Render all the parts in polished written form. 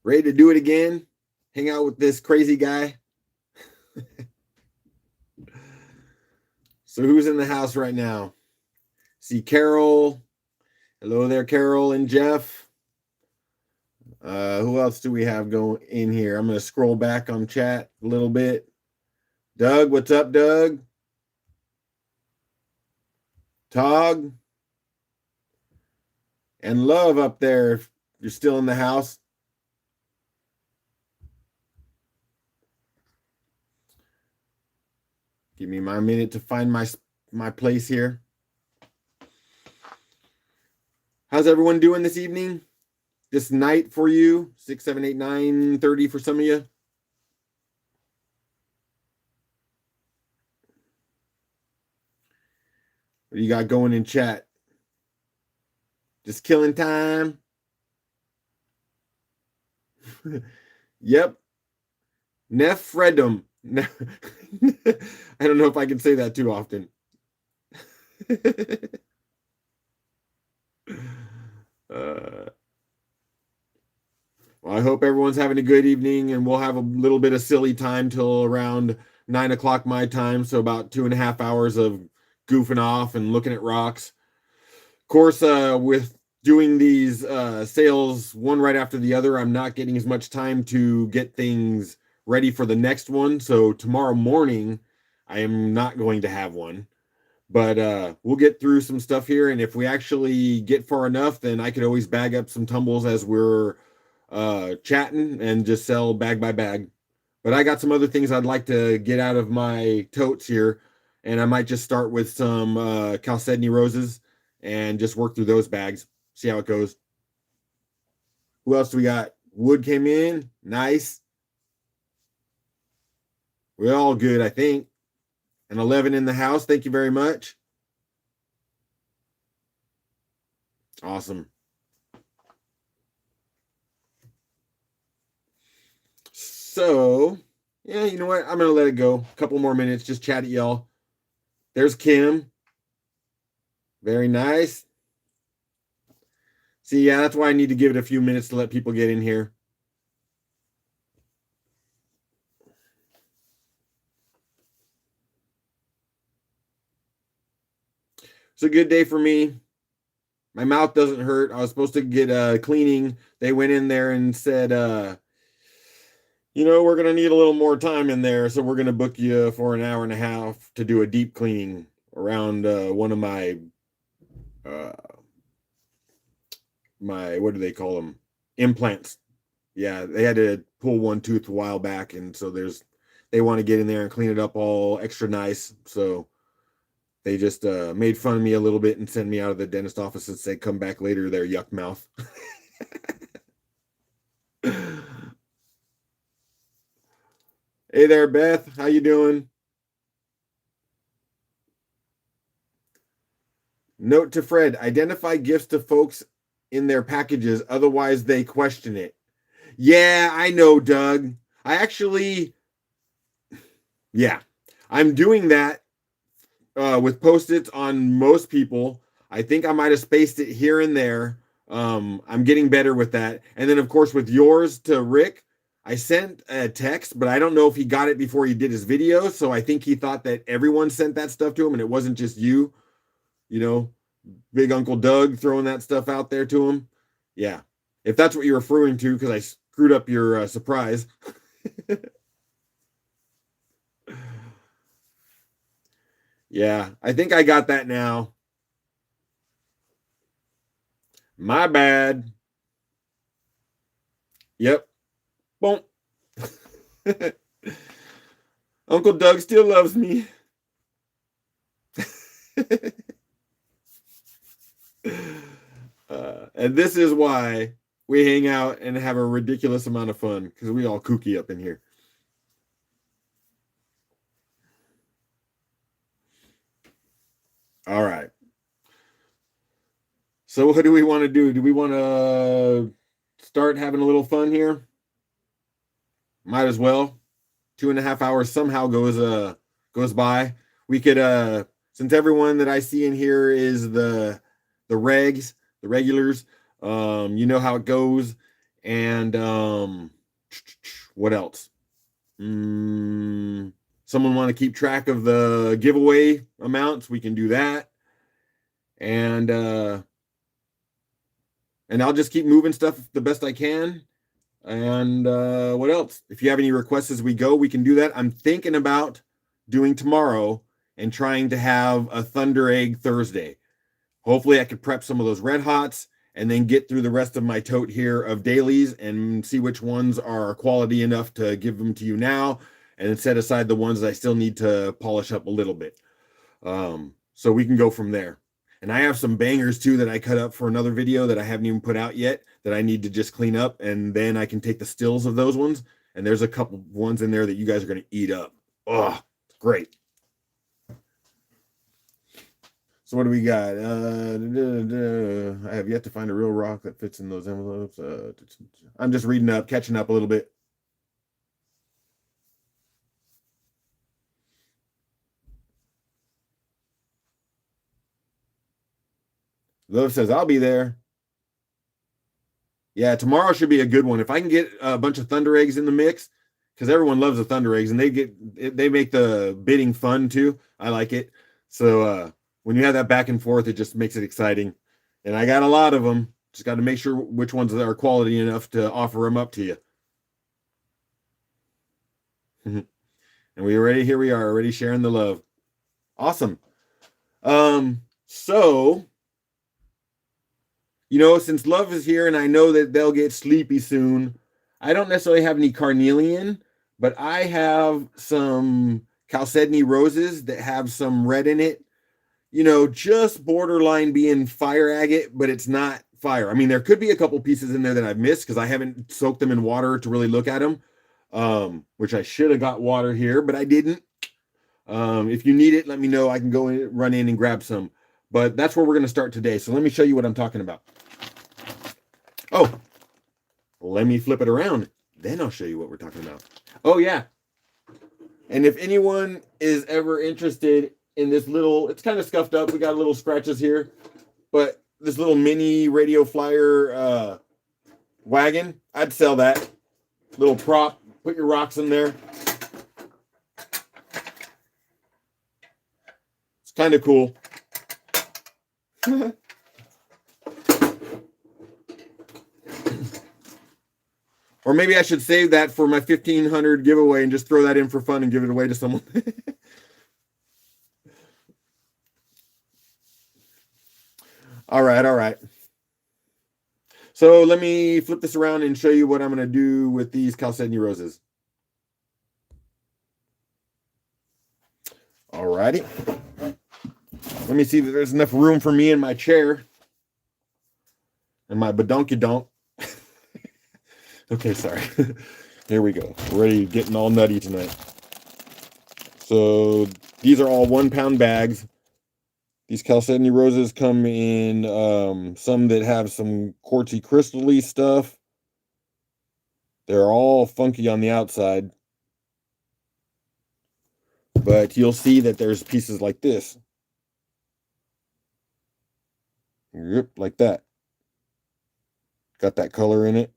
Ready to do it again? Hang out with this crazy guy? So who's in the house right now? See Carol. Hello there, Carol and Jeff. Who else do we have going in here? I'm going to scroll back on chat a little bit. Doug, what's up, Doug? Tog. And Love up there if you're still in the house. Give me my minute to find my place here. How's everyone doing this evening? This night for you? 6, 7, 8, 9, 30 for some of you? What do you got going in chat? Just killing time? Yep. Nephredum. I don't know if I can say that too often. Well, I hope everyone's having a good evening, and we'll have a little bit of silly time till around 9 o'clock my time, so about 2.5 hours of goofing off and looking at rocks. Of course, with doing these sales one right after the other, I'm not getting as much time to get things ready for the next one. So tomorrow morning, I am not going to have one. But we'll get through some stuff here, and if we actually get far enough, then I could always bag up some tumbles as we're chatting and just sell bag by bag. But I got some other things I'd like to get out of my totes here, and I might just start with some Chalcedony roses and just work through those bags, see how it goes. Who else do we got? Wood came in. Nice. We're all good, I think. And 11 in the house. Thank you very much. Awesome. So, yeah, you know what? I'm going to let it go. A couple more minutes. Just chat at y'all. There's Kim. Very nice. See, yeah, that's why I need to give it a few minutes to let people get in here. It's a good day for me. My mouth doesn't hurt. I was supposed to get cleaning. They went in there and said, we're going to need a little more time in there, so we're going to book you for an hour and a half to do a deep cleaning around one of my what do they call them? Implants. Yeah, they had to pull one tooth a while back, and so they want to get in there and clean it up all extra nice. So they just made fun of me a little bit and sent me out of the dentist office and said, "Come back later, there, yuck mouth." Hey there, Beth. How you doing? Note to Fred: identify gifts to folks in their packages, otherwise they question it. Yeah, I know, Doug. Yeah, I'm doing that with Post-its on most people. I think I might have spaced it here and there. I'm getting better with that. And then, of course, with yours to Rick, I sent a text, but I don't know if he got it before he did his video. So I think he thought that everyone sent that stuff to him and it wasn't just you, you know, big Uncle Doug throwing that stuff out there to him. Yeah. If that's what you're referring to, because I screwed up your surprise. Yeah, I think I got that now. My bad. Yep. Boom. Uncle Doug still loves me. And this is why we hang out and have a ridiculous amount of fun, because we all kooky up in here. All right. So what do we want to do? Do we want to start having a little fun here? Might as well. 2.5 hours somehow goes by. We could since everyone that I see in here is the regulars, you know how it goes. And what else? Someone want to keep track of the giveaway amounts? We can do that. And I'll just keep moving stuff the best I can. And what else? If you have any requests as we go, we can do that. I'm thinking about doing tomorrow and trying to have a Thunder Egg Thursday. Hopefully I could prep some of those Red Hots and then get through the rest of my tote here of dailies and see which ones are quality enough to give them to you now, and then set aside the ones that I still need to polish up a little bit. So we can go from there. And I have some bangers too that I cut up for another video that I haven't even put out yet that I need to just clean up, and then I can take the stills of those ones. And there's a couple ones in there that you guys are going to eat up. Oh, great. So what do we got? I have yet to find a real rock that fits in those envelopes. I'm just reading up, catching up a little bit. Love says, I'll be there. Yeah, tomorrow should be a good one. If I can get a bunch of Thunder Eggs in the mix, because everyone loves the Thunder Eggs, and they make the bidding fun too. I like it. So when you have that back and forth, it just makes it exciting. And I got a lot of them. Just got to make sure which ones are quality enough to offer them up to you. And here we are, already sharing the love. Awesome. So, since love is here and I know that they'll get sleepy soon, I don't necessarily have any carnelian, but I have some chalcedony roses that have some red in it. Just borderline being fire agate, but it's not fire. I mean, there could be a couple pieces in there that I've missed because I haven't soaked them in water to really look at them, which I should have got water here, but I didn't. If you need it, let me know. I can run in and grab some. But that's where we're going to start today. So let me show you what I'm talking about. Oh, let me flip it around. Then I'll show you what we're talking about. Oh, yeah. And if anyone is ever interested in this little, it's kind of scuffed up. We got little scratches here. But this little mini radio flyer wagon, I'd sell that. Little prop. Put your rocks in there. It's kind of cool. Or maybe I should save that for my 1,500 giveaway and just throw that in for fun and give it away to someone. All right. So let me flip this around and show you what I'm going to do with these chalcedony roses. All righty. Let me see that there's enough room for me in my chair and my badonkey-donk. Okay, sorry. Here we go. We're ready, getting all nutty tonight. So these are all 1 pound bags. These chalcedony roses come in some that have some quartzy crystal-y stuff. They're all funky on the outside. But you'll see that there's pieces like this. Yep, like that. Got that color in it.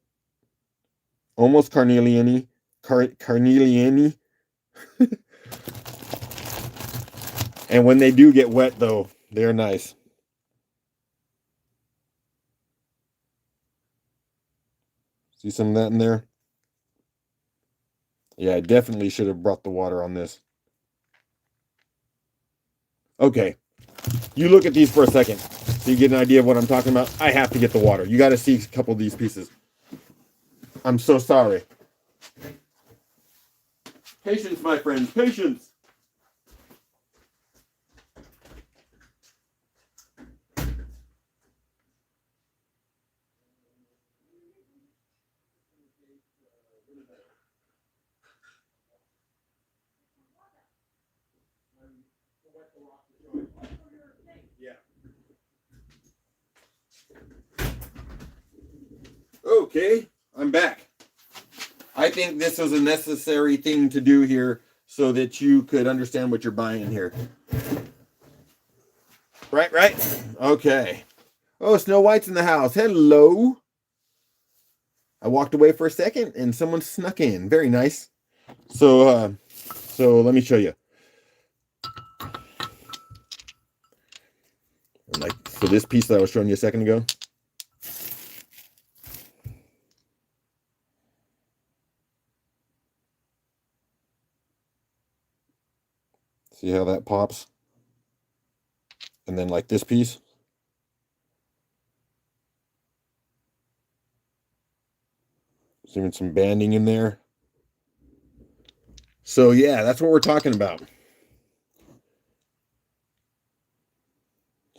Almost carnelian-y. Carnelian-y. And when they do get wet, though, they're nice. See some of that in there? Yeah, I definitely should have brought the water on this. Okay. You look at these for a second so you get an idea of what I'm talking about. I have to get the water. You got to see a couple of these pieces. I'm so sorry. Patience, my friends, patience. Okay, I'm back. I think this was a necessary thing to do here so that you could understand what you're buying here. Right? Okay. Oh, Snow White's in the house. Hello. I walked away for a second and someone snuck in. Very nice. So let me show you. So this piece that I was showing you a second ago. See how that pops? And then like this piece. There's even some banding in there. So yeah, that's what we're talking about.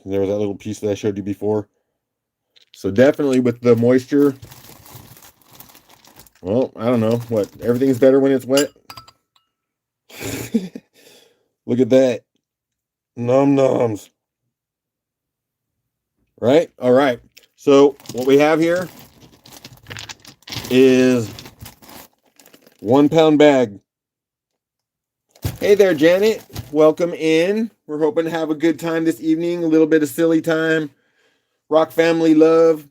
There was that little piece that I showed you before. So definitely with the moisture, well, I don't know what, everything's better when it's wet. Look at that. Num nums. Right? All right. So what we have here is 1 pound bag. Hey there, Janet. Welcome in. We're hoping to have a good time this evening. A little bit of silly time. Rock family love.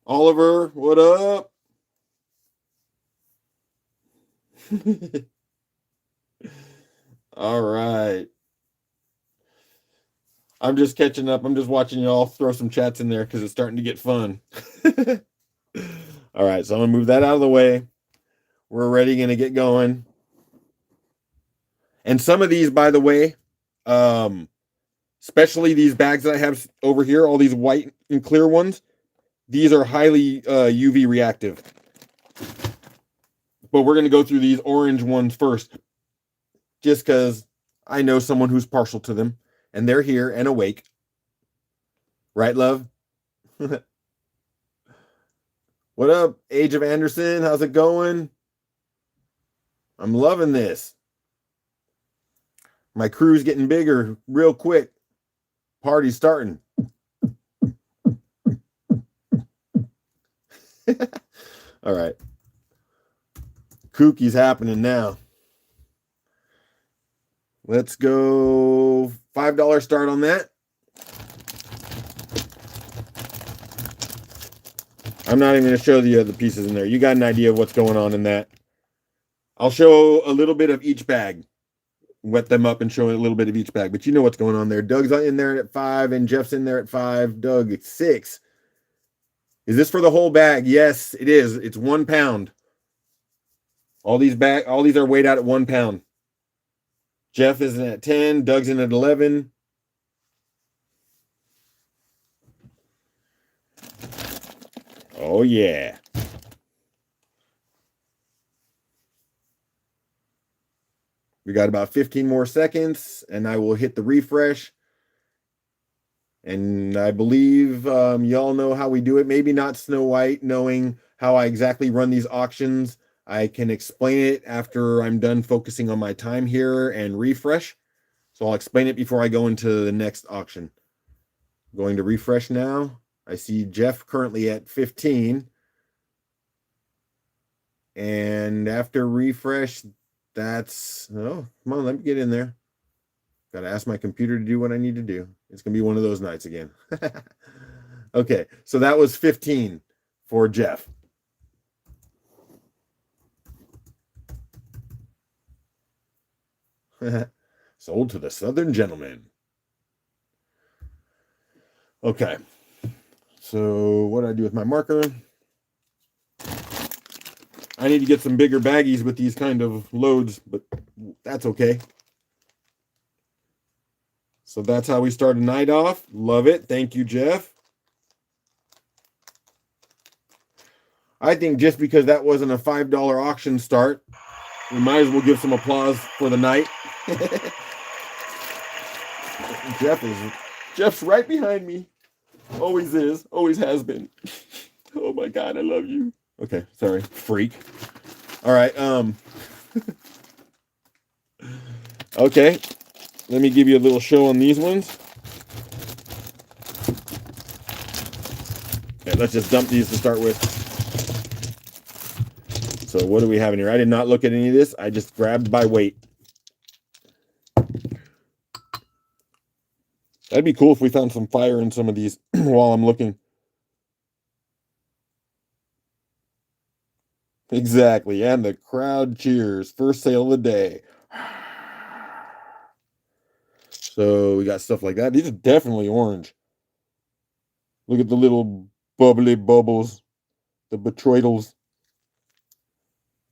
Oliver, what up? All right. I'm just catching up. I'm just watching y'all throw some chats in there because it's starting to get fun. All right, so I'm going to move that out of the way. We're already going to get going. And some of these, by the way, especially these bags that I have over here, all these white and clear ones, these are highly UV reactive. But we're going to go through these orange ones first, just because I know someone who's partial to them, and they're here and awake. Right, love? What up, Age of Anderson? How's it going? I'm loving this. My crew's getting bigger real quick. Party's starting. All right. Kookie's happening now. Let's go $5 start on that. I'm not even going to show the other pieces in there. You got an idea of what's going on in that. I'll show a little bit of each bag. Wet them up and show a little bit of each bag. But you know what's going on there. Doug's in there at 5 and Jeff's in there at 5. Doug, it's 6. Is this for the whole bag? Yes, it is. It's 1 pound. All these are weighed out at 1 pound. Jeff is in at 10. Doug's in at 11. Oh, yeah. We got about 15 more seconds, and I will hit the refresh. And I believe y'all know how we do it. Maybe not Snow White, knowing how I exactly run these auctions. I can explain it after I'm done focusing on my time here and refresh. So I'll explain it before I go into the next auction. Going to refresh now. I see Jeff currently at 15. And after refresh, that's... Oh, come on, let me get in there. Got to ask my computer to do what I need to do. It's going to be one of those nights again. Okay, so that was 15 for Jeff. Sold to the Southern Gentleman. Okay. So what do I do with my marker? I need to get some bigger baggies with these kind of loads, but that's okay. So that's how we start a night off. Love it. Thank you, Jeff. I think just because that wasn't a $5 auction start, we might as well give some applause for the night. Jeff's right behind me. Always is. Always has been. Oh my God, I love you. Okay, sorry, freak. All right, okay, let me give you a little show on these ones. Okay, let's just dump these to start with. So what do we have in here? I did not look at any of this. I just grabbed by weight. That'd be cool if we found some fire in some of these while I'm looking. Exactly. And the crowd cheers. First sale of the day. So we got stuff like that. These are definitely orange. Look at the little bubbly bubbles, the botroidals.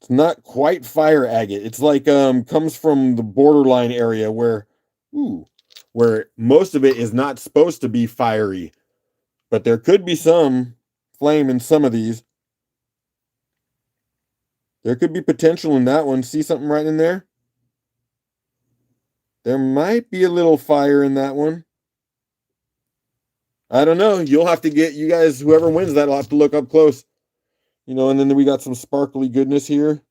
It's not quite fire agate. It's like comes from the borderline area ooh, where most of it is not supposed to be fiery, but there could be some flame in some of these. There could be potential in that one. See something right in there? There might be a little fire in that one. I don't know. You'll have to get, you guys, whoever wins that, will have to look up close. And then we got some sparkly goodness here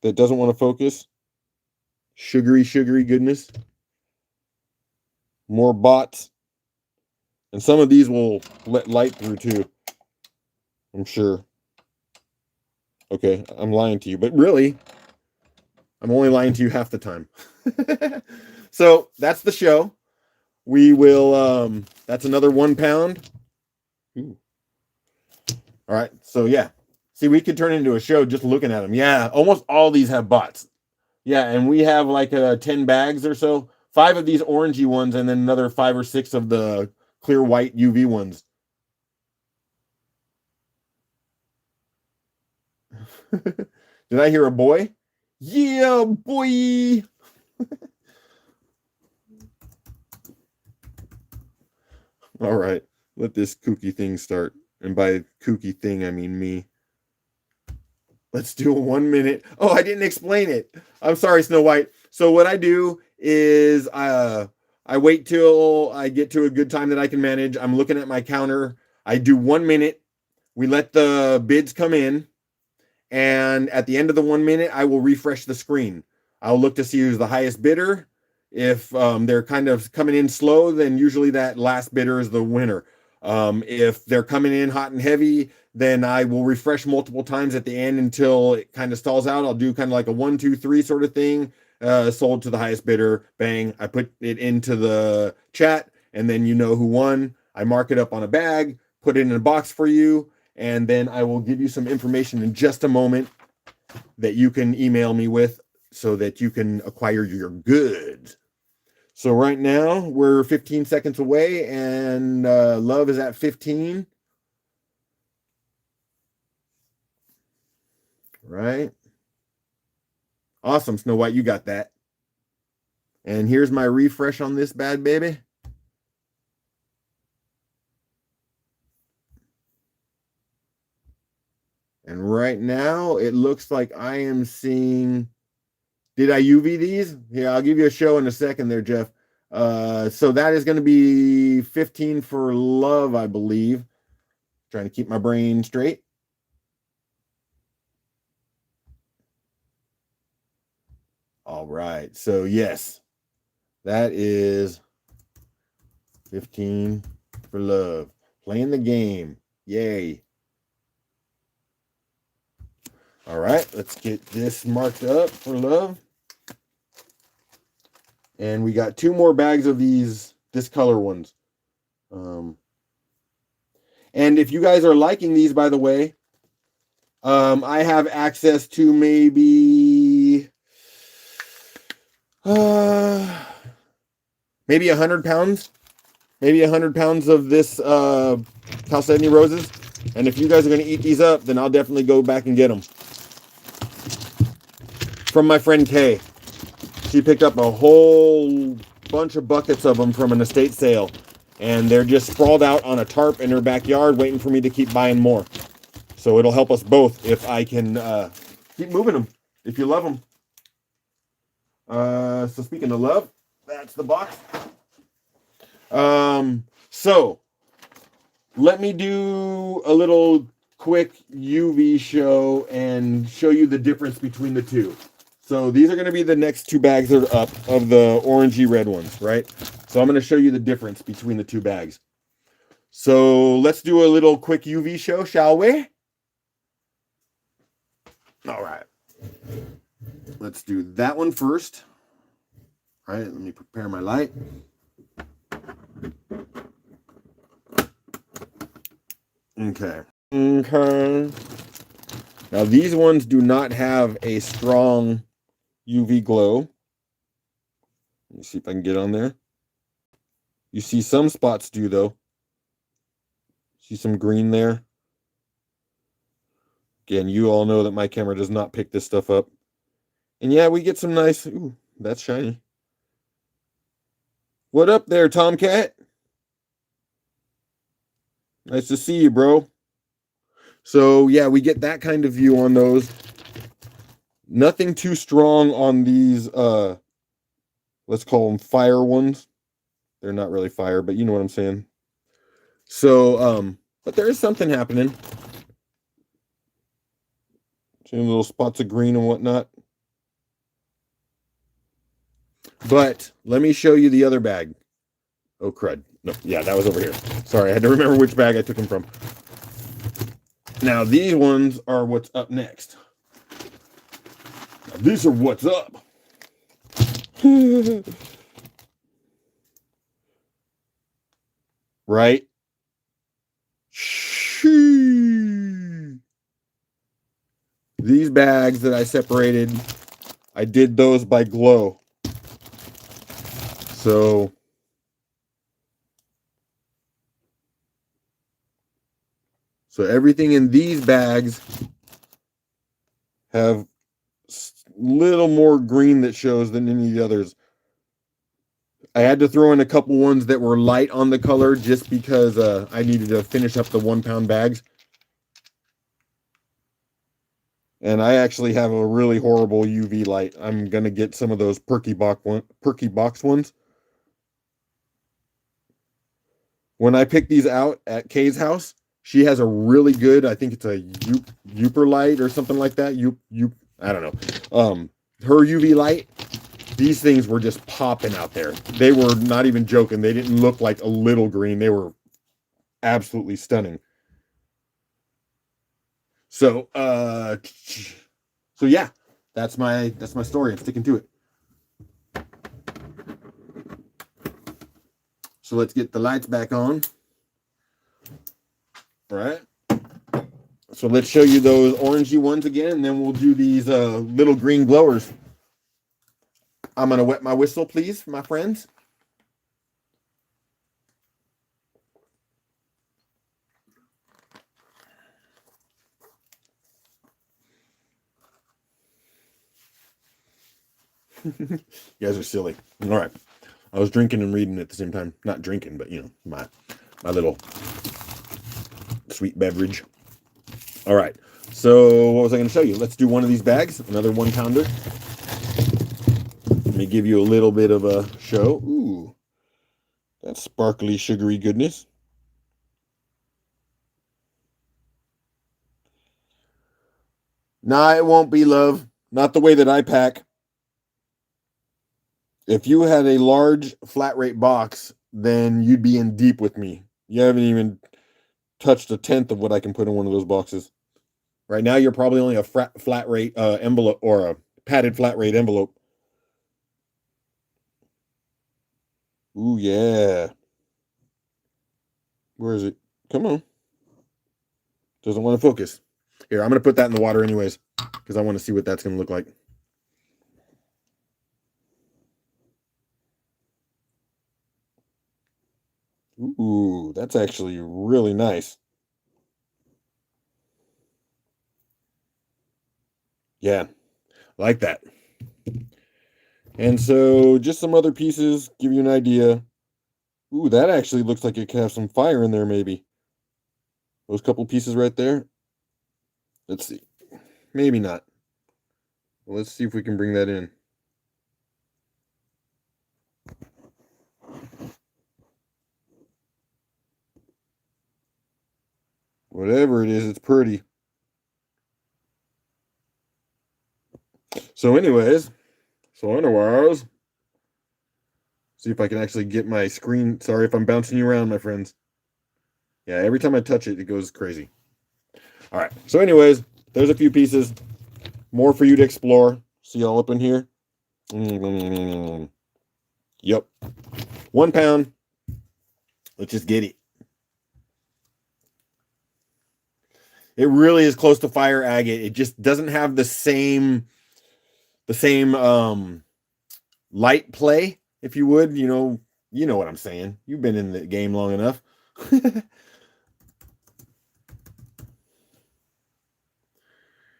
that doesn't want to focus. Sugary, sugary goodness. More bots. And some of these will let light through too, I'm sure. Okay, I'm lying to you, but really, I'm only lying to you half the time. So that's the show. We will, that's another 1 pound. Ooh. All right, so yeah. See, we could turn into a show just looking at them. Yeah, almost all these have bots. Yeah, and we have like 10 bags or so. 5 of these orangey ones, and then another 5 or 6 of the clear white UV ones. Did I hear a boy? Yeah, boy. All right, let this kooky thing start. And by kooky thing, I mean me. Let's do a 1 minute. Oh, I didn't explain it. I'm sorry, Snow White. So what I do is I wait till I get to a good time that I can manage. I'm looking at my counter. I do 1 minute. We let the bids come in. And at the end of the 1 minute, I will refresh the screen. I'll look to see who's the highest bidder. If they're kind of coming in slow, then usually that last bidder is the winner. If they're coming in hot and heavy, then I will refresh multiple times at the end until it kind of stalls out. I'll do kind of like a 1, 2, 3 sort of thing. Sold to the highest bidder. Bang. I put it into the chat, and then you know who won. I mark it up on a bag, put it in a box for you, and then I will give you some information in just a moment that you can email me with so that you can acquire your goods. So right now we're 15 seconds away, and love is at 15. Right? Awesome, Snow White, you got that. And here's my refresh on this bad baby. And right now it looks like I am seeing, did I UV these? Yeah, I'll give you a show in a second there, Jeff. So that is going to be 15 for love, I believe. Trying to keep my brain straight. All right. So yes, that is 15 for love. Playing the game. Yay. All right. Let's get this marked up for love. And we got 2 more bags of these discolor ones. And if you guys are liking these, by the way, I have access to maybe 100 pounds, maybe 100 pounds of this Chalcedony roses. And if you guys are going to eat these up, then I'll definitely go back and get them. From my friend Kay. She picked up a whole bunch of buckets of them from an estate sale. And they're just sprawled out on a tarp in her backyard waiting for me to keep buying more. So it'll help us both if I can keep moving them, if you love them. So speaking of love, that's the box. So let me do a little quick UV show and show you the difference between the two. So these are going to be the next 2 bags that are up of the orangey red ones, right? So I'm going to show you the difference between the 2 bags. So let's do a little quick UV show, shall we? All right. Let's do that one first. All right, let me prepare my light. Okay. Okay. Now these ones do not have a strong UV glow. Let me see if I can get on there. You see some spots do though. See some green there. Again, you all know that my camera does not pick this stuff up. And yeah, we get some nice, ooh, that's shiny. What up there, Tomcat? Nice to see you, bro. So yeah, we get that kind of view on those. Nothing too strong on these, let's call them fire ones. They're not really fire, but you know what I'm saying. So, but there is something happening. Seeing little spots of green and whatnot. But let me show you the other bag. Oh, crud. No, yeah, that was over here. Sorry, I had to remember which bag I took them from. Now, these ones are what's up next. Now, these are what's up. Right? These bags that I separated, I did those by glow. So everything in these bags have little more green that shows than any of the others. I had to throw in a couple ones that were light on the color just because I needed to finish up the 1 pound bags. And I actually have a really horrible UV light. I'm gonna get some of those perky box ones. When I picked these out at Kay's house, she has a really good, I think it's a Uper light or something like that. I don't know. Her UV light, these things were just popping out there. They were not even joking. They didn't look like a little green. They were absolutely stunning. So yeah, that's my story. I'm sticking to it. So let's get the lights back on. All right. So let's show you those orangey ones again, and then we'll do these little green glowers. I'm gonna wet my whistle, please, my friends. You guys are silly. All right. I was drinking and reading at the same time. Not drinking, but you know, my little sweet beverage. All right. So what was I going to show you? Let's do one of these bags, another 1 pounder. Let me give you a little bit of a show. Ooh, that's sparkly, sugary goodness. Nah, it won't be, love. Not the way that I pack. If you had a large flat rate box, then you'd be in deep with me. You haven't even touched a tenth of what I can put in one of those boxes. Right now, you're probably only a flat rate envelope or a padded flat rate envelope. Ooh, yeah. Where is it? Come on. Doesn't want to focus. Here, I'm going to put that in the water anyways, because I want to see what that's going to look like. Ooh, that's actually really nice. Yeah, like that. And so just some other pieces, give you an idea. Ooh, that actually looks like it could have some fire in there, maybe. Those couple pieces right there. Let's see. Maybe not. Well, let's see if we can bring that in. Whatever it is, it's pretty. So anyways, see if I can actually get my screen. Sorry if I'm bouncing you around, my friends. Yeah, every time I touch it, it goes crazy. All right. So anyways, there's a few pieces. More for you to explore. See all up in here? Yep. 1 pound. Let's just get it. It really is close to fire agate. It just doesn't have the same light play, if you would. You know what I'm saying. You've been in the game long enough.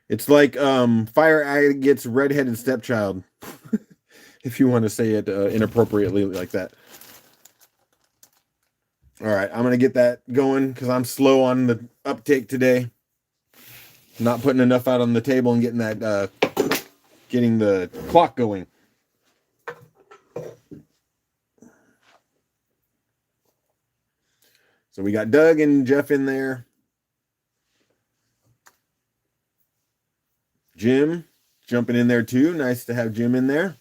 It's like fire agate's redheaded stepchild, if you want to say it inappropriately like that. All right, I'm gonna get that going because I'm slow on the uptake today. Not putting enough out on the table and getting that getting the clock going. So we got Doug and Jeff in there. Jim jumping in there too. Nice to have Jim in there.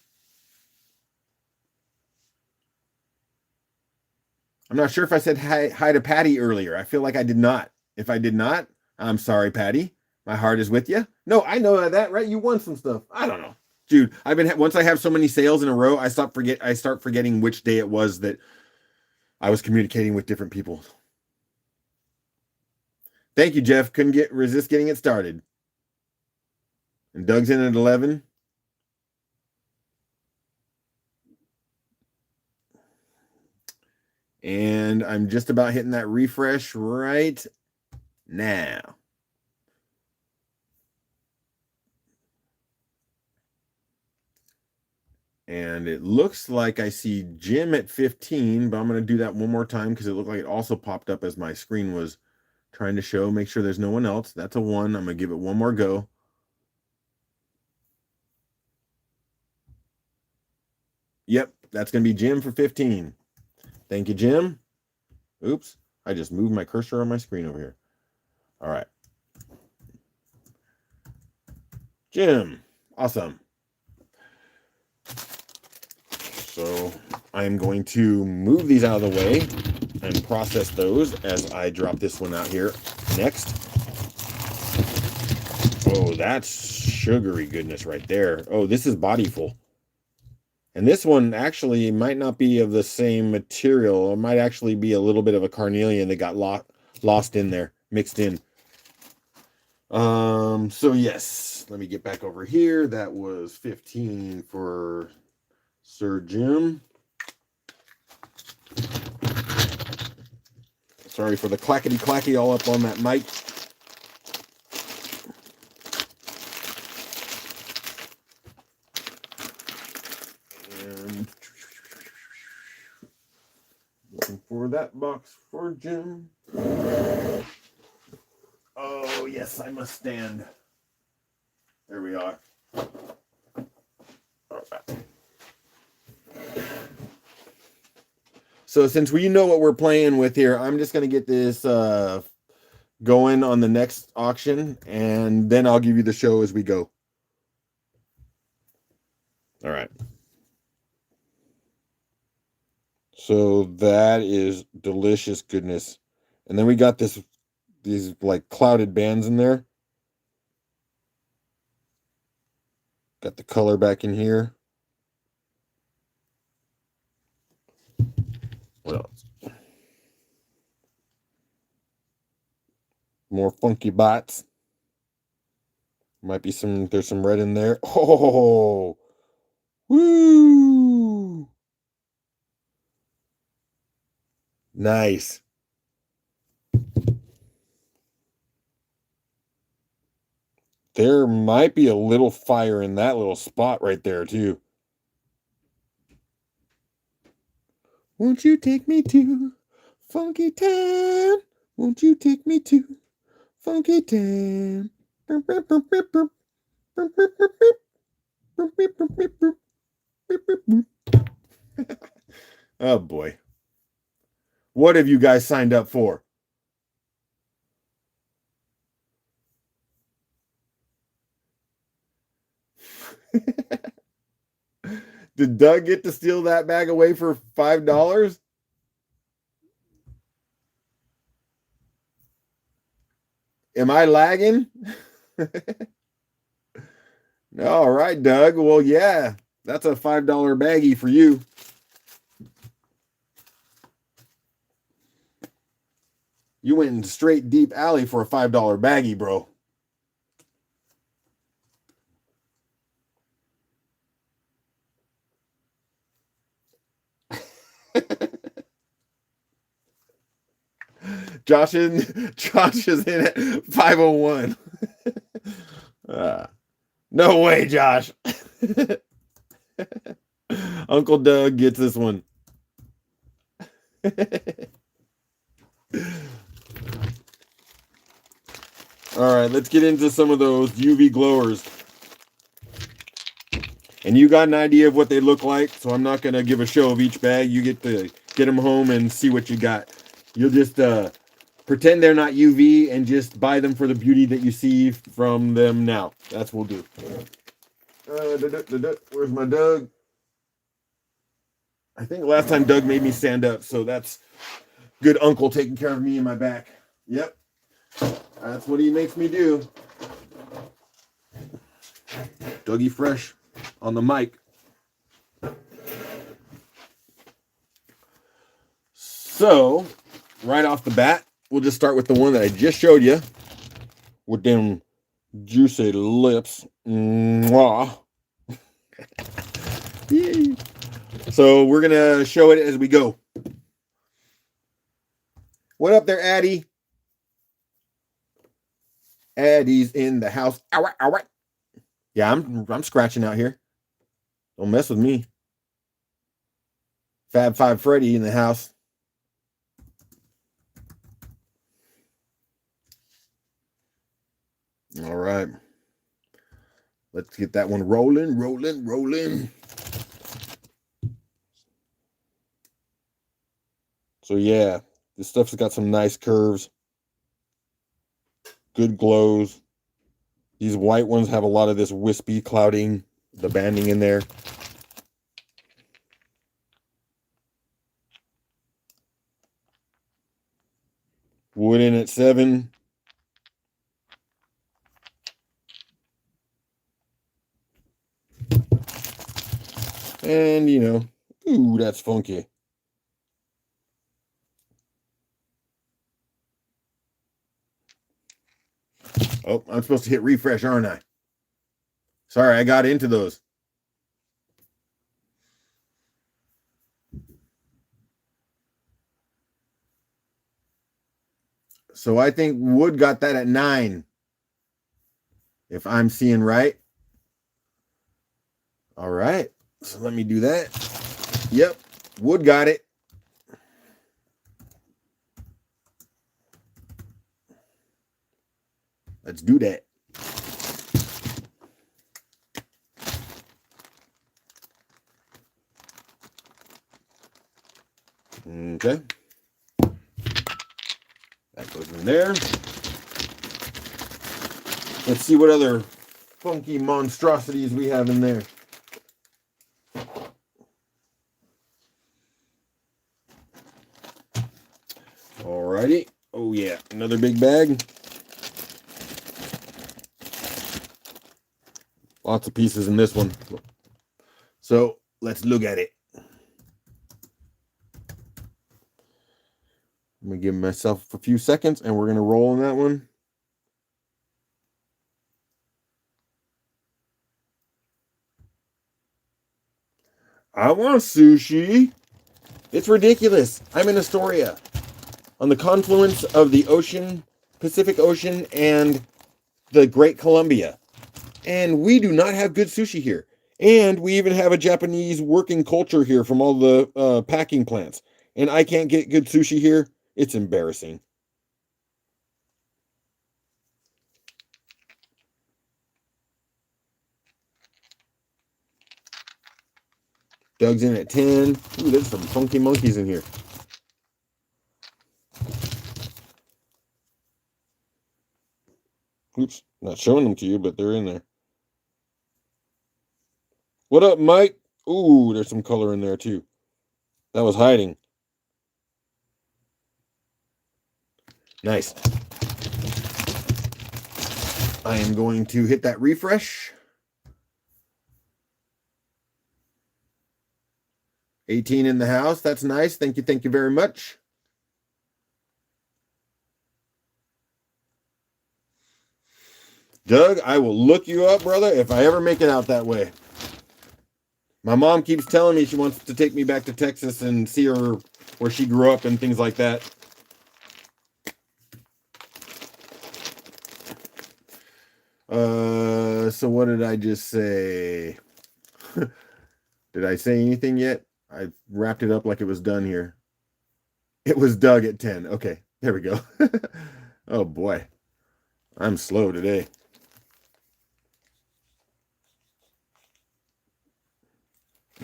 I'm not sure if I said hi to Patty earlier. I feel like I did not. If I did not, I'm sorry, Patty. My heart is with you. No, I know that, right? You won some stuff. I don't know. Dude, once I have so many sales in a row, I start forgetting which day it was that I was communicating with different people. Thank you, Jeff. Couldn't resist getting it started. And Doug's in at 11. And I'm just about hitting that refresh right now. And it looks like I see Jim at 15, but I'm going to do that one more time because it looked like it also popped up as my screen was trying to show. Make sure there's no one else. That's a 1. I'm going to give it one more go. Yep, that's going to be Jim for 15. Thank you, Jim. Oops, I just moved my cursor on my screen over here. All right. Jim, awesome. So I'm going to move these out of the way and process those as I drop this one out here next. Oh, that's sugary goodness right there. Oh, this is bodyful. And this one actually might not be of the same material. It might actually be a little bit of a carnelian that got lost in there, mixed in. So yes, let me get back over here. That was 15 for Sir Jim. Sorry for the clackety clacky all up on that mic. And looking for that box for Jim. Oh yes, I must stand. There we are. All right. So since we know what we're playing with here, I'm just going to get this going on the next auction, and then I'll give you the show as we go. All right. So that is delicious goodness. And then we got these like clouded bands in there. Got the color back in here. What else? More funky bots. Might be there's some red in there. Oh, woo! Nice. There might be a little fire in that little spot right there, too. Won't you take me to Funky Town? Won't you take me to Funky Town? Oh, boy. What have you guys signed up for? Did Doug get to steal that bag away for $5? Am I lagging? All right, Doug. Well, yeah, that's a $5 baggie for you. You went in straight deep alley for a $5 baggie, bro. Josh is in at 501. No way, Josh. Uncle Doug gets this one. All right, let's get into some of those UV glowers. And you got an idea of what they look like, so I'm not going to give a show of each bag. You get to get them home and see what you got. You'll just pretend they're not UV and just buy them for the beauty that you see from them now. That's what we'll do. Where's my Doug? I think last time Doug made me stand up, so that's good uncle taking care of me and my back. Yep. That's what he makes me do. Dougie Fresh on the mic. So, right off the bat, we'll just start with the one that I just showed you with them juicy lips. Mwah. So, we're going to show it as we go. What up there, Addie? Addie's in the house. Ow, ow, ow. Yeah, I'm scratching out here. Don't mess with me. Fab Five Freddy in the house. All right. Let's get that one rolling. So yeah, this stuff's got some nice curves. Good glows. These white ones have a lot of this wispy clouding, the banding in there. Wood in at 7. And, you know, ooh, that's funky. Oh, I'm supposed to hit refresh, aren't I? Sorry, I got into those. So I think Wood got that at 9. If I'm seeing right. All right. So let me do that. Yep. Wood got it. Let's do that. Okay. That goes in there. Let's see what other funky monstrosities we have in there. Alrighty. Oh yeah, another big bag. Lots of pieces in this one. So let's look at it. I'm going to give myself a few seconds and we're going to roll on that one. I want sushi. It's ridiculous. I'm in Astoria on the confluence of the ocean, Pacific Ocean, and the Great Columbia. And we do not have good sushi here. And we even have a Japanese working culture here from all the packing plants. And I can't get good sushi here. It's embarrassing. Doug's in at 10. Ooh, there's some funky monkeys in here. Oops, not showing them to you, but they're in there. What up, Mike? Ooh, there's some color in there too. That was hiding. Nice. I am going to hit that refresh. 18 in the house. That's nice. Thank you very much. Doug, I will look you up, brother, if I ever make it out that way. My mom keeps telling me she wants to take me back to Texas and see her where she grew up and things like that. So what did I just say? Did I say anything yet? I wrapped it up like it was done here. It was Doug at 10. Okay, there we go. Oh boy, I'm slow today.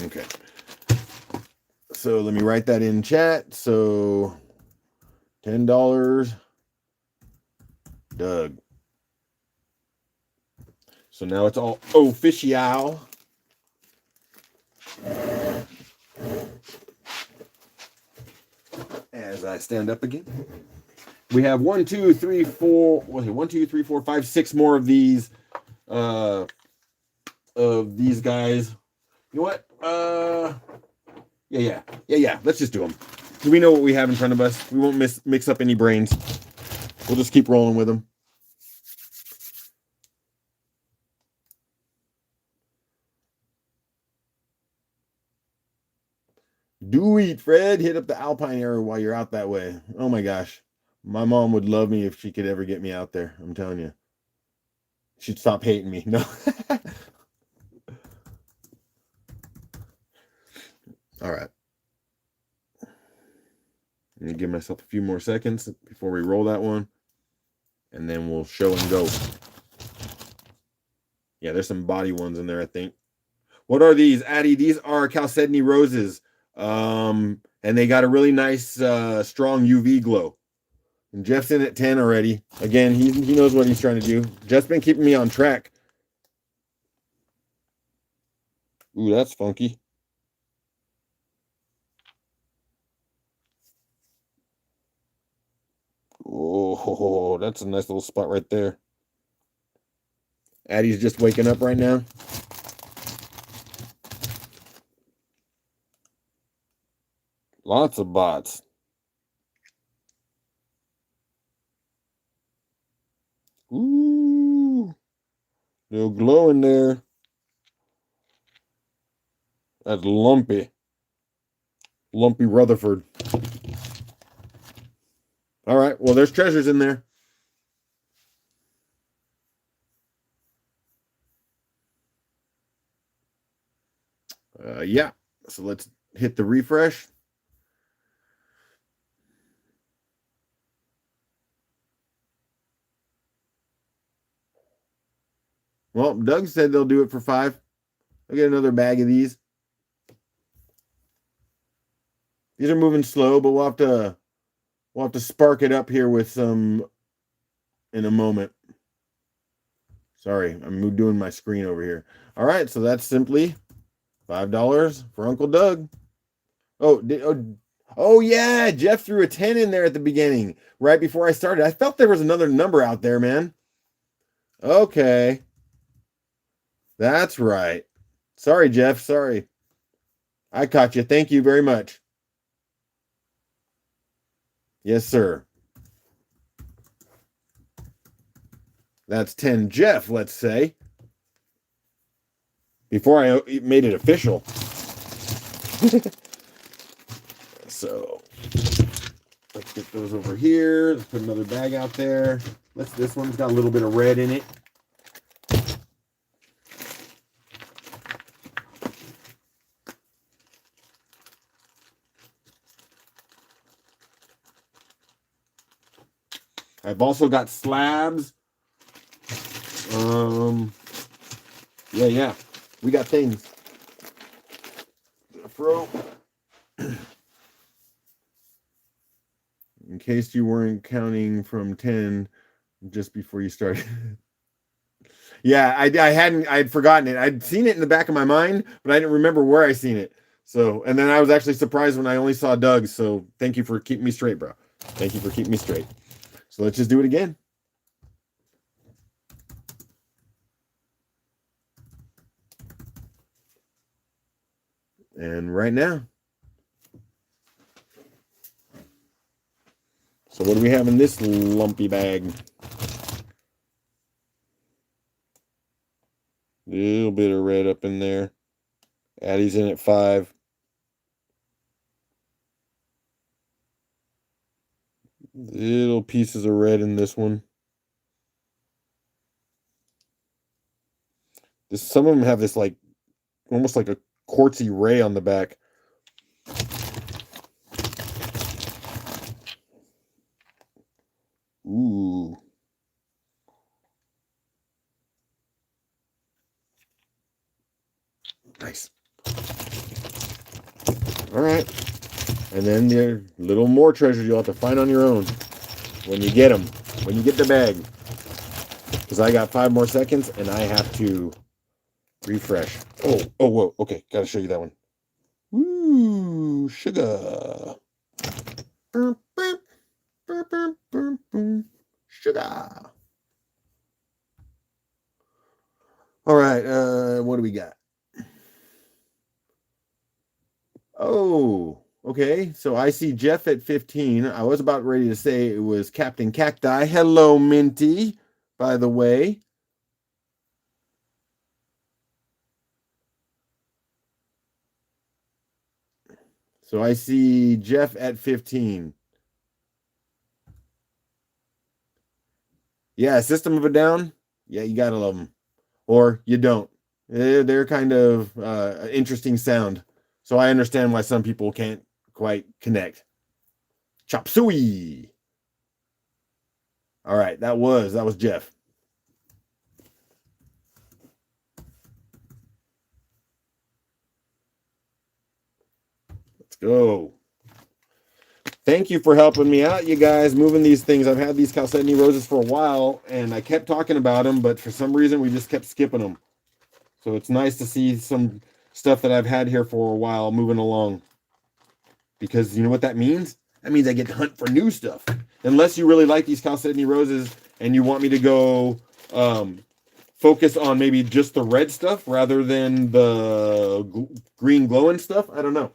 Okay. So let me write that in chat. So $10, Doug. So now it's all official. As I stand up again, we have 1, 2, 3, 4. 1, 2, 3, 4, 5, 6 more of these guys. You know what? Yeah. Let's just do them. We know what we have in front of us. We won't mix up any brains. We'll just keep rolling with them. Do eat, Fred. Hit up the Alpine area while you're out that way. Oh my gosh. My mom would love me if she could ever get me out there. I'm telling you. She'd stop hating me. No. All right. Let me give myself a few more seconds before we roll that one. And then we'll show and go. Yeah, there's some body ones in there, I think. What are these, Addie? These are Chalcedony roses. And they got a really nice, strong UV glow. And Jeff's in at 10 already. Again, he knows what he's trying to do. Jeff's been keeping me on track. Ooh, that's funky. Oh, that's a nice little spot right there. Addie's just waking up right now. Lots of bots. Ooh, little glow in there. That's lumpy. Lumpy Rutherford. All right, well, there's treasures in there. Yeah, so let's hit the refresh. Well, Doug said they'll do it for 5. I'll get another bag of these. These are moving slow, but we'll have to spark it up here with some in a moment. Sorry, I'm doing my screen over here. All right, so that's simply $5 for Uncle Doug. Oh yeah, Jeff threw a 10 in there at the beginning, right before I started. I felt there was another number out there, man. Okay. That's right. Sorry, Jeff. Sorry. I caught you. Thank you very much. Yes, sir. That's 10 Jeff, let's say. Before I made it official. So let's get those over here. Let's put another bag out there. This one's got a little bit of red in it. I've also got slabs. Yeah. We got things. Throw. In case you weren't counting from 10 just before you started. Yeah, I'd forgotten it. I'd seen it in the back of my mind, but I didn't remember where I seen it. So, and then I was actually surprised when I only saw Doug. So thank you for keeping me straight, bro. Thank you for keeping me straight. So let's just do it again. And right now. So what do we have in this lumpy bag? Little bit of red up in there. Addie's in at 5. Little pieces of red in this one. Some of them have this like almost like a quartzy ray on the back. Ooh. Nice. All right. And then there are little more treasures you'll have to find on your own when you get them, when you get the bag. Because I got 5 more seconds and I have to refresh. Whoa. Okay, gotta show you that one. Woo, sugar. Sugar. All right, what do we got? Oh, okay. So I see Jeff at 15. I was about ready to say it was Captain Cacti. Hello, Minty, by the way. So I see Jeff at 15. Yeah, System of a Down. Yeah, you gotta love them. Or you don't. They're kind of interesting sound. So I understand why some people can't quite connect. Chop suey. All right, that was Jeff. Let's go. Thank you for helping me out, you guys, moving these things. I've had these Chalcedony roses for a while, and I kept talking about them, but for some reason we just kept skipping them. So it's nice to see some stuff that I've had here for a while moving along. Because you know what that means? That means I get to hunt for new stuff. Unless you really like these Chalcedony roses and you want me to go focus on maybe just the red stuff rather than the green glowing stuff. I don't know.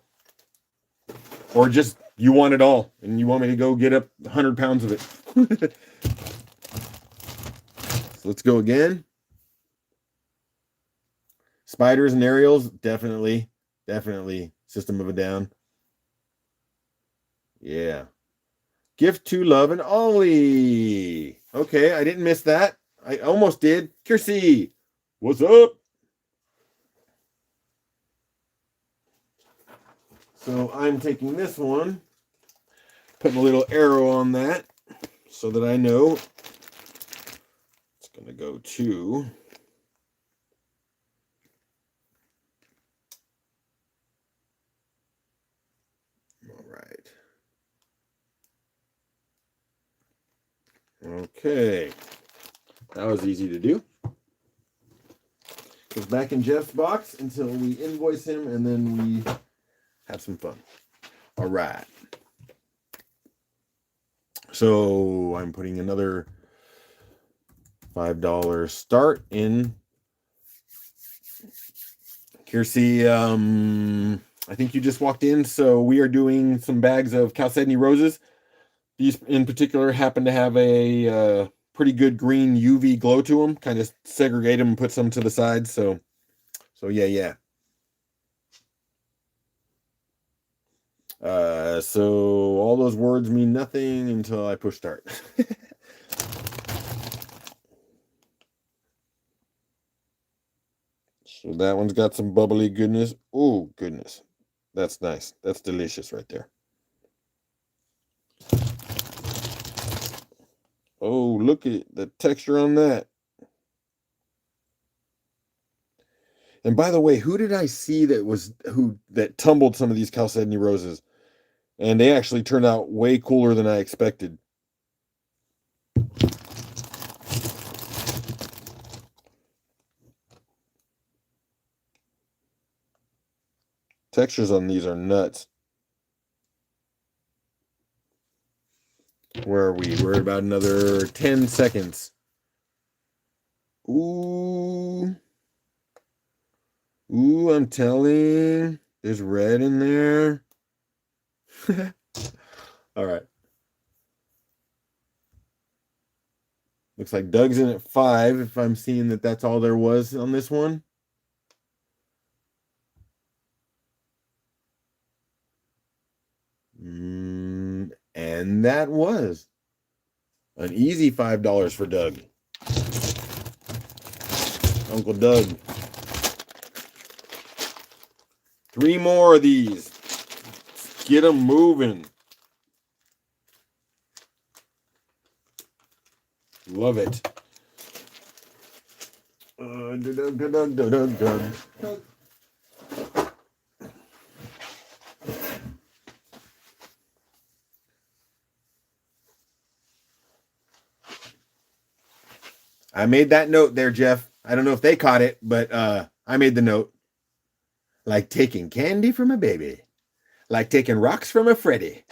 Or just you want it all and you want me to go get up 100 pounds of it. So let's go again. Spiders and aerials, definitely. System of a Down. Yeah. Gift to Love and Ollie. Okay, I didn't miss that. I almost did. Kiersey, what's up? So I'm taking this one, putting a little arrow on that so that I know it's going to go to all right. Okay. That was easy to do. Goes back in Jeff's box until we invoice him and then we have some fun. All right. So I'm putting another $5 start in. Kiersey, I think you just walked in, so we are doing some bags of Chalcedony roses. These in particular happen to have a pretty good green UV glow to them. Kind of segregate them and put some to the side. So yeah. So all those words mean nothing until I push start. So that one's got some bubbly goodness. Oh, goodness. That's nice. That's delicious right there. Oh, look at the texture on that. And by the way, who did I see that tumbled some of these Chalcedony roses? And they actually turned out way cooler than I expected. Textures on these are nuts. Where are we? We're at about another 10 seconds. Ooh. Ooh, I'm telling. There's red in there. All right. Looks like Doug's in at 5, if I'm seeing that that's all there was on this one. And that was an easy $5 for Doug. Uncle Doug. 3 more of these. Let's get them moving. Love it. I made that note there, Jeff. I don't know if they caught it, but I made the note. Like taking candy from a baby. Like taking rocks from a Freddy.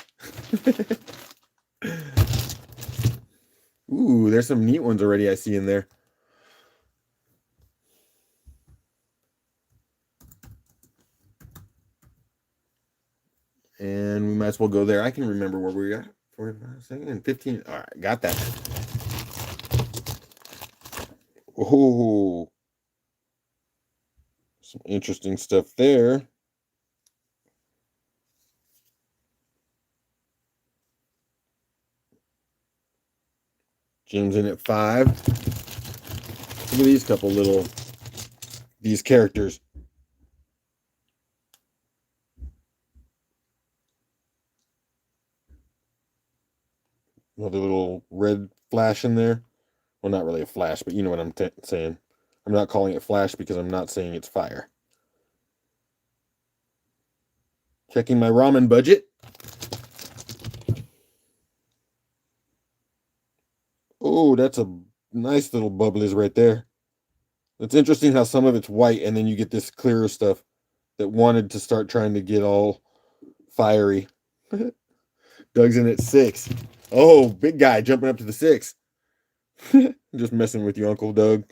Ooh, there's some neat ones already I see in there. And we might as well go there. I can remember where we got. 45 seconds and 15. All right, got that. Oh, some interesting stuff there. Jim's in at 5. Look at these couple little, these characters. Another little red flash in there. Well, not really a flash, but you know what I'm saying. I'm not calling it flash because I'm not saying it's fire. Checking my ramen budget. Oh, that's a nice little bubblies right there. It's interesting how some of it's white and then you get this clearer stuff that wanted to start trying to get all fiery. Doug's in at 6. Oh, big guy jumping up to the 6. Just messing with you, Uncle Doug.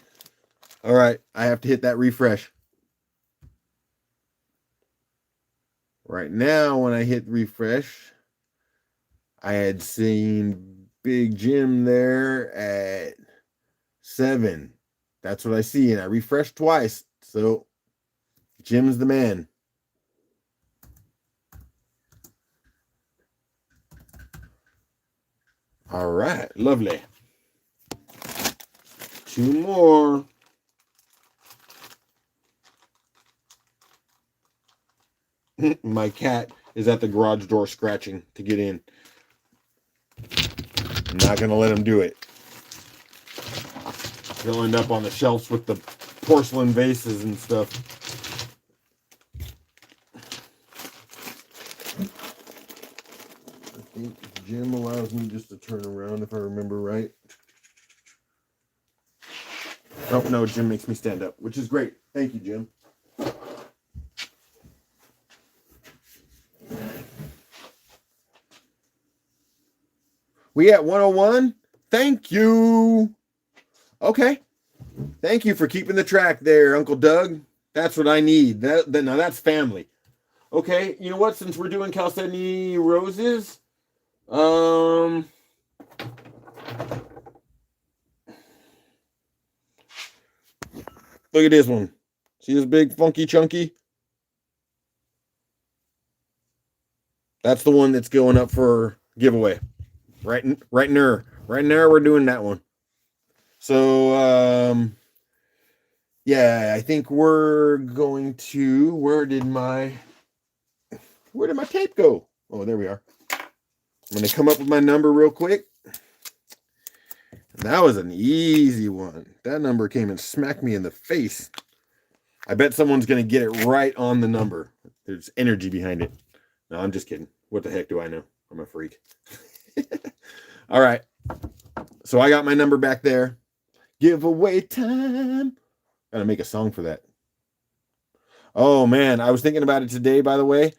All right, I have to hit that refresh. Right now, when I hit refresh, I had seen Big Jim there at 7. That's what I see, and I refreshed twice. So, Jim's the man. All right, lovely. 2 more. My cat is at the garage door scratching to get in. I'm not going to let him do it. He'll end up on the shelves with the porcelain vases and stuff. I think Jim allows me just to turn around if I remember right. Oh, no, Jim makes me stand up, which is great. Thank you, Jim. We at 101? Thank you. Okay. Thank you for keeping the track there, Uncle Doug. That's what I need. Now that's family. Okay, you know what? Since we're doing Chalcedony roses, look at this one. See this big funky chunky? That's the one that's going up for giveaway. Right now we're doing that one. So yeah, I think we're going to where did my tape go? Oh, there we are. I'm going to come up with my number real quick. That was an easy one. That number came and smacked me in the face. I bet someone's going to get it right on the number. There's energy behind it. No, I'm just kidding. What the heck do I know? I'm a freak. All right. So I got my number back there. Giveaway time. Gotta make a song for that. Oh, man. I was thinking about it today, by the way.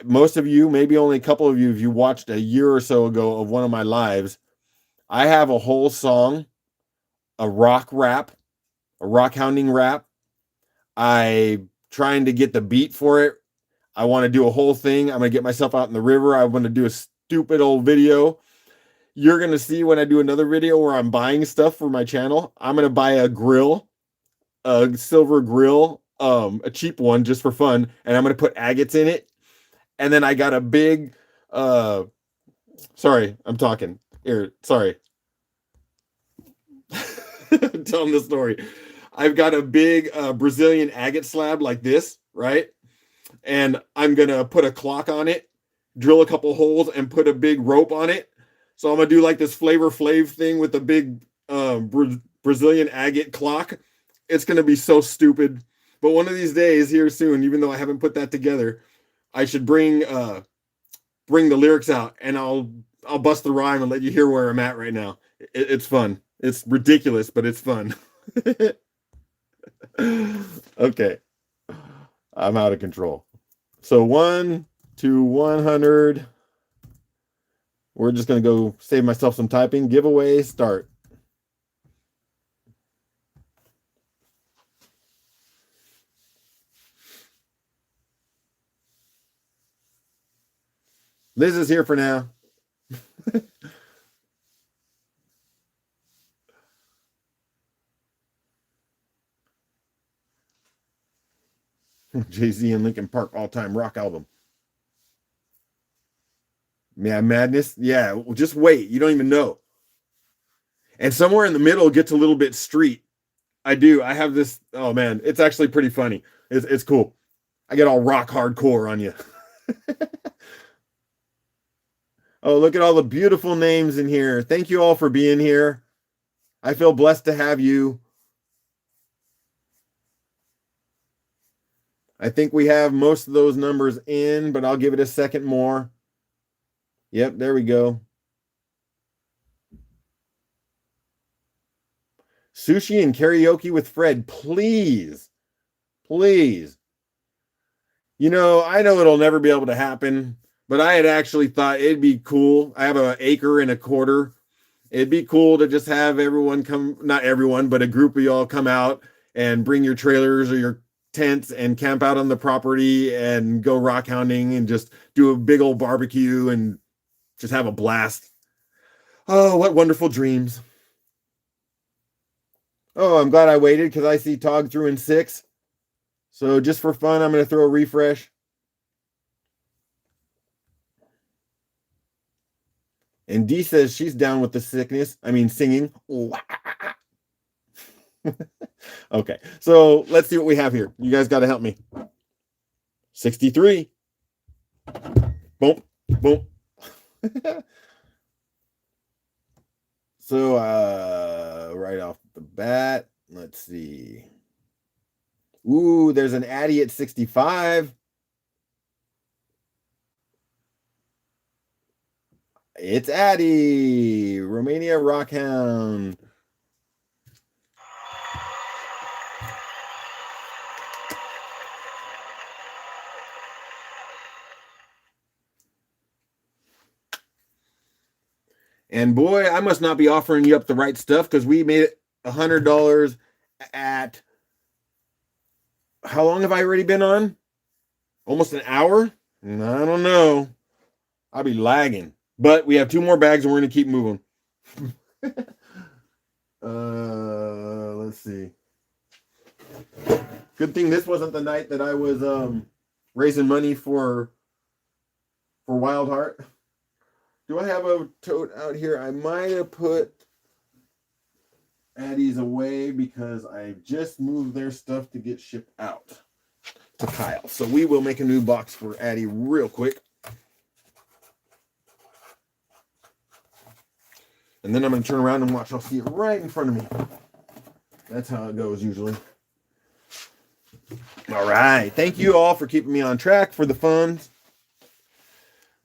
Most of you, maybe only a couple of you, if you watched a year or so ago of one of my lives, I have a whole song, a rock hounding rap. I'm trying to get the beat for it. I want to do a whole thing. I'm going to get myself out in the river. I want to do a stupid old video. you're going to see when I do another video where I'm buying stuff for my channel. I'm going to buy a grill, a silver grill, a cheap one just for fun, and I'm going to put agates in it. And then I got a big, sorry, I'm talking here. Sorry. Telling the story. I've got a big Brazilian agate slab like this, right? And I'm going to put a clock on it, drill a couple holes, and put a big rope on it. So I'm going to do like this Flavor Flav thing with the big Brazilian agate clock. It's going to be so stupid. But one of these days here soon, even though I haven't put that together, I should bring the lyrics out, and I'll bust the rhyme and let you hear where I'm at right now. It's fun. It's ridiculous, but it's fun. Okay. I'm out of control. So 1 to 100. We're just going to go save myself some typing. Giveaway, start. Liz is here for now. Jay-Z and Linkin Park all-time rock album. Yeah, Madness. Yeah, well, just wait. You don't even know. And somewhere in the middle gets a little bit street. I do. I have this. Oh man, it's actually pretty funny. It's cool. I get all rock hardcore on you. Oh, look at all the beautiful names in here. Thank you all for being here. I feel blessed to have you. I think we have most of those numbers in, but I'll give it a second more. Yep, there we go. Sushi and karaoke with Fred, please. Please. You know, I know it'll never be able to happen, but I had actually thought it'd be cool. I have an acre and a quarter. It'd be cool to just have everyone come, not everyone, but a group of y'all come out and bring your trailers or your tents and camp out on the property and go rock hounding and just do a big old barbecue and just have a blast. Oh, what wonderful dreams. Oh, I'm glad I waited because I see Tog threw in 6. So just for fun, I'm going to throw a refresh. And Dee says she's down with the singing. Okay, so let's see what we have here. You guys got to help me. 63. Boom, boom. So right off the bat, let's see. Ooh, there's an Addy at 65. It's Addy, Romania Rockhound. And boy, I must not be offering you up the right stuff because we made it $100 at, how long have I already been on? Almost an hour? I don't know. I'll be lagging. But we have 2 more bags and we're going to keep moving. Let's see. Good thing this wasn't the night that I was raising money for Wild Heart. Do I have a tote out here? I might have put Addie's away because I just moved their stuff to get shipped out to Kyle. So we will make a new box for Addie real quick. And then I'm going to turn around and watch. I'll see it right in front of me. That's how it goes usually. All right. Thank you all for keeping me on track for the funds.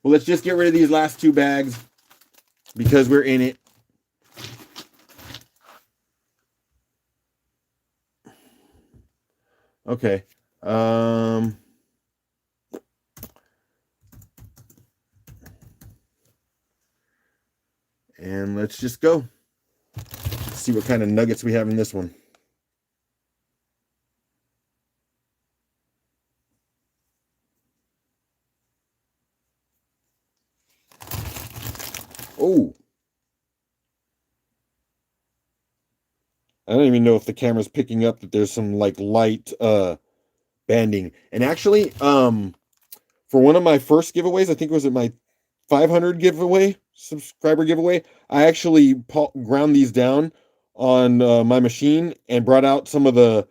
Well, let's just get rid of these last 2 bags because we're in it. Okay. And let's just go. Let's see what kind of nuggets we have in this one. Oh, I don't even know if the camera's picking up that there's some like light banding. And actually, for one of my first giveaways, I think it was at my 500 giveaway, subscriber giveaway, I actually ground these down on my machine and brought out some of the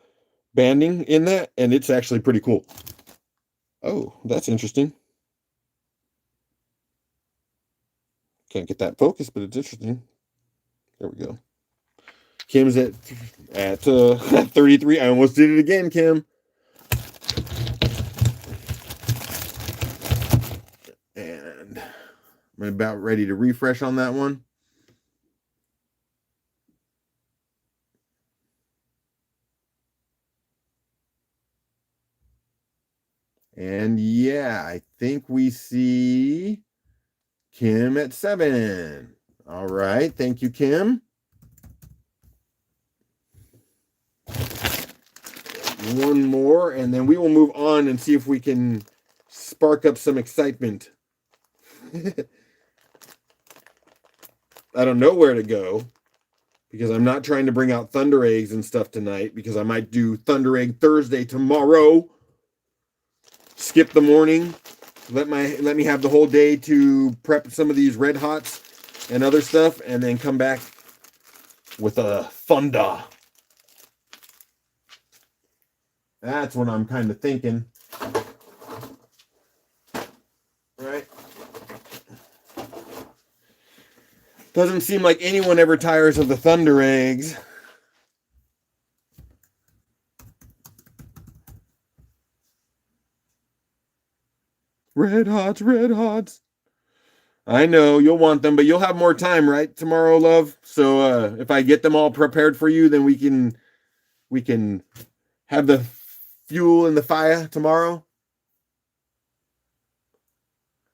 banding in that, and it's actually pretty cool. Oh, that's interesting. Can't get that focus, but it's interesting. There we go. Kim's at 33. I almost did it again, Kim. And I'm about ready to refresh on that one. And yeah, I think we see Kim at 7. All right. Thank you, Kim. One more, and then we will move on and see if we can spark up some excitement. I don't know where to go because I'm not trying to bring out Thunder Eggs and stuff tonight because I might do Thunder Egg Thursday tomorrow. Skip the morning. Let me have the whole day to prep some of these Red Hots and other stuff, and then come back with a Thunder. That's what I'm kind of thinking. Right? Doesn't seem like anyone ever tires of the Thunder Eggs. Red Hots, Red Hots. I know you'll want them, but you'll have more time, right? Tomorrow, love. So if I get them all prepared for you, then we can have the fuel in the fire tomorrow.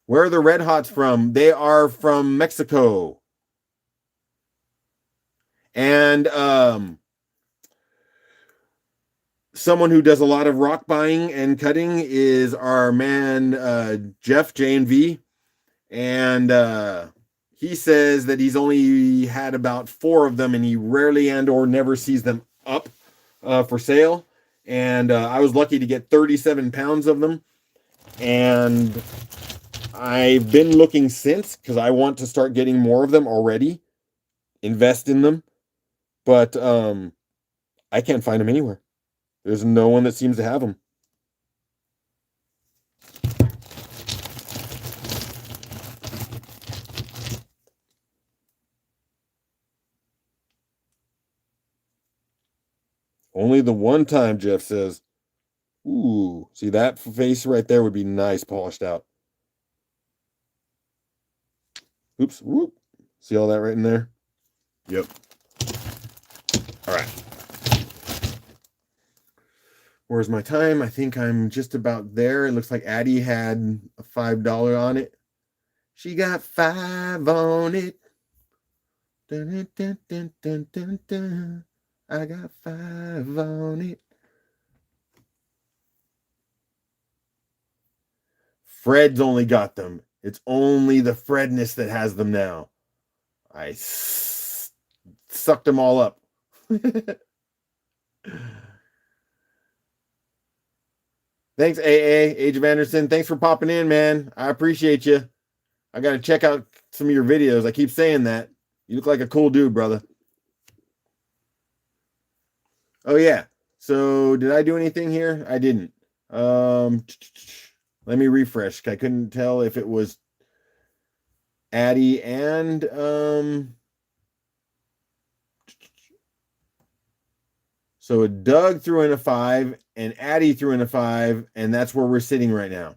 Where are the Red Hots from? They are from Mexico. And someone who does a lot of rock buying and cutting is our man Jeff J&V. And he says that he's only had about 4 of them, and he rarely and or never sees them up for sale. And I was lucky to get 37 pounds of them. And I've been looking since because I want to start getting more of them already. Invest in them. But I can't find them anywhere. There's no one that seems to have them. Only the one time, Jeff says. Ooh, see that face right there would be nice polished out. Oops, whoop. See all that right in there? Yep. All right. Where's my time? I think I'm just about there. It looks like Addie had a $5 on it. She got 5 on it. Dun, dun, dun, dun, dun, dun. I got 5 on it. Fred's only got them. It's only the Fredness that has them now. I sucked them all up. Thanks, AA, Age of Anderson. Thanks for popping in, man. I appreciate you. I got to check out some of your videos. I keep saying that. You look like a cool dude, brother. Oh, yeah. So did I do anything here? I didn't. Let me refresh. I couldn't tell if it was Addie and so Doug threw in a 5 and Addie threw in a 5, and that's where we're sitting right now.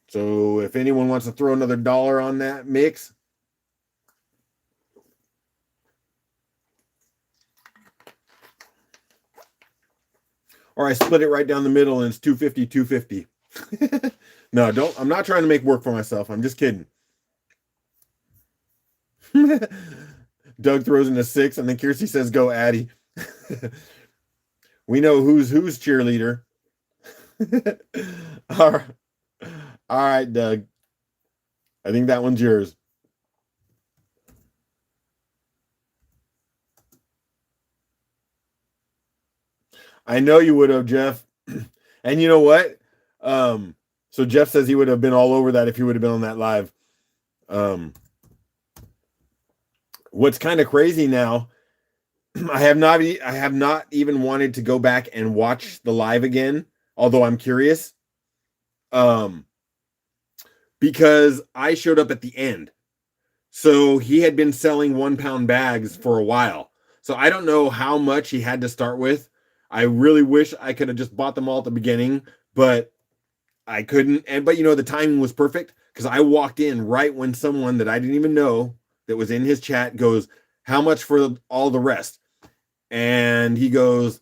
So if anyone wants to throw another $1 on that mix, or I split it right down the middle and it's 250, 250. No, don't. I'm not trying to make work for myself. I'm just kidding. Doug throws in a 6, and then Kirsty says, "Go, Addie." We know who's cheerleader. All right, Doug. I think that one's yours. I know you would have, Jeff. And you know what? So Jeff says he would have been all over that if he would have been on that live. What's kind of crazy now, I have not even wanted to go back and watch the live again, although I'm curious. Because I showed up at the end. So he had been selling 1 pound bags for a while. So I don't know how much he had to start with. I really wish I could have just bought them all at the beginning, but I couldn't. But the timing was perfect because I walked in right when someone that I didn't even know that was in his chat goes, "How much for all the rest?" And he goes,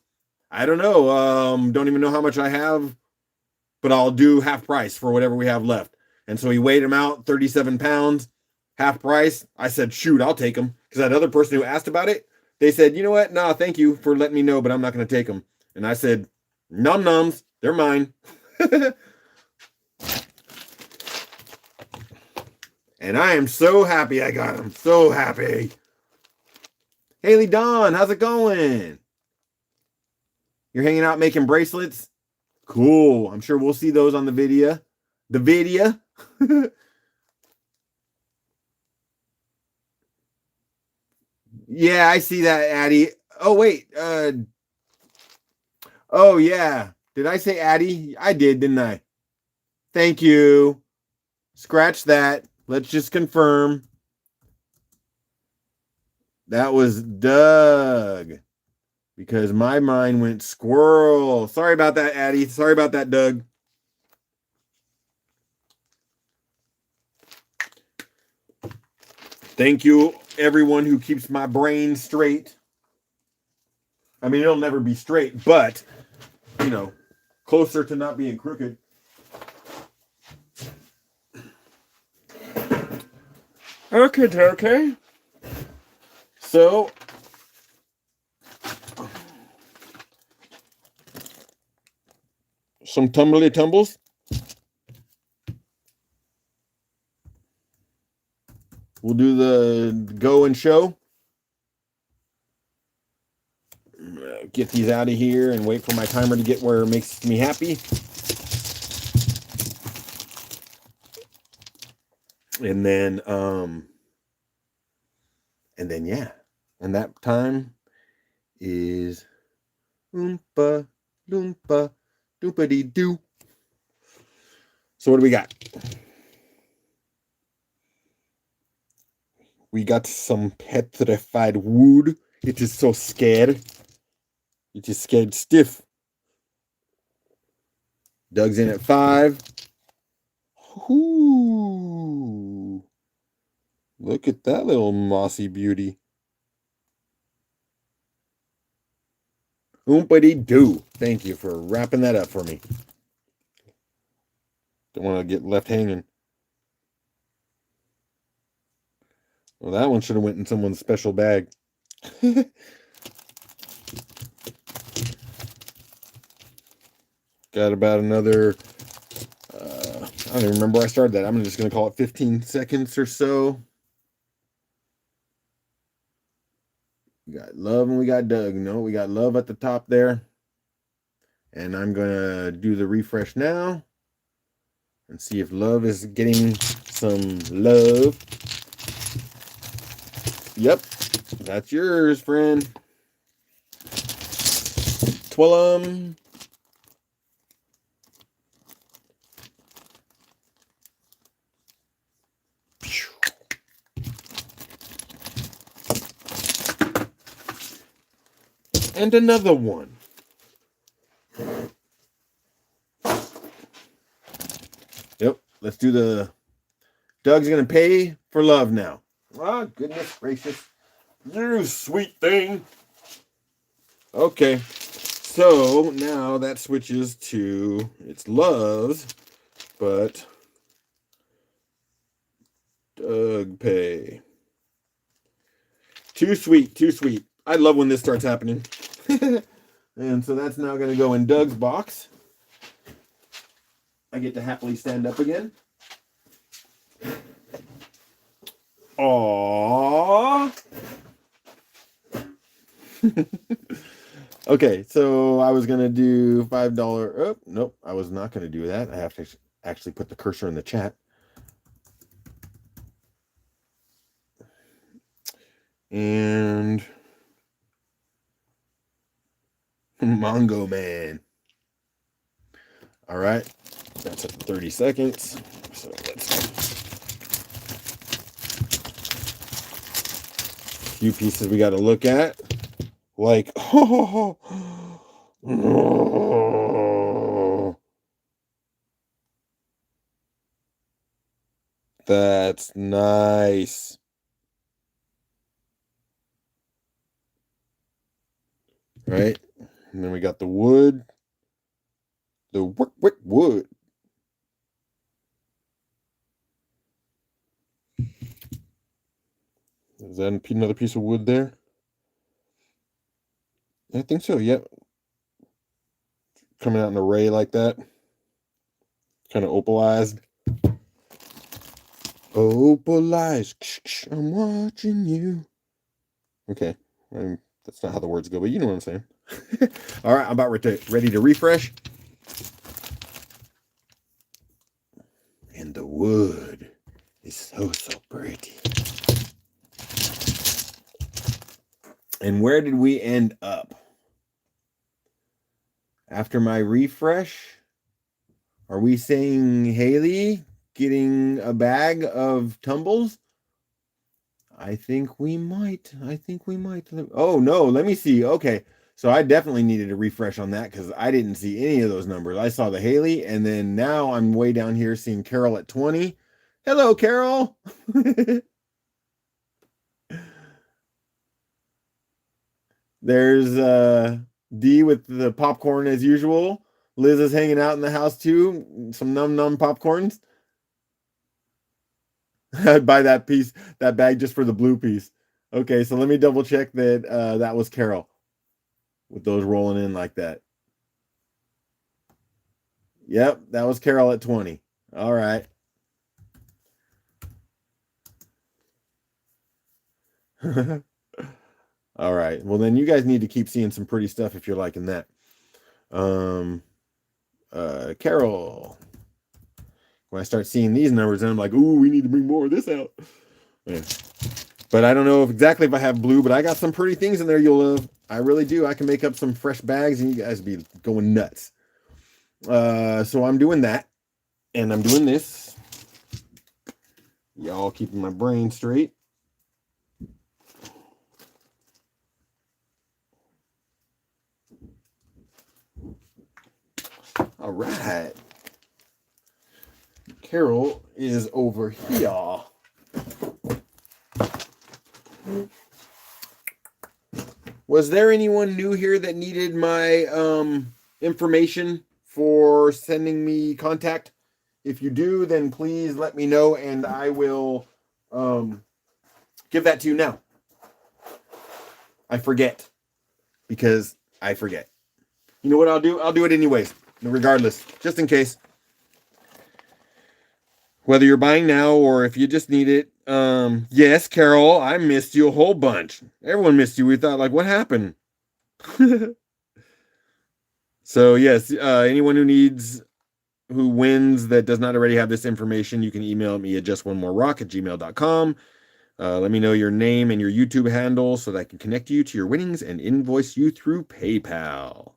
"I don't know. Don't even know how much I have, but I'll do half price for whatever we have left." And so he weighed him out, 37 pounds, half price. I said, shoot, I'll take them. Because that other person who asked about it, they said, you know what? Nah, thank you for letting me know, but I'm not going to take them. And I said, num nums, they're mine. And I am so happy I got them. So happy. Haley Dawn, how's it going? You're hanging out making bracelets? Cool. I'm sure we'll see those on the video. The video. Yeah, I see that, Addie. Oh, wait. Oh, yeah. Did I say Addie? I did, didn't I? Thank you. Scratch that. Let's just confirm. That was Doug. Because my mind went squirrel. Sorry about that, Addie. Sorry about that, Doug. Thank you, everyone who keeps my brain straight. I mean, it'll never be straight, but, closer to not being crooked. Okay. So, some tumbly tumbles. We'll do the go and show. Get these out of here and wait for my timer to get where it makes me happy. And then yeah. And that time is Oompa Loompa Doopity Doo. So what do we got? We got some petrified wood. It is so scared. It is scared stiff. Doug's in at 5. Ooh. Look at that little mossy beauty. Oompity doo. Thank you for wrapping that up for me. Don't want to get left hanging. Well, that one should have went in someone's special bag. Got about another, I don't even remember where I started that. I'm just going to call it 15 seconds or so. We got Love and we got Doug. No, we got Love at the top there. And I'm going to do the refresh now and see if Love is getting some love. Yep, that's yours, friend. Twillum. And another one. Yep, let's do the... Doug's going to pay for Love now. Oh, goodness gracious. You sweet thing. Okay, so now that switches to... It's Love's, but... Doug pay. Too sweet, too sweet. I love when this starts happening. And so that's now going to go in Doug's box. I get to happily stand up again. Aww. Okay, so I was gonna do $5. Oh, nope, I was not gonna do that. I have to actually put the cursor in the chat. And Mongo Man. All right, that's at 30 seconds. So let's a few pieces we got to look at. Like, that's nice. Right? And then we got the wood. The wick wood. Is that another piece of wood there? I think so, yep. Coming out in an array like that. Kind of opalized. Opalized. I'm watching you. Okay. That's not how the words go, but you know what I'm saying. All right, I'm about ready to refresh. And the wood is so pretty. And where did we end up? After my refresh, are we saying Haley getting a bag of tumbles? I think we might. Oh, no, let me see. Okay, so I definitely needed a refresh on that because I didn't see any of those numbers. I saw the Haley, and then now I'm way down here seeing Carol at 20. Hello, Carol. There's D with the popcorn as usual. Liz is hanging out in the house too. Some num popcorns. I'd buy that bag just for the blue piece. Okay, so let me double check that that was Carol with those rolling in like that. Yep, that was Carol at 20. All right. All right. Well, then you guys need to keep seeing some pretty stuff if you're liking that. Carol. When I start seeing these numbers, then I'm like, ooh, we need to bring more of this out. Yeah. But I don't know if I have blue, but I got some pretty things in there you'll love. I really do. I can make up some fresh bags and you guys be going nuts. So I'm doing that. And I'm doing this. Y'all keeping my brain straight. All right. Carol is over here. Was there anyone new here that needed my information for sending me contact? If you do, then please let me know and I will give that to you now. I forget because I forget. You know what I'll do? I'll do it anyways, regardless, just in case. Whether you're buying now or if you just need it. Yes, Carol, I missed you a whole bunch. Everyone missed you. We thought, like, what happened? So, yes, anyone who wins that does not already have this information, you can email me at justonemorerock@gmail.com. Let me know your name and your YouTube handle so that I can connect you to your winnings and invoice you through PayPal.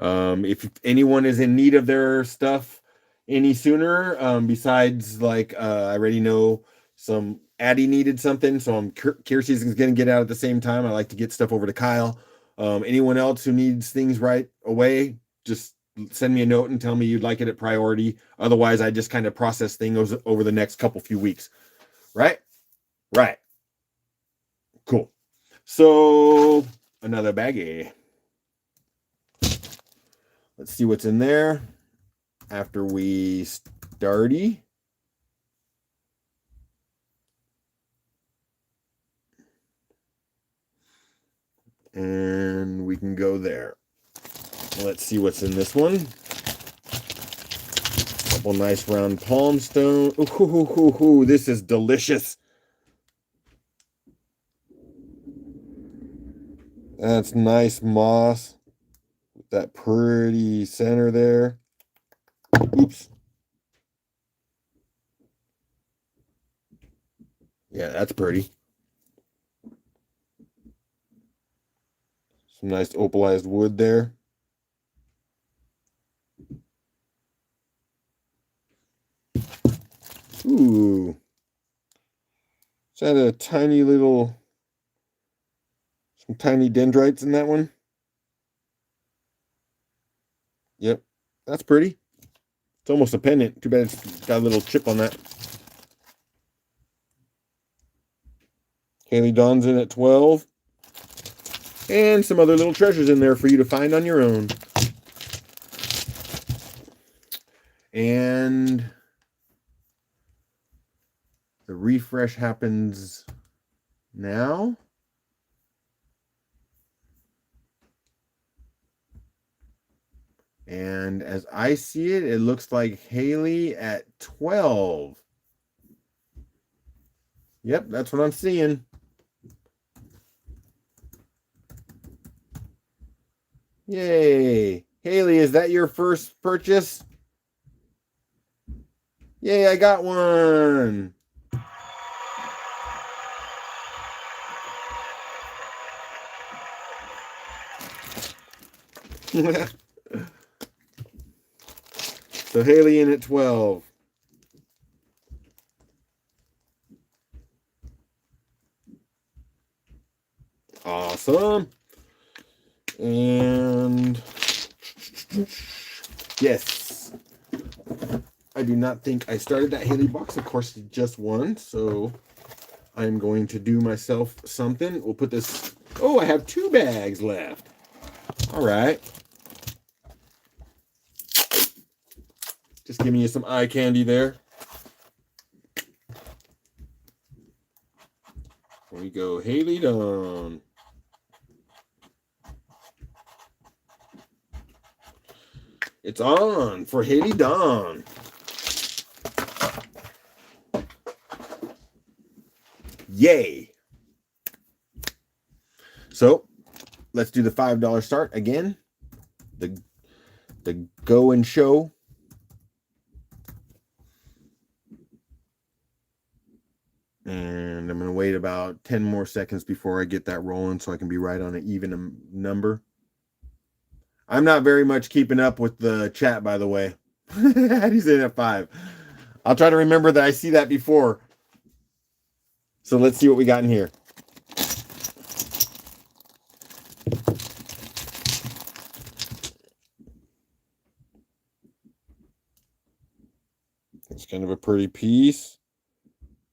If anyone is in need of their stuff any sooner, besides like I already know some Addie needed something, so Kiersey's going to get out at the same time. I like to get stuff over to Kyle. Anyone else who needs things right away, just send me a note and tell me you'd like it at priority. Otherwise, I just kind of process things over the next few weeks. Right? Right. Cool. So another baggie. Let's see what's in there after we starty. And we can go there. Let's see what's in this one. Couple nice round palm stone. Ooh, this is delicious. That's nice moss. Get that pretty center there. Oops. Yeah, that's pretty. Some nice opalized wood there. Ooh. Is that a tiny little, some tiny dendrites in that one? Yep, that's pretty. It's almost a pendant. Too bad it's got a little chip on that. Haley Dawn's in at 12. And some other little treasures in there for you to find on your own. And the refresh happens now. And as I see it, it looks like Haley at 12. Yep, that's what I'm seeing. Yay. Haley, is that your first purchase? Yay, I got one. So Haley in at 12. Awesome. And yes, I do not think I started that Haley box. Of course, just one. So I'm going to do myself something. We'll put this. Oh, I have 2 bags left. All right. Just giving you some eye candy there. There we go. Haley Dawn. It's on for Haley Dawn. Yay. So let's do the $5 start again. The go and show. And I'm going to wait about 10 more seconds before I get that rolling so I can be right on an even number. I'm not very much keeping up with the chat, by the way. He's in at 5. I'll try to remember that I see that before. So let's see what we got in here. It's kind of a pretty piece.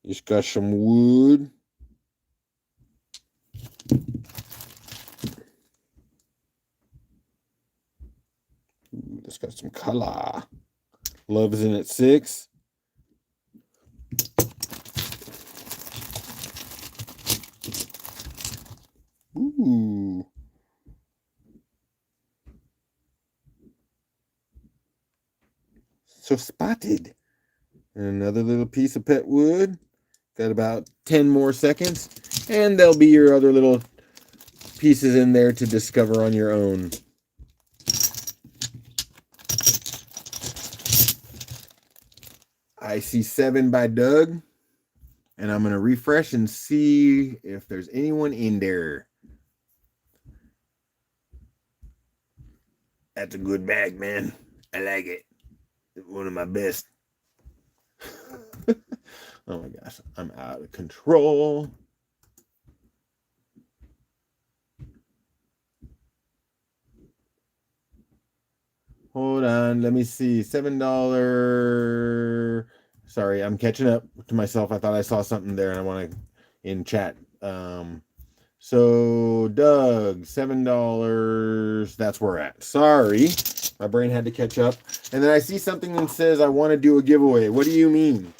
It's got some wood. Ooh, it's got some color. Love is in at 6. Ooh. So spotted. And another little piece of pet wood. Got about 10 more seconds. And there'll be your other little pieces in there to discover on your own. I see 7 by Doug. And I'm going to refresh and see if there's anyone in there. That's a good bag, man. I like it. It's one of my best. Oh my gosh, I'm out of control. Hold on, let me see. $7. Sorry, I'm catching up to myself. I thought I saw something there and I want to in chat. So Doug, $7. That's where we're at. Sorry, my brain had to catch up. And then I see something that says I want to do a giveaway. What do you mean?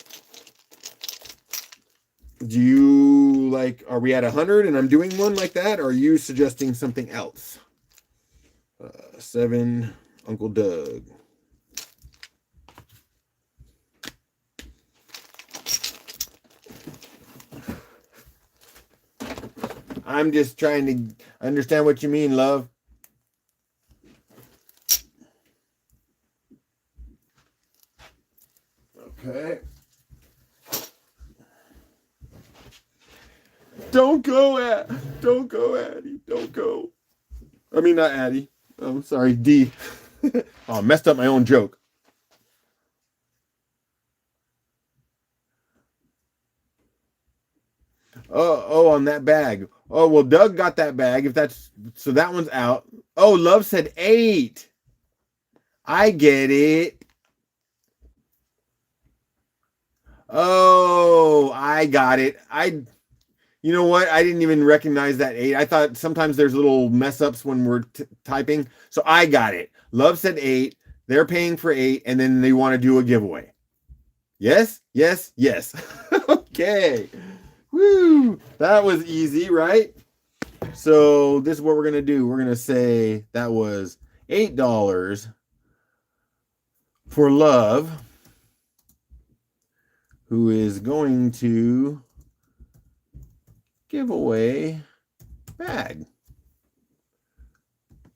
Do you like, are we at 100 and I'm doing one like that? Or are you suggesting something else? 7, Uncle Doug. I'm just trying to understand what you mean, love. Don't go, don't go, Addie. Don't go. I mean, not Addie. I'm sorry, D. Oh, I messed up my own joke. Oh, on that bag. Oh, well, Doug got that bag. If that's so, that one's out. Oh, Love said 8. I get it. Oh, I got it. You know what? I didn't even recognize that 8. I thought sometimes there's little mess ups when we're typing. So I got it. Love said 8. They're paying for 8, and then they want to do a giveaway. Yes, yes, yes. Okay. Woo! That was easy, right? So this is what we're going to do. We're going to say that was $8 for Love, who is going to give away bag.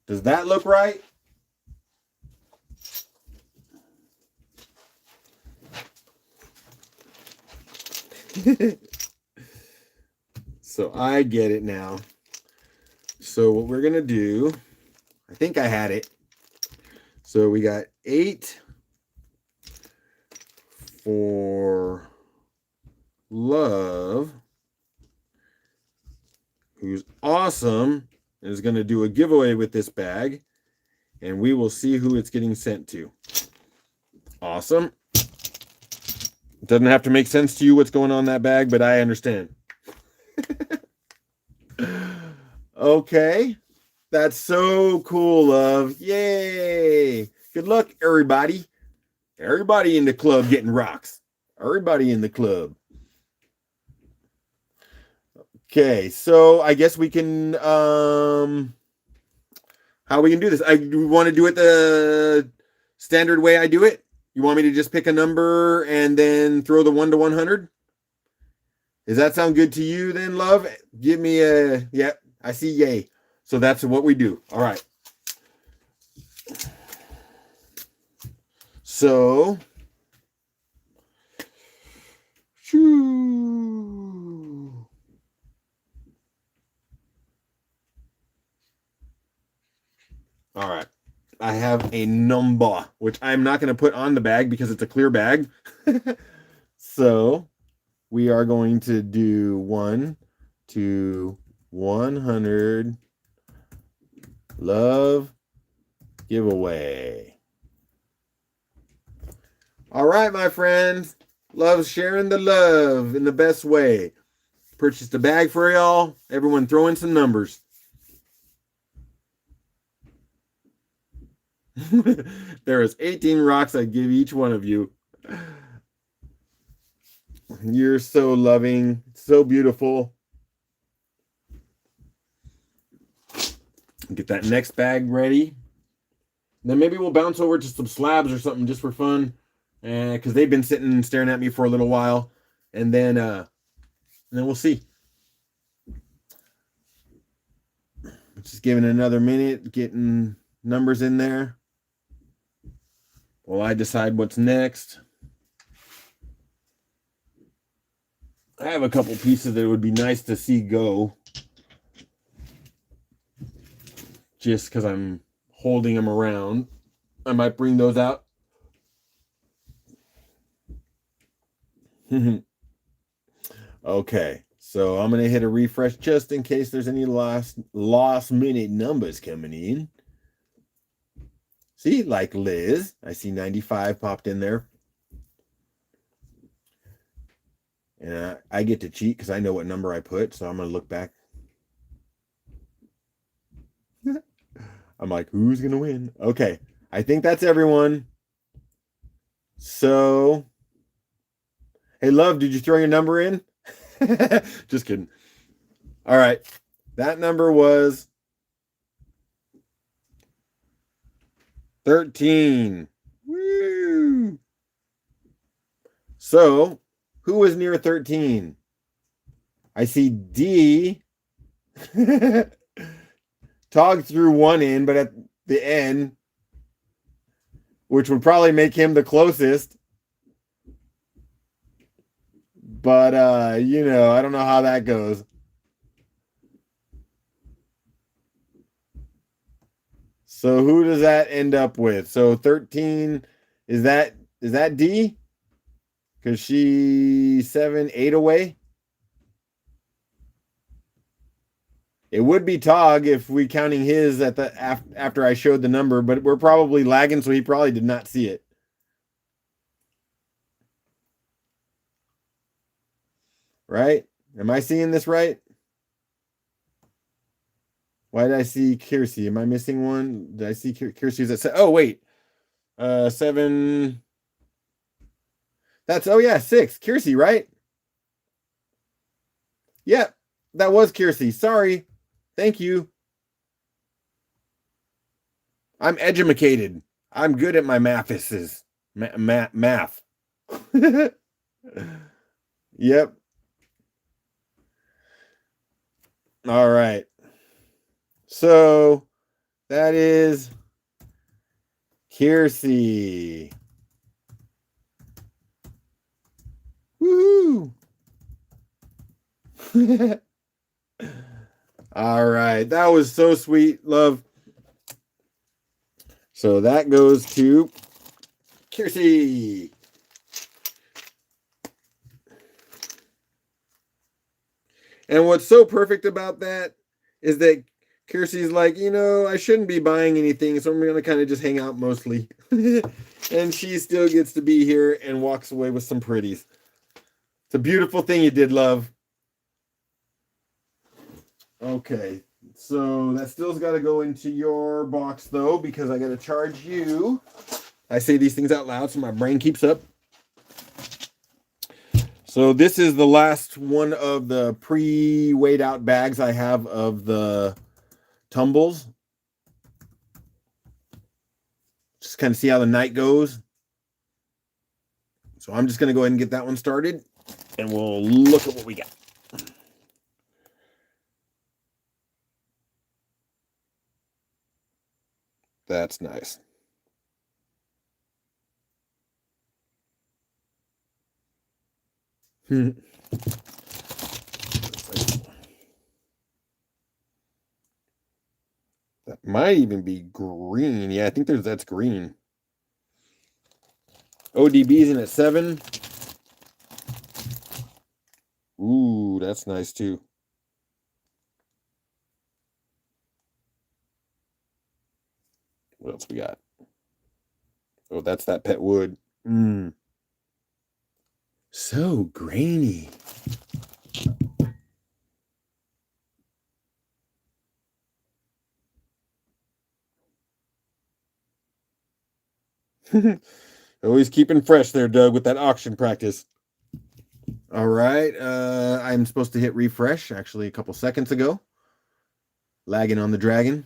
Does that look right? So I get it now. So what we're going to do, I think I had it. So we got 8 for Love, who's awesome, and is going to do a giveaway with this bag, and we will see who it's getting sent to. Awesome. Doesn't have to make sense to you what's going on in that bag, but I understand. Okay. That's so cool, Love. Yay. Good luck, everybody. Everybody in the club getting rocks. Everybody in the club. Okay, so I guess we can how we can do this. We want to do it the standard way I do it. You want me to just pick a number and then throw the 1 to 100? Does that sound good to you then, Love? Give me a, yeah, I see yay. So that's what we do. All right. So, shoo. All right. I have a number, which I'm not going to put on the bag because it's a clear bag. So we are going to do 1 to 100 Love giveaway. All right, my friends. Love sharing the love in the best way. Purchased a bag for y'all. Everyone throw in some numbers. There is 18 rocks I give each one of you. You're so loving, so beautiful. Get that next bag ready. Then maybe we'll bounce over to some slabs or something just for fun. Because they've been sitting and staring at me for a little while. And then we'll see. Just giving it another minute, getting numbers in there. While I decide what's next. I have a couple pieces that would be nice to see go. Just because I'm holding them around. I might bring those out. Okay, so I'm going to hit a refresh just in case there's any last minute numbers coming in. See, like Liz, I see 95 popped in there. And I get to cheat because I know what number I put, so I'm going to look back. I'm like, who's going to win? Okay, I think that's everyone. So, hey, Love, did you throw your number in? Just kidding. All right, that number was 13. Woo! So, who was near 13? I see D. Tog threw 1 in, but at the end, which would probably make him the closest. But, I don't know how that goes. So who does that end up with? So 13, is that D? Because she's 7, 8 away. It would be Tog if we counting his at the after I showed the number, but we're probably lagging, so he probably did not see it. Right? Am I seeing this right? Why did I see Kiersey? Am I missing one? Did I see Kiersey's at oh wait. 7. That's oh yeah, 6. Kiersey, right? Yep, that was Kiersey. Sorry. Thank you. I'm educated. I'm good at my maths. Math. Yep. All right. So that is Kiersey. Woo! All right. That was so sweet, love. So that goes to Kiersey. And what's so perfect about that is that Kiersey's like, I shouldn't be buying anything, so I'm going to kind of just hang out mostly. And she still gets to be here and walks away with some pretties. It's a beautiful thing you did, love. Okay, so that still's got to go into your box, though, because I got to charge you. I say these things out loud so my brain keeps up. So this is the last one of the pre-weighed out bags I have of the tumbles. Just kind of see how the night goes. So I'm just going to go ahead and get that one started, and we'll look at what we got. That's nice. That might even be green. Yeah, I think that's green. ODB's in at 7. Ooh, that's nice too. What else we got? Oh, that's that pet wood. So grainy. Always keeping fresh there, Doug, with that auction practice. All right. I'm supposed to hit refresh actually a couple seconds ago. Lagging on the dragon.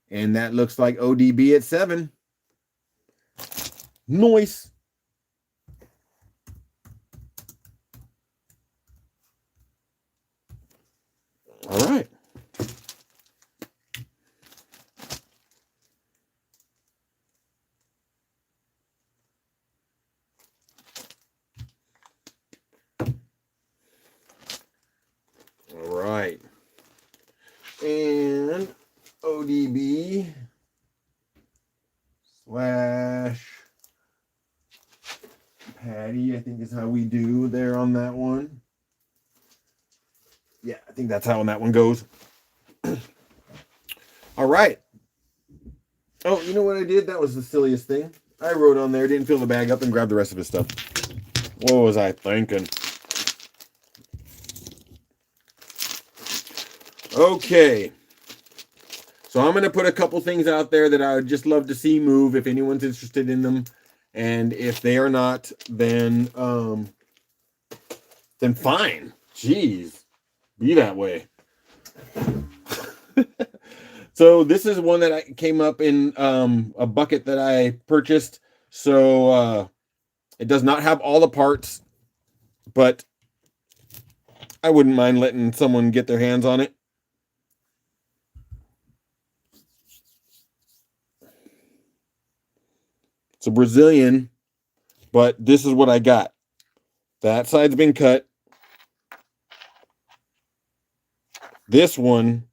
And that looks like ODB at 7. Nice. All right. All right. And ODB / Patty, I think is how we do there on that one. Yeah, I think that's how that one goes. All right. Oh, you know what I did? That was the silliest thing. I wrote on there, didn't fill the bag up, and grabbed the rest of his stuff. What was I thinking? Okay. So I'm going to put a couple things out there that I would just love to see move if anyone's interested in them. And if they are not, then fine. Jeez. Be that way. So this is one that came up in a bucket that I purchased. So it does not have all the parts, but I wouldn't mind letting someone get their hands on it. It's a Brazilian, but this is what I got. That side's been cut. This one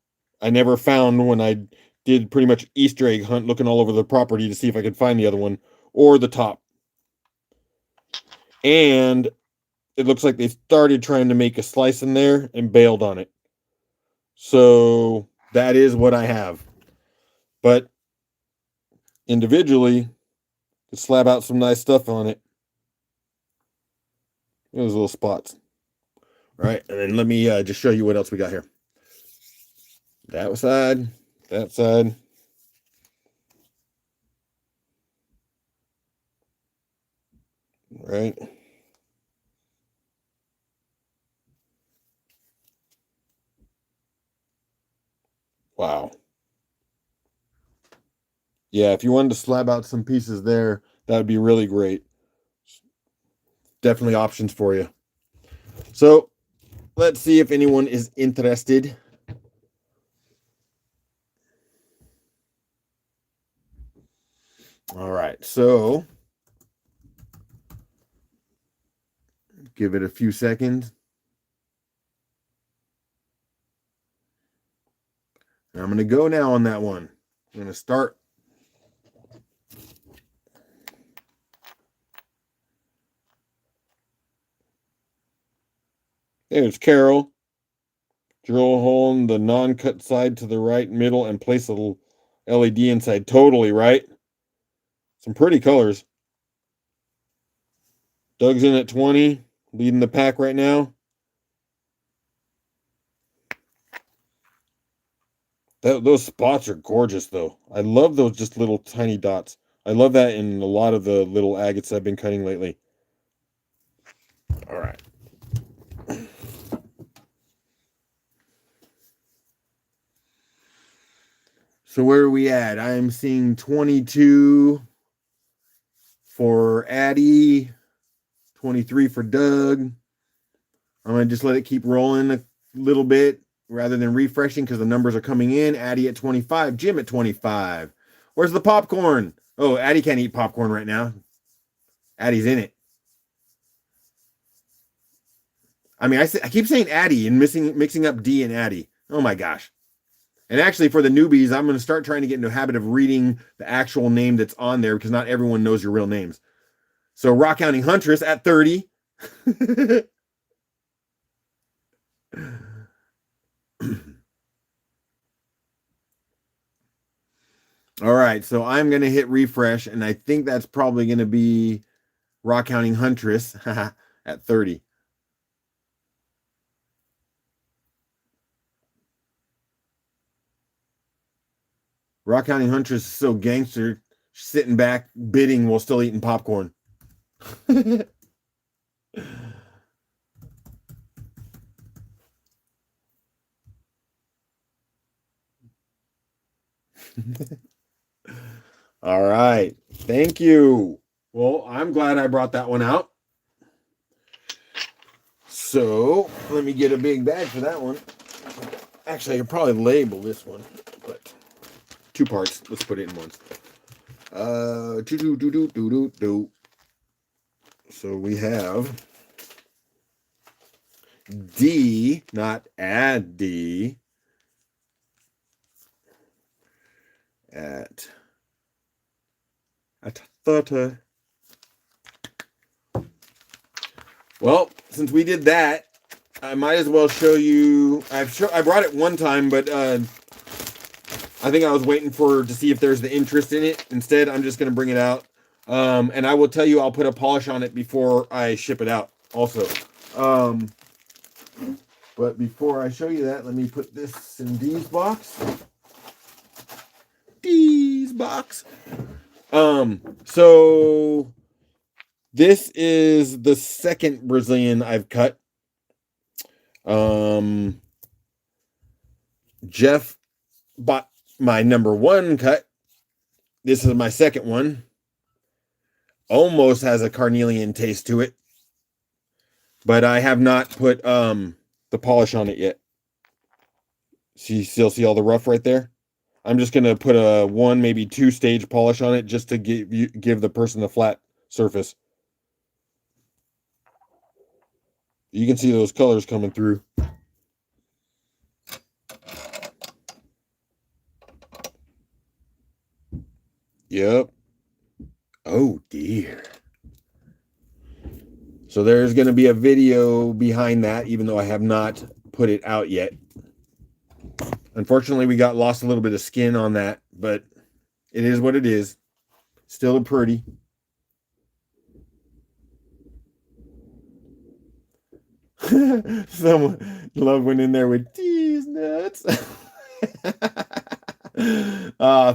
I never found when I did pretty much Easter egg hunt looking all over the property to see if I could find the other one or the top. And it looks like they started trying to make a slice in there and bailed on it. So that is what I have. But individually, to slab out some nice stuff on it. Those little spots. All right, and then let me just show you what else we got here. That side, that side. Right. Wow. Yeah, if you wanted to slab out some pieces there, that would be really great. Definitely options for you. So let's see if anyone is interested. All right, so give it a few seconds. I'm going to go now on that one. I'm going to start. There's Carol. Drill a hole in the non-cut side to the right middle and place a little LED inside. Totally right. Some pretty colors. Doug's in at 20, leading the pack right now. Those spots are gorgeous, though. I love those just little tiny dots. I love that in a lot of the little agates I've been cutting lately. All right. So where are we at? I'm seeing 22 for Addie, 23 for Doug. I'm going to just let it keep rolling a little bit rather than refreshing because the numbers are coming in. Addie at 25, Jim at 25. Where's the popcorn? Oh, Addie can't eat popcorn right now. Addie's in it. I mean, I keep saying Addie and mixing up D and Addie. Oh my gosh. And actually, for the newbies, I'm going to start trying to get into a habit of reading the actual name that's on there because not everyone knows your real names. So, Rock County Huntress at 30. All right, so I'm going to hit refresh, and I think that's probably going to be Rock County Huntress at 30. Rock County Huntress is so gangster, sitting back, bidding while still eating popcorn. All right. Thank you. Well, I'm glad I brought that one out. So let me get a big bag for that one. Actually, I could probably label this one, but two parts. Let's put it in once. So we have D, not add D, at 30. Well, since we did that, I might as well show you. I brought it one time, but I think I was waiting to see if there's the interest in it. Instead, I'm just going to bring it out. And I will tell you, I'll put a polish on it before I ship it out also. But before I show you that, let me put this in D's box. D's box. So this is the second Brazilian I've cut. Jeff bought my number one cut. This is my second one. Almost has a carnelian taste to it, but I have not put the polish on it yet. Still see all the rough right there? I'm just gonna put a 1, maybe 2 stage polish on it just to give the person the flat surface. You can see those colors coming through. Yep. Oh, dear. So there's going to be a video behind that, even though I have not put it out yet. Unfortunately, we lost a little bit of skin on that, but it is what it is. Still a pretty. Someone love went in there with these nuts.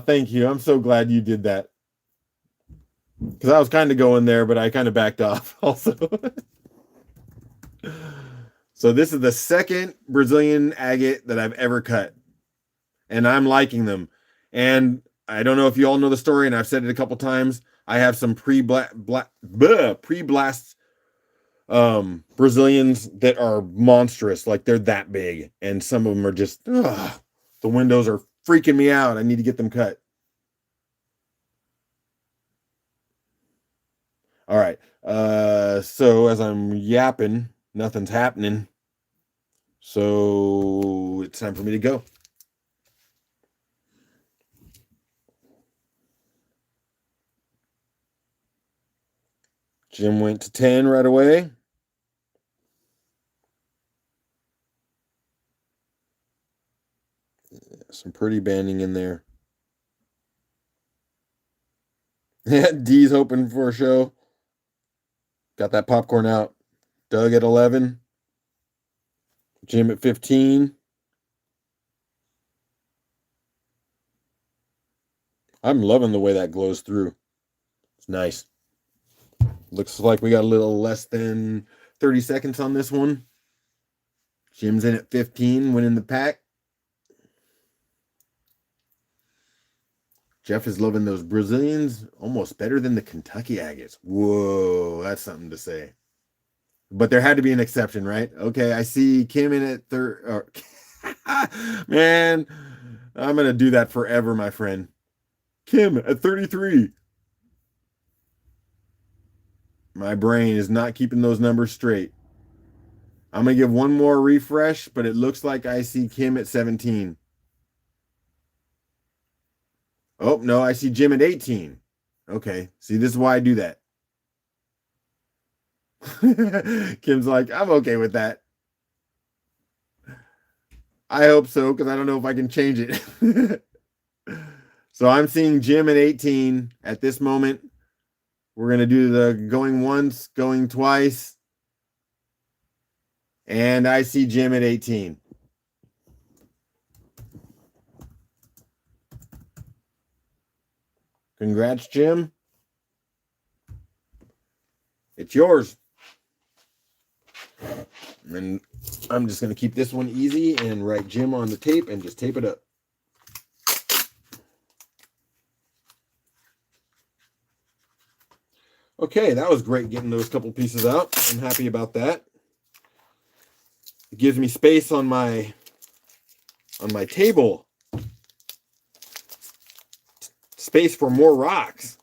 Thank you. I'm so glad you did that. Because I was kind of going there, but I kind of backed off also. So this is the second Brazilian agate that I've ever cut. And I'm liking them. And I don't know if you all know the story, and I've said it a couple times. I have some pre-blast Brazilians that are monstrous, like they're that big, and some of them are just the windows are freaking me out. I need to get them cut. All right. So as I'm yapping, nothing's happening. So it's time for me to go. Jim went to 10 right away. Some pretty banding in there. D's hoping for a show. Got that popcorn out. Doug at 11. Jim at 15. I'm loving the way that glows through. It's nice. Looks like we got a little less than 30 seconds on this one. Jim's in at 15, winning the pack. Jeff is loving those Brazilians almost better than the Kentucky agates. Whoa, that's something to say. But there had to be an exception, right? Okay, I see Kim in at third. Man, I'm going to do that forever, my friend. Kim at 33. My brain is not keeping those numbers straight. I'm going to give one more refresh, but it looks like I see Kim at 17. Oh, no, I see Jim at 18. Okay, see, this is why I do that. Kim's like, I'm okay with that. I hope so, because I don't know if I can change it. So I'm seeing Jim at 18 at this moment. We're going to do the going once, going twice. And I see Jim at 18. Congrats, Jim. It's yours. And I'm just going to keep this one easy and write Jim on the tape and just tape it up. Okay, that was great getting those couple pieces out. I'm happy about that. It gives me space on my table. Space for more rocks.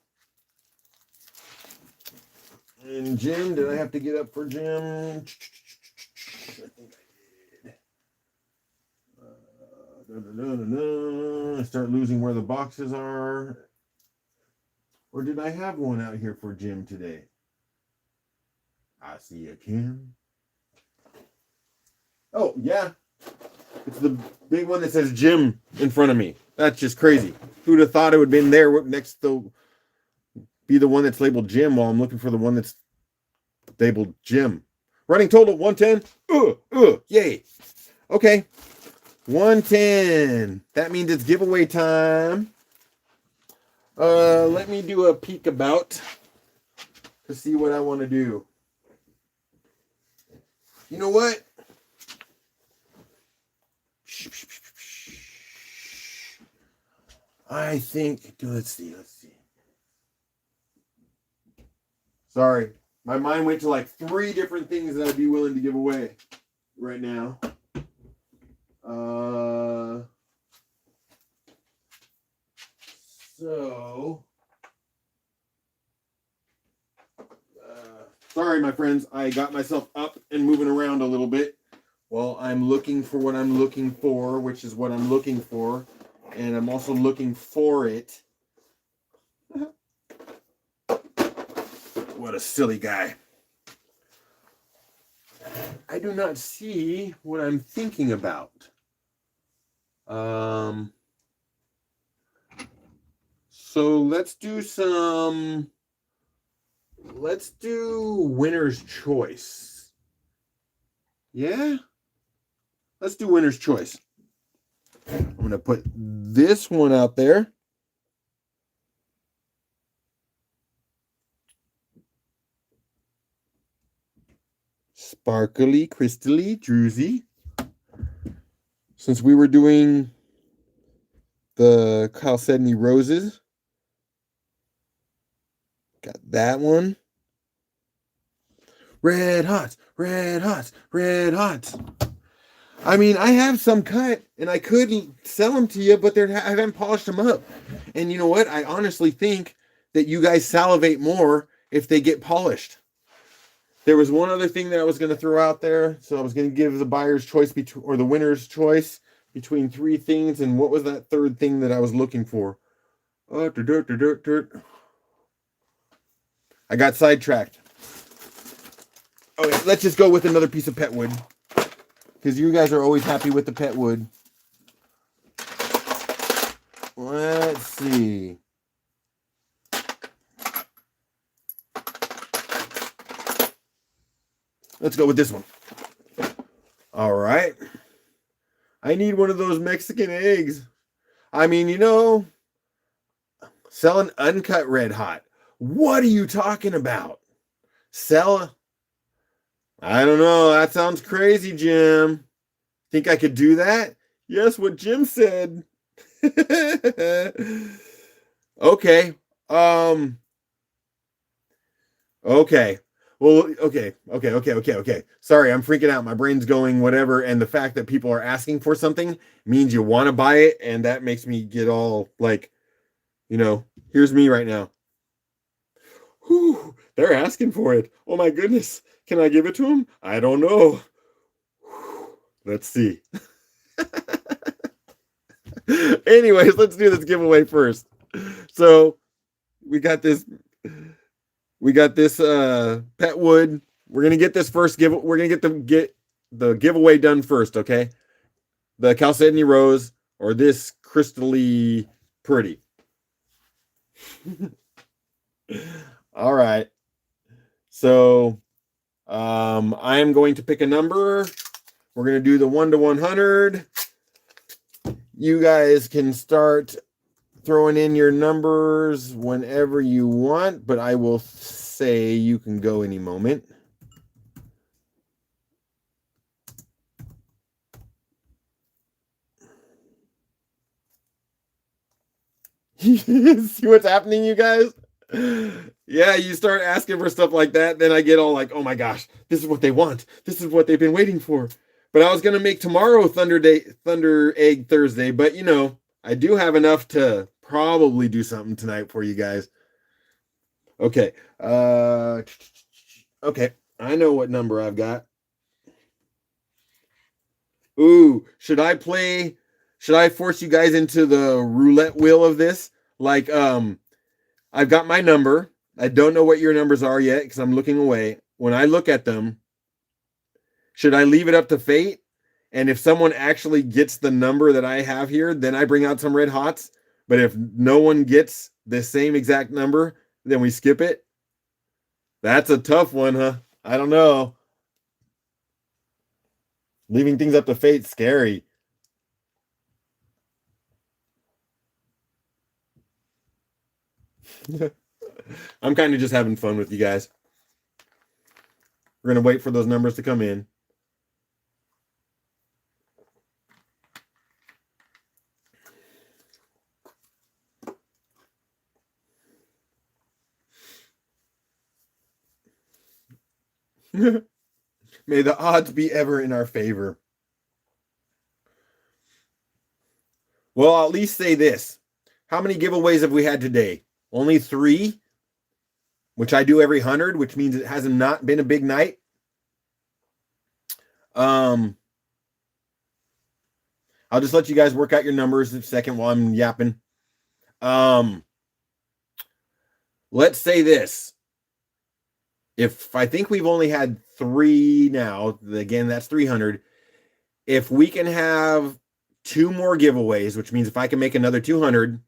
And Jim, did I have to get up for Jim? I think I did. I start losing where the boxes are. Or did I have one out here for Jim today? I see a Kim. Oh, yeah. It's the big one that says Jim in front of me. That's just crazy. Who'd have thought it would have been there next to be the one that's labeled Jim while I'm looking for the one that's labeled Jim. Running total 110. Yay. Okay. 110. That means it's giveaway time. Let me do a peek about to see what I want to do. You know what? I think, let's see. Sorry, my mind went to like 3 different things that I'd be willing to give away right now. Sorry, my friends, I got myself up and moving around a little bit while I'm looking for what I'm looking for, which is what I'm looking for, and I'm also looking for it. What a silly guy. I do not see what I'm thinking about. So let's do winner's choice. Yeah? Let's do winner's choice. I'm going to put this one out there. Sparkly, crystally, druzy. Since we were doing the Chalcedony roses, got that one. Red hots, red hots, red hots. I mean, I have some cut, and I could sell them to you, but I haven't polished them up. And you know what? I honestly think that you guys salivate more if they get polished. There was one other thing that I was going to throw out there. So I was going to give the buyer's choice or the winner's choice between three things. And what was that third thing that I was looking for? I got sidetracked. Okay, let's just go with another piece of pet wood, because you guys are always happy with the pet wood. Let's see. Let's go with this one. All right. I need one of those Mexican eggs. I mean, you know, selling uncut red hot. What are you talking about? Sell? I don't know. That sounds crazy, Jim. Think I could do that? Yes, what Jim said. Okay. Okay. Well, okay. Sorry, I'm freaking out. My brain's going whatever. And the fact that people are asking for something means you want to buy it. And that makes me get all like, you know, here's me right now. Whew, they're asking for it. Oh my goodness. Can I give it to them? I don't know. Whew, let's see. Anyways, let's do this giveaway first. So we got this pet wood. We're gonna get this first we're gonna get the giveaway done first, okay? The Chalcedony rose or this crystally pretty. All right. So I am going to pick a number. We're gonna do the 1 to 100. You guys can start throwing in your numbers whenever you want, but I will say you can go any moment. See what's happening, you guys? Yeah, you start asking for stuff like that, then I get all like, oh my gosh, this is what they want. This is what they've been waiting for. But I was going to make tomorrow Thunder Egg Thursday, but you know, I do have enough to probably do something tonight for you guys. Okay. Okay. I know what number I've got. Ooh, should I force you guys into the roulette wheel of this? Like, I've got my number. I don't know what your numbers are yet because I'm looking away. When I look at them, should I leave it up to fate? And if someone actually gets the number that I have here, then I bring out some red hots. But if no one gets the same exact number, then we skip it. That's a tough one, huh? I don't know. Leaving things up to fate's scary. I'm kind of just having fun with you guys. We're going to wait for those numbers to come in. May the odds be ever in our favor. Well, I'll at least say this. How many giveaways have we had today? Only 3, which I do every 100, which means it hasn't not been a big night. I'll just let you guys work out your numbers a second while I'm yapping. Let's say this. If I think we've only had 3 now, again, that's 300. If we can have 2 more giveaways, which means if I can make another 200,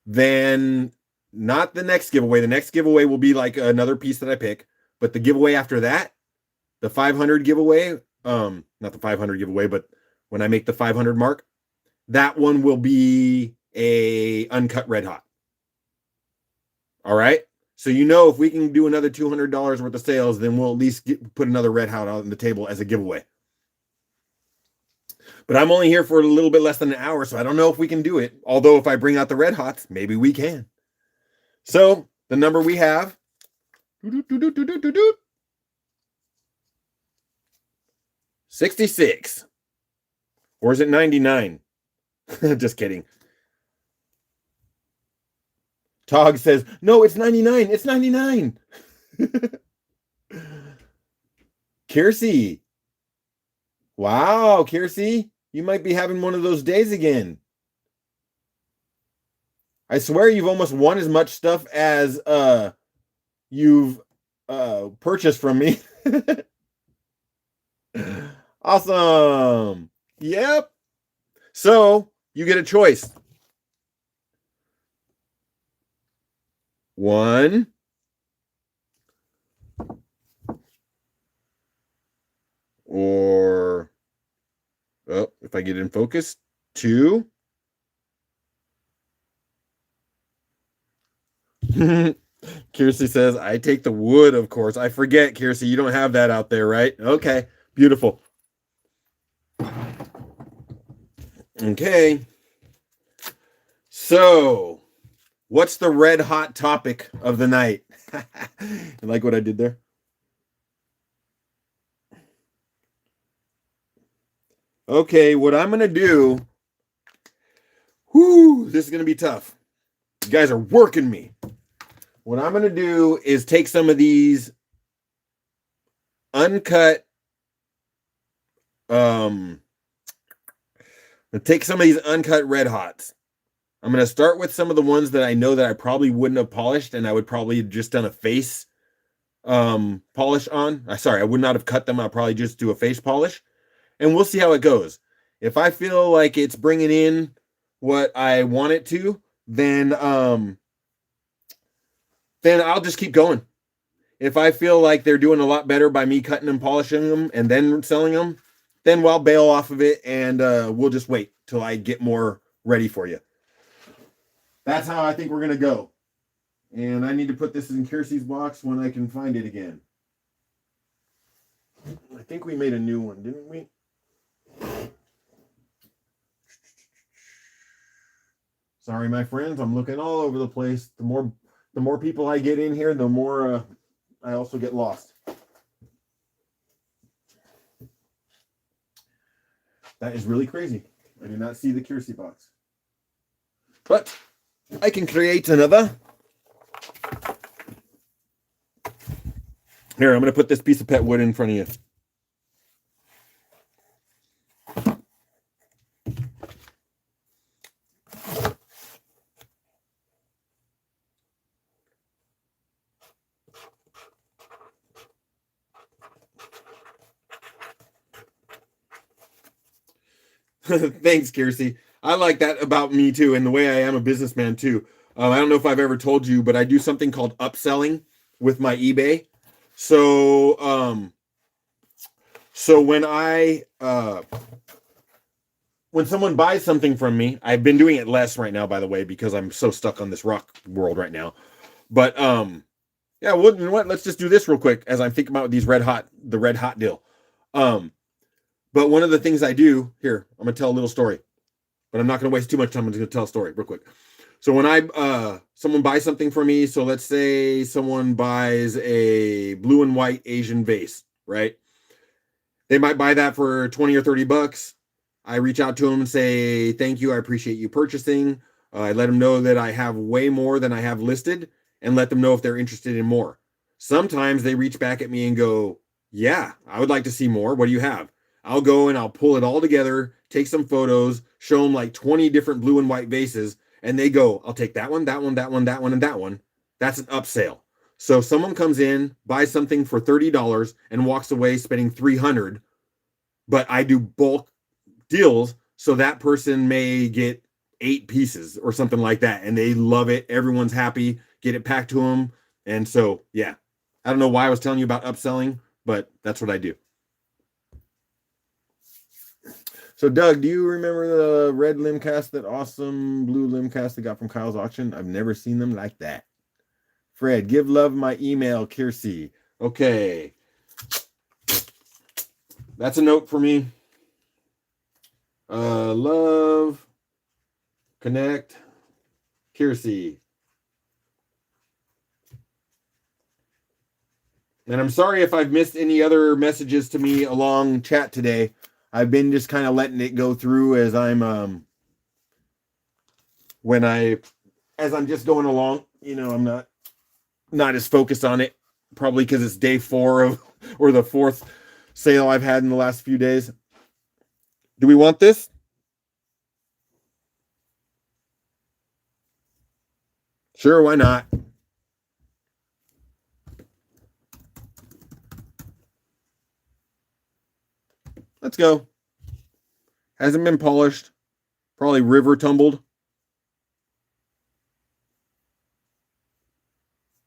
then not the next giveaway. The next giveaway will be like another piece that I pick, but the giveaway after that, the 500 giveaway, not the 500 giveaway, but when I make the 500 mark, that one will be a uncut red hot. All right. So if we can do another $200 worth of sales, then we'll at least put another red hot on the table as a giveaway. But I'm only here for a little bit less than an hour, so I don't know if we can do it. Although if I bring out the red hots, maybe we can. So the number we have, 66. Or is it 99? Just kidding. Tog says, no, it's 99. It's 99. Kiersey. Wow, Kiersey, you might be having one of those days again. I swear you've almost won as much stuff as you've purchased from me. Awesome. Yep. So you get a choice. 1, or if I get in focus, 2. Kiersey says, I take the wood, of course. I forget, Kiersey, you don't have that out there, right? Okay, beautiful. Okay. So, what's the red hot topic of the night? You like what I did there? Okay, what I'm going to do, this is going to be tough. You guys are working me. What I'm going to do is take some of these uncut, red hots. I'm going to start with some of the ones that I know that I probably wouldn't have polished, and I would probably have just done a face polish on. I would not have cut them. I'll probably just do a face polish, and we'll see how it goes. If I feel like it's bringing in what I want it to, then I'll just keep going. If I feel like they're doing a lot better by me cutting and polishing them and then selling them, then we'll bail off of it, and we'll just wait till I get more ready for you. That's how I think we're going to go. And I need to put this in Kiersey's box when I can find it again. I think we made a new one, didn't we? Sorry, my friends, I'm looking all over the place. The more people I get in here, the more I also get lost. That is really crazy. I do not see the Kiersey box. But I can create another. Here, I'm going to put this piece of pet wood in front of you. Thanks, Kiersey. I like that about me too, and the way I am a businessman too. I don't know if I've ever told you, but I do something called upselling with my eBay. So, when someone buys something from me, I've been doing it less right now, by the way, because I'm so stuck on this rock world right now. But yeah, well, you know what? Let's just do this real quick as I'm thinking about the red hot deal. But one of the things I do here, I'm gonna tell a little story, but I'm not gonna waste too much time. I'm just gonna tell a story real quick. So when someone buys something from me, so let's say someone buys a blue and white Asian vase, right? They might buy that for 20 or 30 bucks. I reach out to them and say, thank you, I appreciate you purchasing. I let them know that I have way more than I have listed, and let them know if they're interested in more. Sometimes they reach back at me and go, yeah, I would like to see more. What do you have? I'll go and I'll pull it all together, take some photos, show them like 20 different blue and white vases, and they go, I'll take that one, that one, that one, that one, and that one. That's an upsale. So someone comes in, buys something for $30 and walks away spending $300, but I do bulk deals, so that person may get 8 pieces or something like that, and they love it. Everyone's happy, get it packed to them. And so, yeah, I don't know why I was telling you about upselling, but that's what I do. So, Doug, do you remember the red limcast, that awesome blue limcast they got from Kyle's auction? I've never seen them like that. Fred, give love my email, Kiersey. Okay. That's a note for me. Love, connect, Kiersey. And I'm sorry if I've missed any other messages to me along chat today. I've been just kind of letting it go through as I'm as I'm just going along. You know, I'm not as focused on it, probably because it's day 4 of, or the 4th sale I've had in the last few days. Do we want this? Sure, why not? Let's go. Hasn't been polished. Probably river tumbled.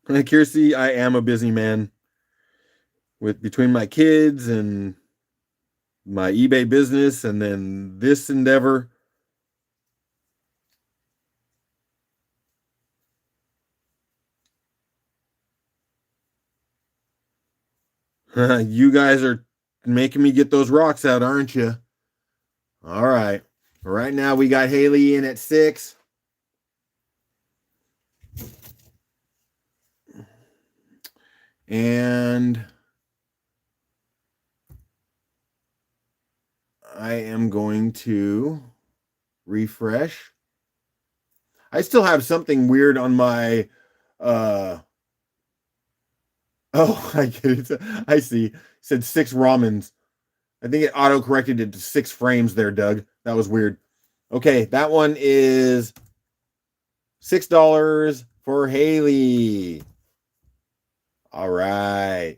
Kiersey, I am a busy man. Between my kids and my eBay business and then this endeavor. You guys are making me get those rocks out, aren't you? All right. Right now we got Haley in at 6. And I am going to refresh. I still have something weird on my oh, I get it. I see. It said 6 ramens. I think it auto corrected it to 6 frames there, Doug. That was weird. Okay, that one is $6 for Haley. All right.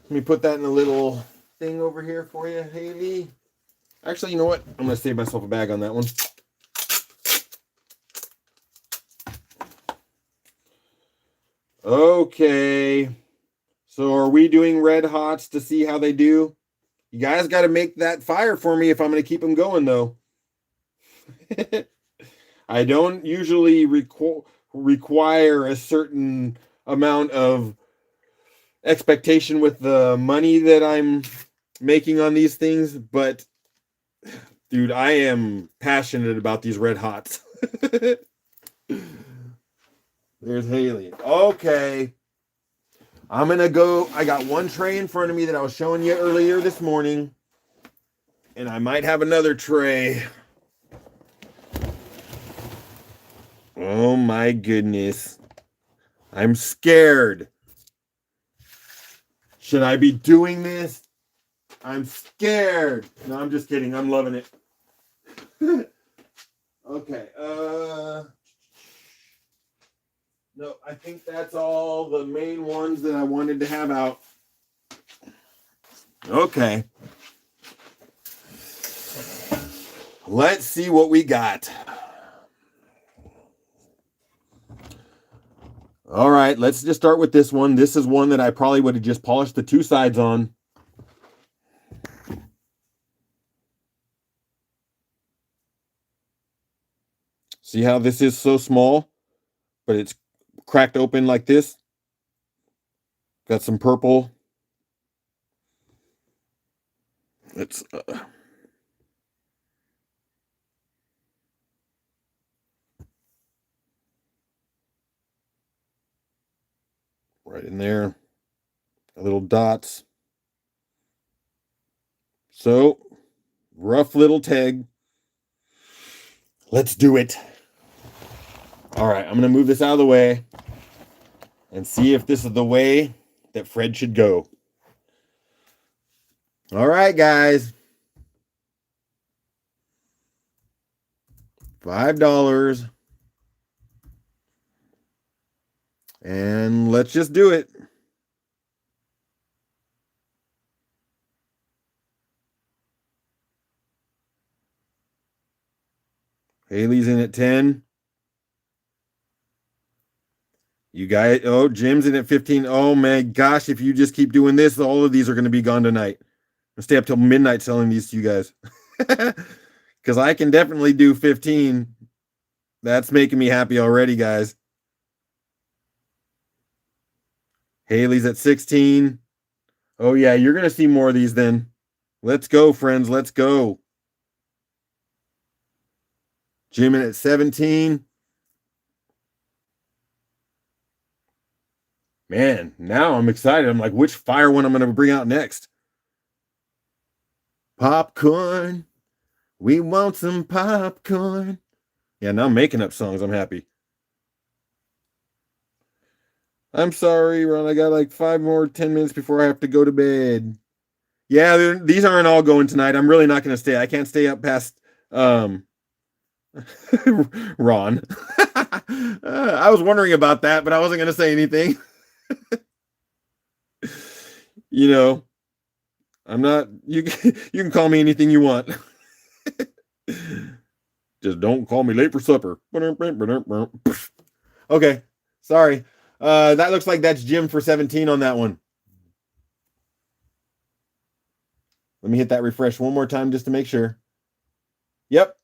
Let me put that in a little thing over here for you, Haley. Actually, you know what? I'm going to save myself a bag on that one. Okay. So are we doing red hots to see how they do? You guys got to make that fire for me if I'm going to keep them going, though. I don't usually require a certain amount of expectation with the money that I'm making on these things, but dude, I am passionate about these red hots. There's Haley. Okay. I'm going to go. I got one tray in front of me that I was showing you earlier this morning, and I might have another tray. Oh my goodness. I'm scared. Should I be doing this? I'm scared. No, I'm just kidding. I'm loving it. Okay. No, I think that's all the main ones that I wanted to have out. Okay. Let's see what we got. All right, let's just start with this one. This is one that I probably would have just polished the 2 sides on. See how this is so small, but it's cracked open like this? Got some purple. It's right in there. Little dots. So, rough little tag. Let's do it. All right, I'm going to move this out of the way and see if this is the way that Fred should go. All right, guys. $5. And let's just do it. Haley's in at 10. You guys, oh, Jim's in at 15. Oh my gosh, if you just keep doing this, all of these are going to be gone tonight. I'll stay up till midnight selling these to you guys. Because I can definitely do 15. That's making me happy already, guys. Haley's at 16. Oh, yeah, you're going to see more of these then. Let's go, friends. Let's go. Jim in at 17. Man, now I'm excited. I'm like, which fire one I'm going to bring out next? Popcorn. We want some popcorn. Yeah, now I'm making up songs. I'm happy. I'm sorry, Ron. I got like 5 more 10 minutes before I have to go to bed. Yeah, these aren't all going tonight. I'm really not going to stay. I can't stay up past Ron. I was wondering about that, but I wasn't going to say anything. You know, I'm not. You can call me anything you want. Just don't call me late for supper. Okay, sorry. That looks like that's Jim for 17 on that one. Let me hit that refresh one more time just to make sure. Yep,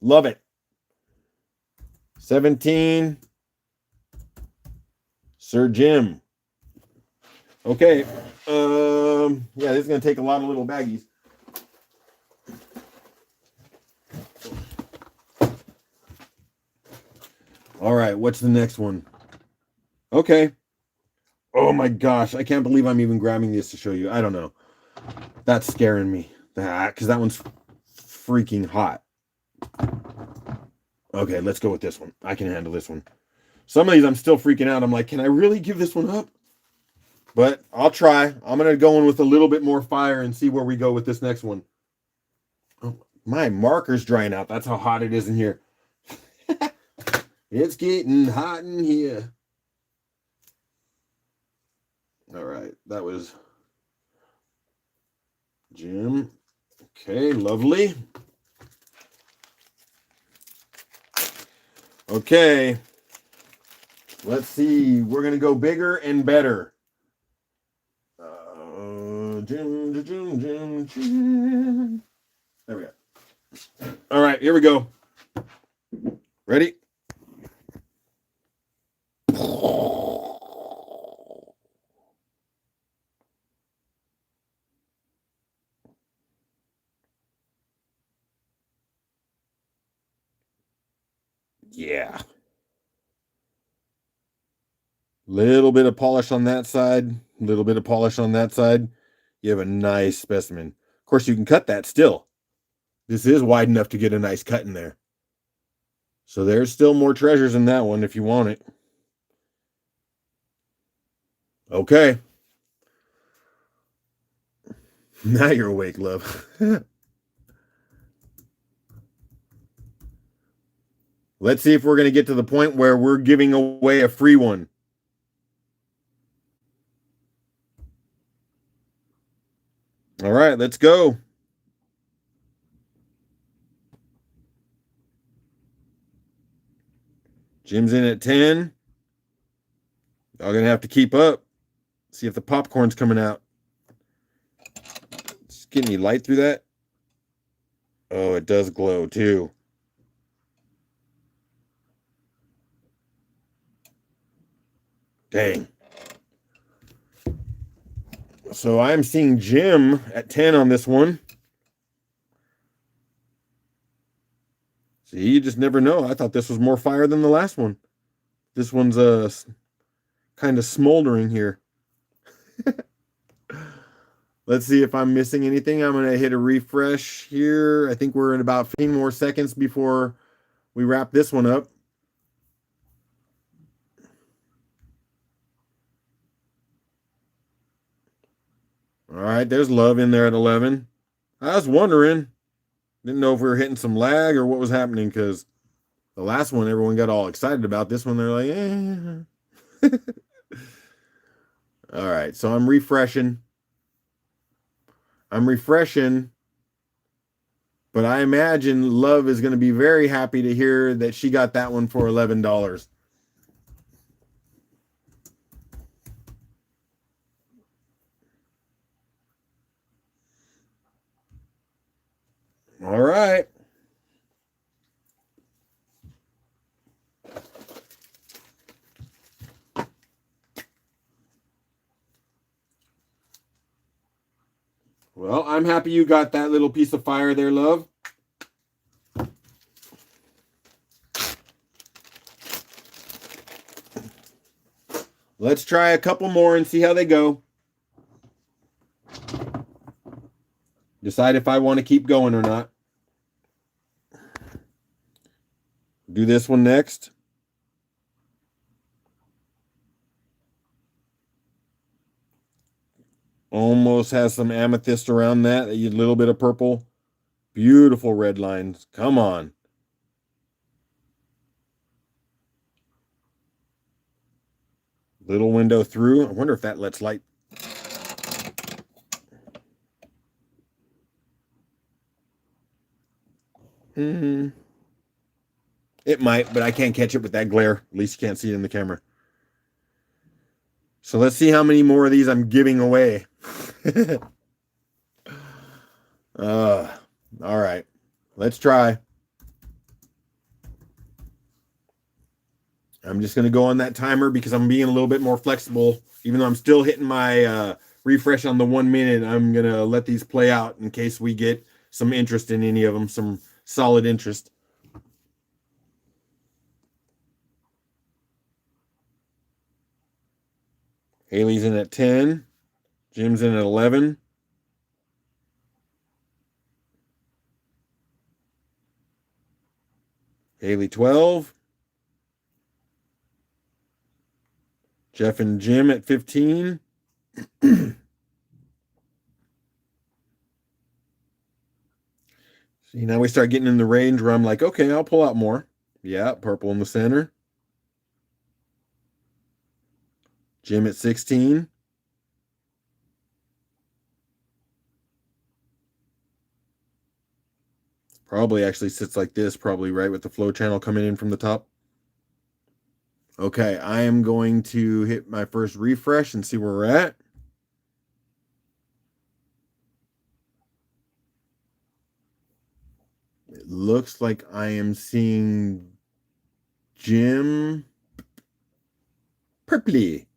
love it. 17. Sir Jim. Okay. Yeah, this is going to take a lot of little baggies. All right, what's the next one? Okay. Oh my gosh, I can't believe I'm even grabbing this to show you. I don't know. That's scaring me. Because that one's freaking hot. Okay, let's go with this one. I can handle this one. Some of these I'm still freaking out. I'm like, can I really give this one up? But I'll try. I'm going to go in with a little bit more fire and see where we go with this next one. Oh, my marker's drying out. That's how hot it is in here. It's getting hot in here. All right, that was Jim. Okay, lovely. Okay, let's see. We're going to go bigger and better. Jim. There we go. All right, here we go. Ready? Yeah. Little bit of polish on that side, little bit of polish on that side. You have a nice specimen. Of course, you can cut that still. This is wide enough to get a nice cut in there. So there's still more treasures in that one if you want it. Okay. Now you're awake, love. Let's see if we're going to get to the point where we're giving away a free one. All right, let's go. Jim's in at 10. Y'all going to have to keep up. See if the popcorn's coming out. Just get any light through that. Oh, it does glow too. Dang. So I'm seeing Jim at 10 on this one. See, you just never know. I thought this was more fire than the last one. This one's kind of smoldering here. Let's see if I'm missing anything. I'm going to hit a refresh here. I think we're in about 15 more seconds before we wrap this one up. All right, there's love in there at 11. I was wondering. Didn't know if we were hitting some lag or what was happening because the last one everyone got all excited about. This one they're like, All right, so I'm refreshing. But I imagine Love is going to be very happy to hear that she got that one for $11. All right. Well, I'm happy you got that little piece of fire there, Love. Let's try a couple more and see how they go. Decide if I want to keep going or not. Do this one next. Almost has some amethyst around that. A little bit of purple. Beautiful red lines. Come on. Little window through. I wonder if that lets light. It might, but I can't catch it with that glare. At least you can't see it in the camera. So let's see how many more of these I'm giving away. All right. Let's try. I'm just going to go on that timer because I'm being a little bit more flexible. Even though I'm still hitting my refresh on the 1 minute, I'm going to let these play out in case we get some interest in any of them, some solid interest. Haley's in at 10. Jim's in at 11. Haley 12. Jeff and Jim at 15. See, now we start getting in the range where I'm like, okay, I'll pull out more. Yeah, purple in the center. Jim at 16. Probably actually sits like this, probably right with the flow channel coming in from the top. Okay, I am going to hit my first refresh and see where we're at. It looks like I am seeing Jim purpley.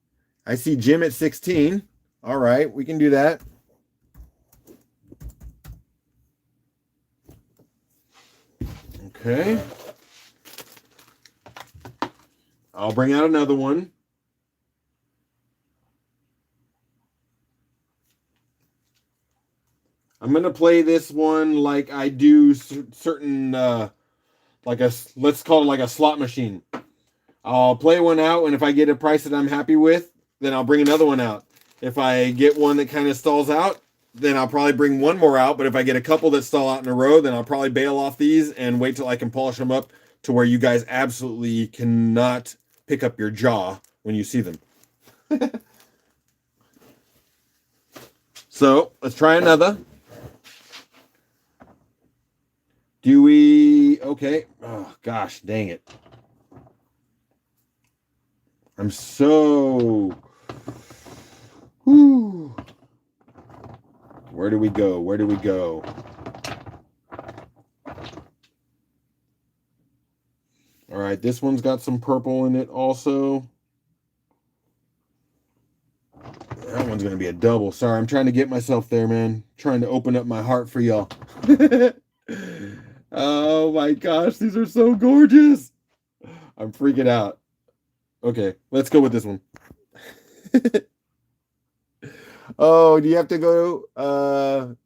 I see Jim at 16. All right, we can do that. Okay. I'll bring out another one. I'm going to play this one like I do certain, let's call it like a slot machine. I'll play one out, and if I get a price that I'm happy with, then I'll bring another one out. If I get one that kind of stalls out, then I'll probably bring one more out. But if I get a couple that stall out in a row, then I'll probably bail off these and wait till I can polish them up to where you guys absolutely cannot pick up your jaw when you see them. So let's try another. Do we? Okay. Oh, gosh, dang it. I'm so. Whew. Where do we go? Where do we go? All right, this one's got some purple in it also. That one's going to be a double. Sorry, I'm trying to get myself there, man. Trying to open up my heart for y'all. Oh my gosh, these are so gorgeous. I'm freaking out. Okay, let's go with this one. Oh, do you have to go?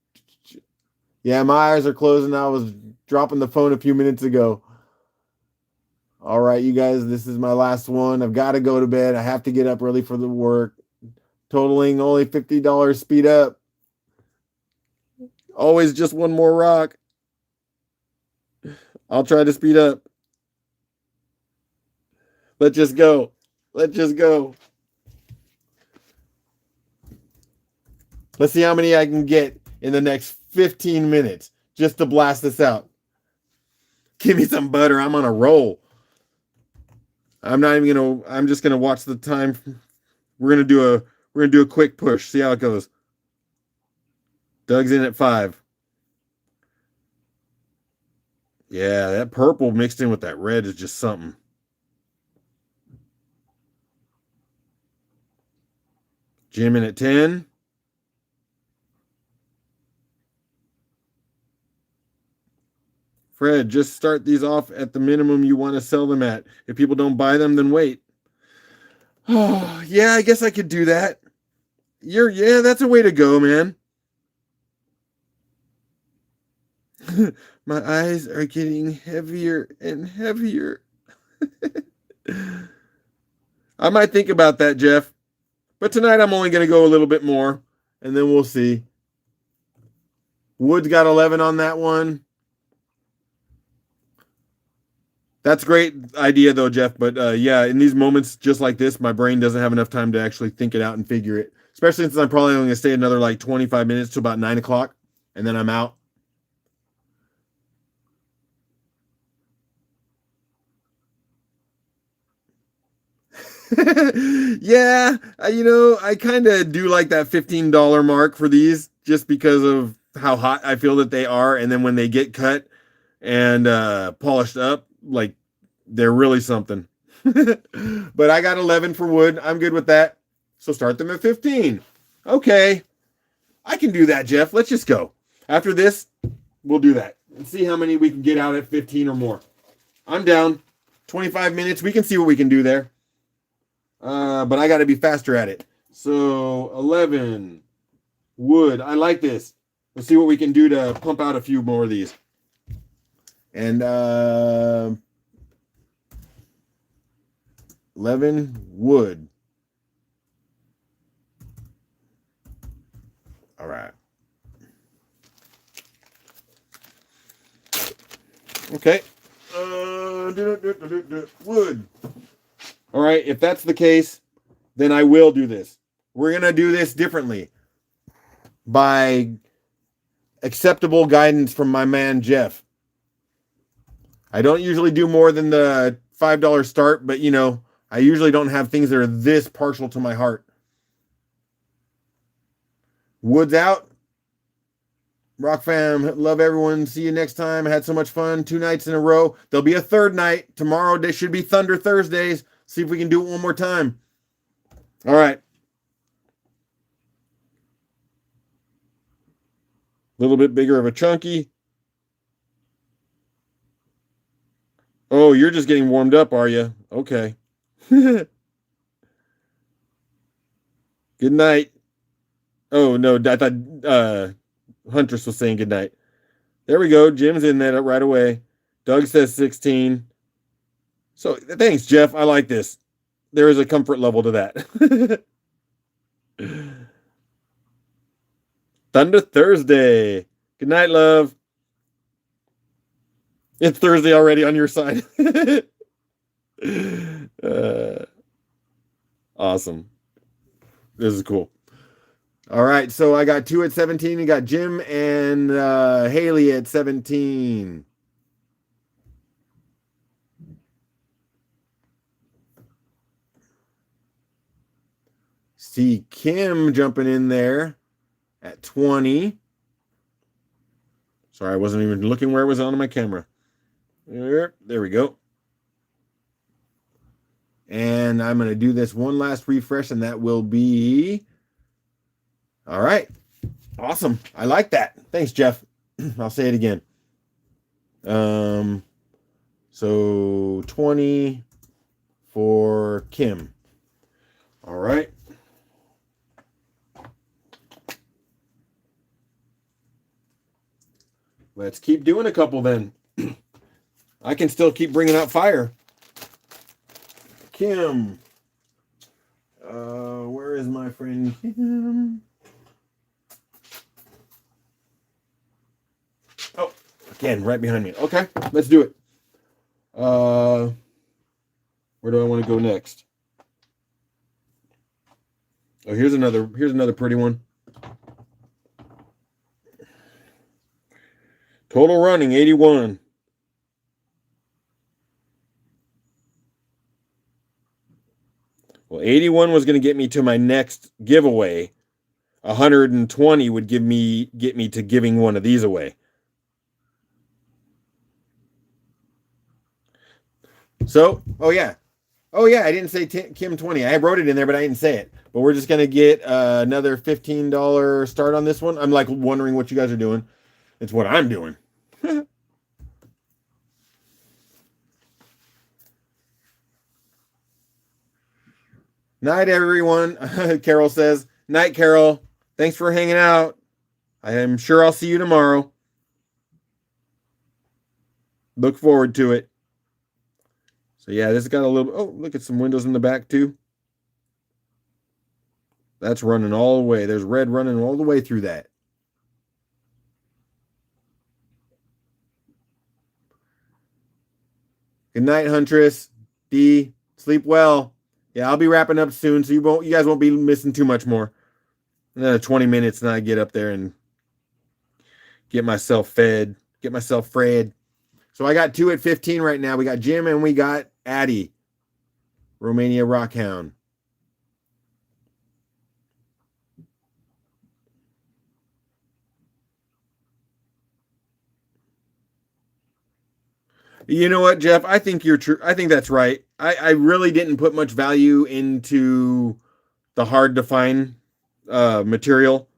Yeah, my eyes are closing. I was dropping the phone a few minutes ago. All right, you guys, this is my last one. I've got to go to bed. I have to get up early for the work. Totaling only $50. Speed up. Always just one more rock. I'll try to speed up. Let's just go. Let's just go. Let's see how many I can get in the next 15 minutes just to blast this out. Give me some butter. I'm on a roll. I'm just gonna watch the time. We're gonna do a quick push. See how it goes. Doug's in at 5. Yeah, that purple mixed in with that red is just something. Jim in at 10. Fred, just start these off at the minimum you want to sell them at. If people don't buy them, then wait. Oh, yeah, I guess I could do that. Yeah, that's a way to go, man. My eyes are getting heavier and heavier. I might think about that, Jeff. But tonight I'm only going to go a little bit more, and then we'll see. Wood's got 11 on that one. That's a great idea, though, Jeff. But yeah, in these moments just like this, my brain doesn't have enough time to actually think it out and figure it. Especially since I'm probably only going to stay another like 25 minutes to about 9 o'clock, and then I'm out. Yeah, I kind of do like that $15 mark for these just because of how hot I feel that they are. And then when they get cut and polished up, like they're really something. But I got 11 for wood. I'm good with that. So start them at 15. Okay. I can do that, Jeff. Let's just go. After this, we'll do that and see how many we can get out at 15 or more. I'm down. 25 minutes. We can see what we can do there. But I got to be faster at it. So 11 wood. I like this. Let's see what we can do to pump out a few more of these. And 11 wood. All right. Okay. Wood. All right, if that's the case, then I will do this. We're going to do this differently by acceptable guidance from my man, Jeff. I don't usually do more than the $5 start, but, I usually don't have things that are this partial to my heart. Wood's out. Rock fam, love everyone. See you next time. I had so much fun. 2 nights in a row. There'll be a third night. Tomorrow, there should be Thunder Thursdays. See if we can do it one more time. All right. A little bit bigger of a chunky. Oh, you're just getting warmed up, are you? Okay. Good night. Oh, no, I thought Huntress was saying good night. There we go. Jim's in that right away. Doug says 16. So thanks, Jeff. I like this. There is a comfort level to that. Thunder Thursday. Good night, love. It's Thursday already on your side. Awesome. This is cool. All right, so I got 2 at 17. You got Jim and Haley at 17. See Kim jumping in there at 20. Sorry, I wasn't even looking where it was on my camera. There we go. And I'm going to do this one last refresh, and that will be... All right. Awesome. I like that. Thanks, Jeff. I'll say it again. So 20 for Kim. All right. Let's keep doing a couple then. I can still keep bringing out fire. Kim. Where is my friend Kim? Oh, again, right behind me. Okay, let's do it. Where do I want to go next? Oh, here's another pretty one. Total running 81. Well, 81 was going to get me to my next giveaway. 120 would get me to giving one of these away. So, oh yeah, I didn't say Kim 20. I wrote it in there, but I didn't say it. But we're just gonna get another $15 start on this one. I'm like wondering what you guys are doing. It's what I'm doing. Night, everyone. Carol says, night, Carol. Thanks for hanging out. I am sure I'll see you tomorrow. Look forward to it. So yeah, this has got a little. Oh, look at some windows in the back too. That's running all the way. There's red running all the way through that. Good night, Huntress. D. Sleep well. Yeah, I'll be wrapping up soon, so you guys won't be missing too much more. Another 20 minutes, and I get up there and get myself fed, get myself fed. So I got 2 at 15 right now. We got Jim and we got Addie, Romania Rockhound. You know what, Jeff? I think you're true. I think that's right. I really didn't put much value into the hard to find material.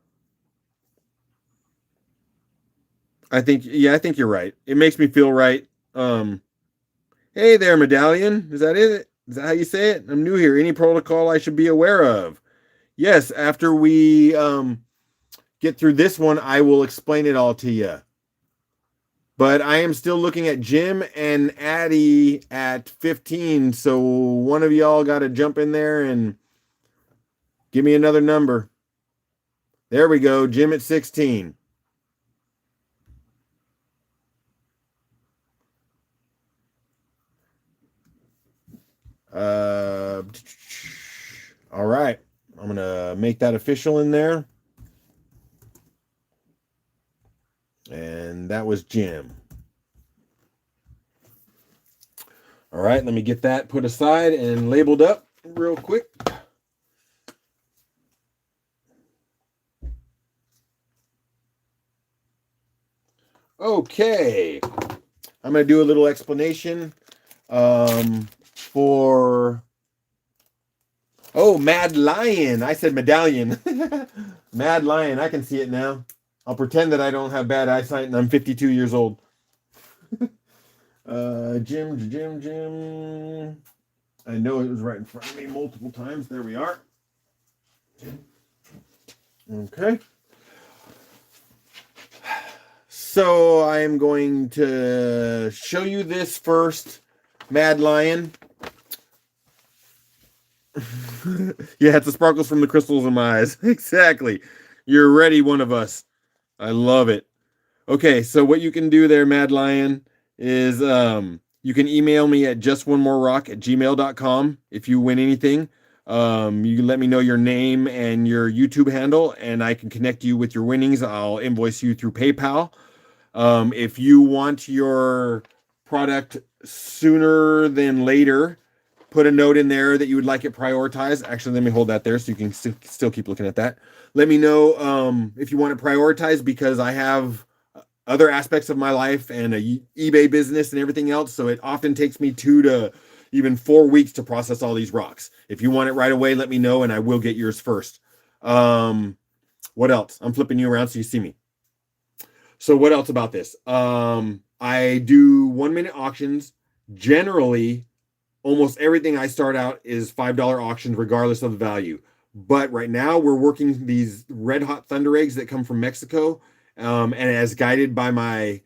I think you're right. It makes me feel right. Hey there, Medallion. Is that it? Is that how you say it? I'm new here. Any protocol I should be aware of? Yes, after we get through this one, I will explain it all to you. But I am still looking at Jim and Addie at 15. So one of y'all got to jump in there and give me another number. There we go. Jim at 16. All right. I'm going to make that official in there. And that was Jim. All right, let me get that put aside and labeled up real quick. Okay, I'm going to do a little explanation for... Oh, Mad Lion. I said Medallion. Mad Lion. I can see it now. I'll pretend that I don't have bad eyesight and I'm 52 years old. Jim. I know it was right in front of me multiple times. There we are. Okay. So I am going to show you this first, Mad Lion. Yeah, it's the sparkles from the crystals in my eyes. Exactly. You're ready, one of us. I love it. Okay, so what you can do there, Mad Lion, is you can email me at justonemorock@gmail.com if you win anything. You can let me know your name and your YouTube handle, and I can connect you with your winnings. I'll invoice you through PayPal. If you want your product sooner than later, put a note in there that you would like it prioritized. Actually, let me hold that there so you can still keep looking at that. Let me know if you want it prioritized, because I have other aspects of my life and a eBay business and everything else. So it often takes me 2 to even 4 weeks to process all these rocks. If you want it right away, let me know and I will get yours first. What else? I'm flipping you around so you see me. So what else about this? I do 1-minute auctions. Generally, almost everything I start out is $5 auctions, regardless of the value. But right now we're working these red hot thunder eggs that come from Mexico. And as guided by my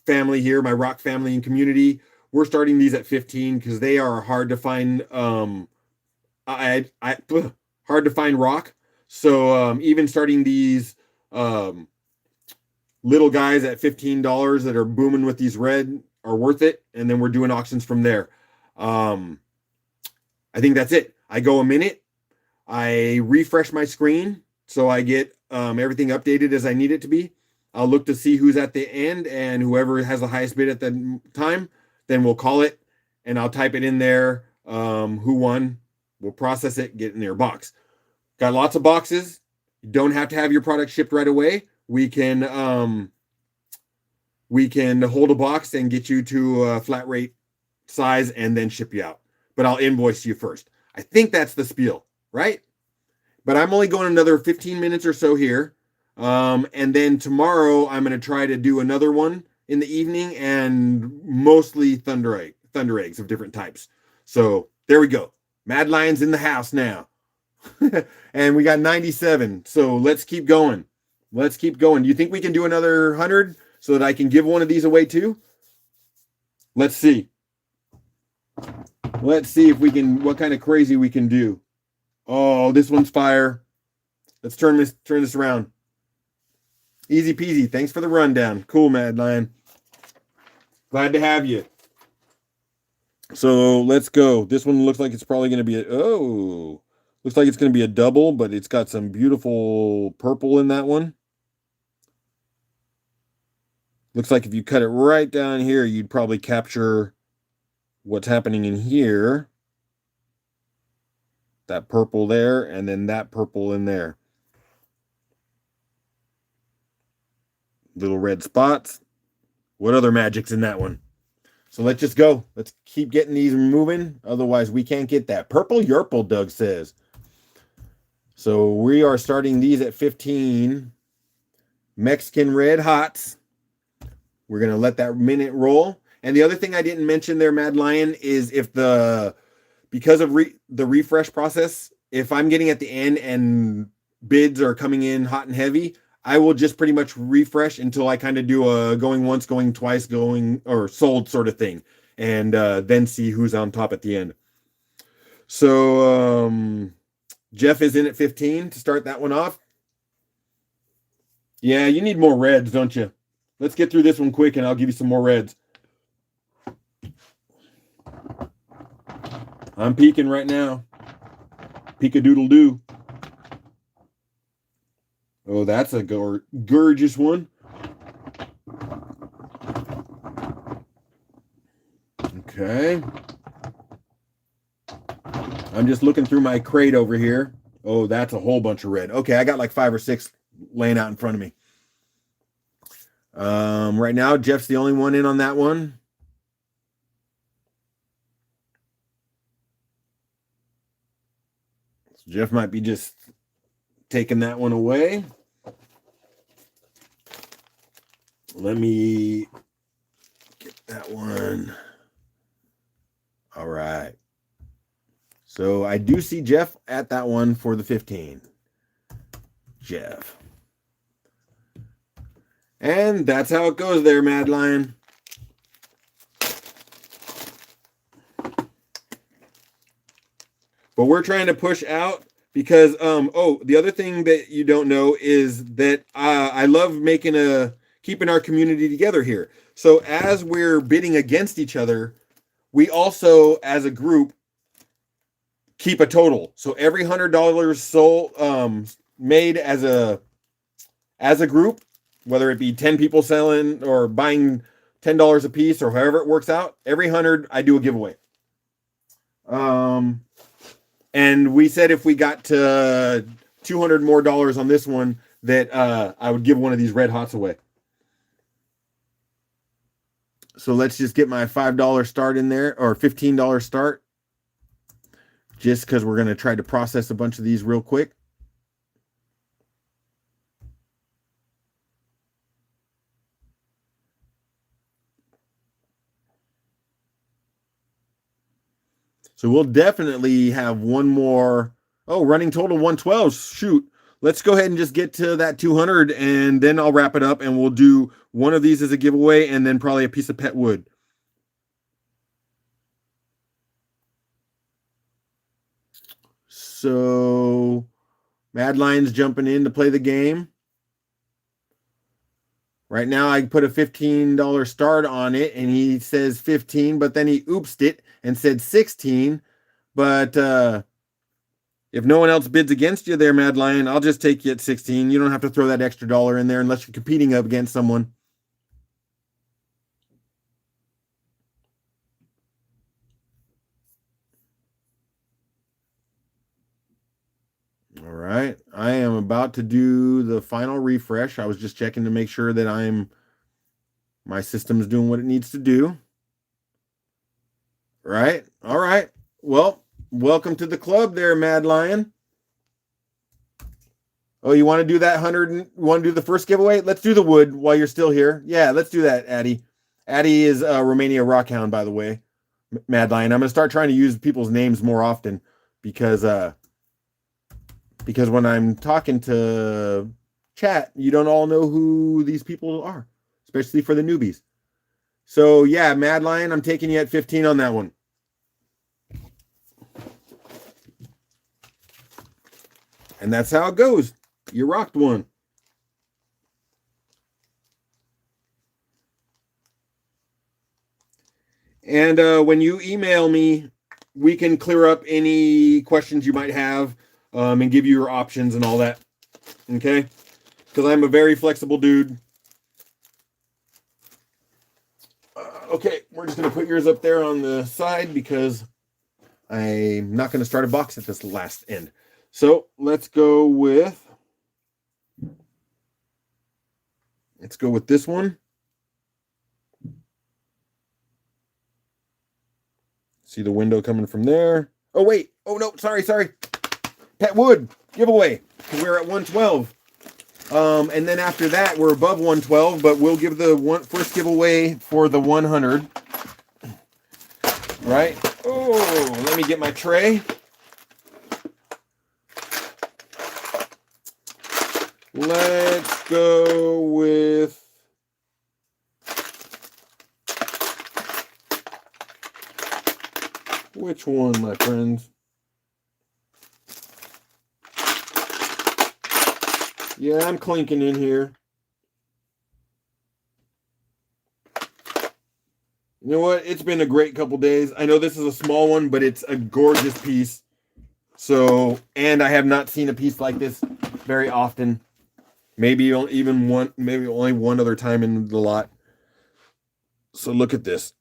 family here, my rock family and community, we're starting these at 15 because they are hard to find. Hard to find rock. So even starting these little guys at $15 that are booming with these red are worth it. And then we're doing auctions from there. I think that's it. I go a minute. I refresh my screen so I get everything updated as I need it to be. I'll look to see who's at the end, and whoever has the highest bid at the time, then we'll call it, and I'll type it in there, who won. We'll process it, get it in their box. Got lots of boxes. You don't have to have your product shipped right away. We can hold a box and get you to a flat rate size and then ship you out. But I'll invoice you first. I think that's the spiel, right? But I'm only going another 15 minutes or so here. And then tomorrow I'm going to try to do another one in the evening, and mostly thunder eggs of different types. So there we go. Mad Lion's in the house now. And we got 97. So let's keep going. Let's keep going. Do you think we can do another 100 so that I can give one of these away too? Let's see. Let's see if we can, what kind of crazy we can do. Oh, this one's fire. Let's turn this around. Easy peasy. Thanks for the rundown. Cool, Mad Lion. Glad to have you. So let's go. This one looks like it's probably going to be looks like it's going to be a double, but it's got some beautiful purple in that one. Looks like if you cut it right down here, you'd probably capture what's happening in here. That purple there, and then that purple in there. Little red spots. What other magic's in that one? So let's just go. Let's keep getting these moving. Otherwise, we can't get that. Purple Yerple, Doug says. So we are starting these at 15. Mexican Red Hots. We're going to let that minute roll. And the other thing I didn't mention there, Mad Lion, is because of the refresh process, if I'm getting at the end and bids are coming in hot and heavy, I will just pretty much refresh until I kind of do a going once, going twice, going or sold sort of thing, and then see who's on top at the end. So Jeff is in at 15 to start that one off. Yeah, you need more reds, don't you? Let's get through this one quick, and I'll give you some more reds. I'm peeking right now. Peek-a-doodle-doo. Oh, that's a gorgeous one. Okay. I'm just looking through my crate over here. Oh, that's a whole bunch of red. Okay, I got like 5 or 6 laying out in front of me. Right now, Jeff's the only one in on that one. So Jeff might be just taking that one away. Let me get that one. All right. So I do see Jeff at that one for the 15. Jeff. And that's how it goes there, Mad Lion. But we're trying to push out because, the other thing that you don't know is that I love keeping our community together here. So as we're bidding against each other, we also, as a group, keep a total. So every $100 sold, made as a group, whether it be 10 people selling or buying $10 a piece or however it works out, every 100 I do a giveaway. And we said if we got to $200 more on this one, that I would give one of these red hots away. So let's just get my $5 start in there, or $15 start, just because we're going to try to process a bunch of these real quick. So we'll definitely have one more. Oh, running total 112. Shoot. Let's go ahead and just get to that 200, and then I'll wrap it up, and we'll do one of these as a giveaway, and then probably a piece of pet wood. So Mad Lion's jumping in to play the game. Right now, I put a $15 start on it, and he says 15, but then he oopsed it and said 16. But If no one else bids against you there, Mad Lion, I'll just take you at 16. You don't have to throw that extra dollar in there unless you're competing up against someone. All right. I am about to do the final refresh. I was just checking to make sure that my system's doing what it needs to do. Right? All right. Well, welcome to the club there, Mad Lion. Oh, you want to do that 100? You want to do the first giveaway? Let's do the wood while you're still here. Yeah, let's do that, Addy. Addy is Romania Rockhound, by the way. Mad Lion. I'm going to start trying to use people's names more often because when I'm talking to chat, you don't all know who these people are, especially for the newbies. So yeah, Mad Lion, I'm taking you at 15 on that one. And that's how it goes. You rocked one. And when you email me, we can clear up any questions you might have and give you your options and all that. Okay? Because I'm a very flexible dude. Okay, we're just going to put yours up there on the side because I'm not going to start a box at this last end. So let's go with this one. See the window coming from there. Oh, wait. Oh, no. Sorry. Pet Wood giveaway. We're at 112. And then after that, we're above 112, but we'll give the first giveaway for the 100. Right? Oh, let me get my tray. Let's go with which one, my friends? Yeah, I'm clinking in here. You know what? It's been a great couple days. I know this is a small one, but it's a gorgeous piece. So, and I have not seen a piece like this very often. Maybe only one other time in the lot. So look at this.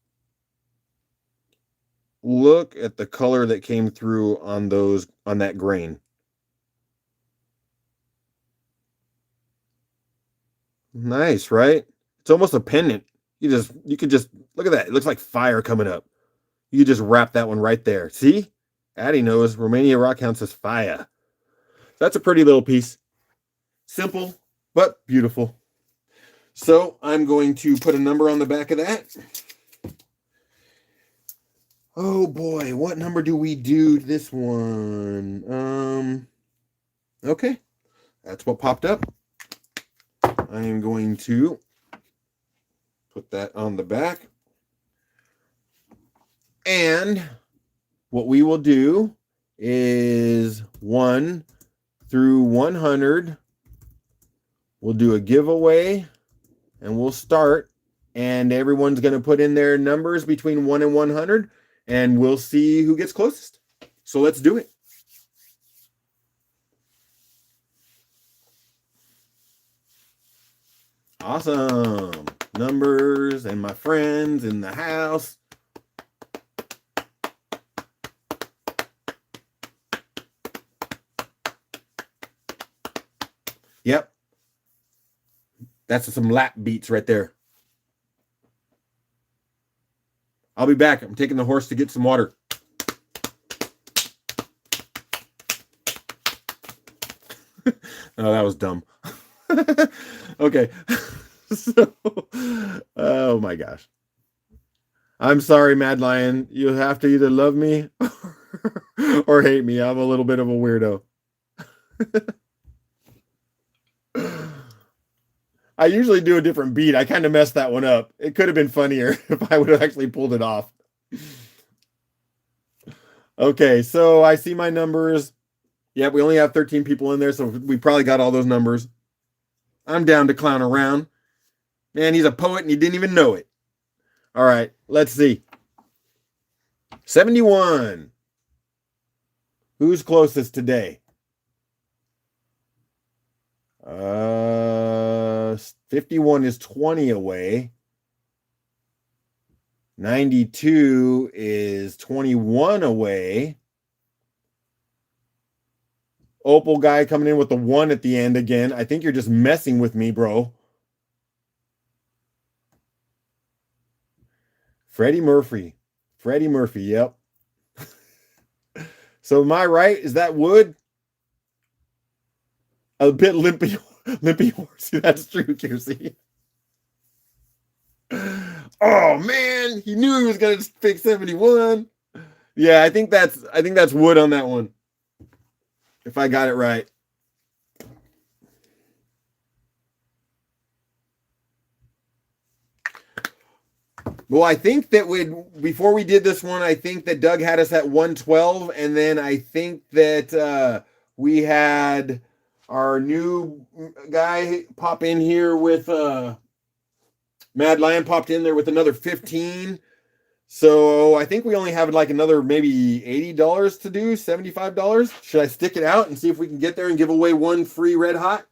Look at the color that came through on that grain. Nice, right? It's almost a pendant. You could just look at that. It looks like fire coming up. You just wrap that one right there. See? Addy knows Romania Rockhound says fire. That's a pretty little piece. Simple, but beautiful. So I'm going to put a number on the back of that. Oh boy, what number do we do this one? Okay. That's what popped up. I am going to put that on the back. And what we will do is 1 through 100. We'll do a giveaway and we'll start. And everyone's going to put in their numbers between 1 and 100. And we'll see who gets closest. So let's do it. Awesome. Numbers and my friends in the house. Yep. That's some lap beats right there. I'll be back. I'm taking the horse to get some water. Oh, that was dumb. Okay. So, oh my gosh. I'm sorry, Mad Lion. You have to either love me or hate me. I'm a little bit of a weirdo. I usually do a different beat. I kind of messed that one up. It could have been funnier if I would have actually pulled it off. Okay, so I see my numbers. Yeah, we only have 13 people in there, so we probably got all those numbers. I'm down to clown around. Man, he's a poet and he didn't even know it. All right, let's see. 71. Who's closest today? 51 is 20 away. 92 is 21 away. Opal guy coming in with the 1 at the end again. I think you're just messing with me, bro. Freddie Murphy. Freddie Murphy, yep. So am I right? Is that wood? A bit limpy, limpy horsey. That's true, Kiersey. Oh man, he knew he was gonna pick 71. Yeah, I think that's wood on that one. If I got it right. Well, I think that before we did this one, I think that Doug had us at 112, and then I think that we had our new guy pop in here with Mad Lion popped in there with another 15. So I think we only have like another maybe $80 to do, $75. Should I stick it out and see if we can get there and give away one free Red Hot?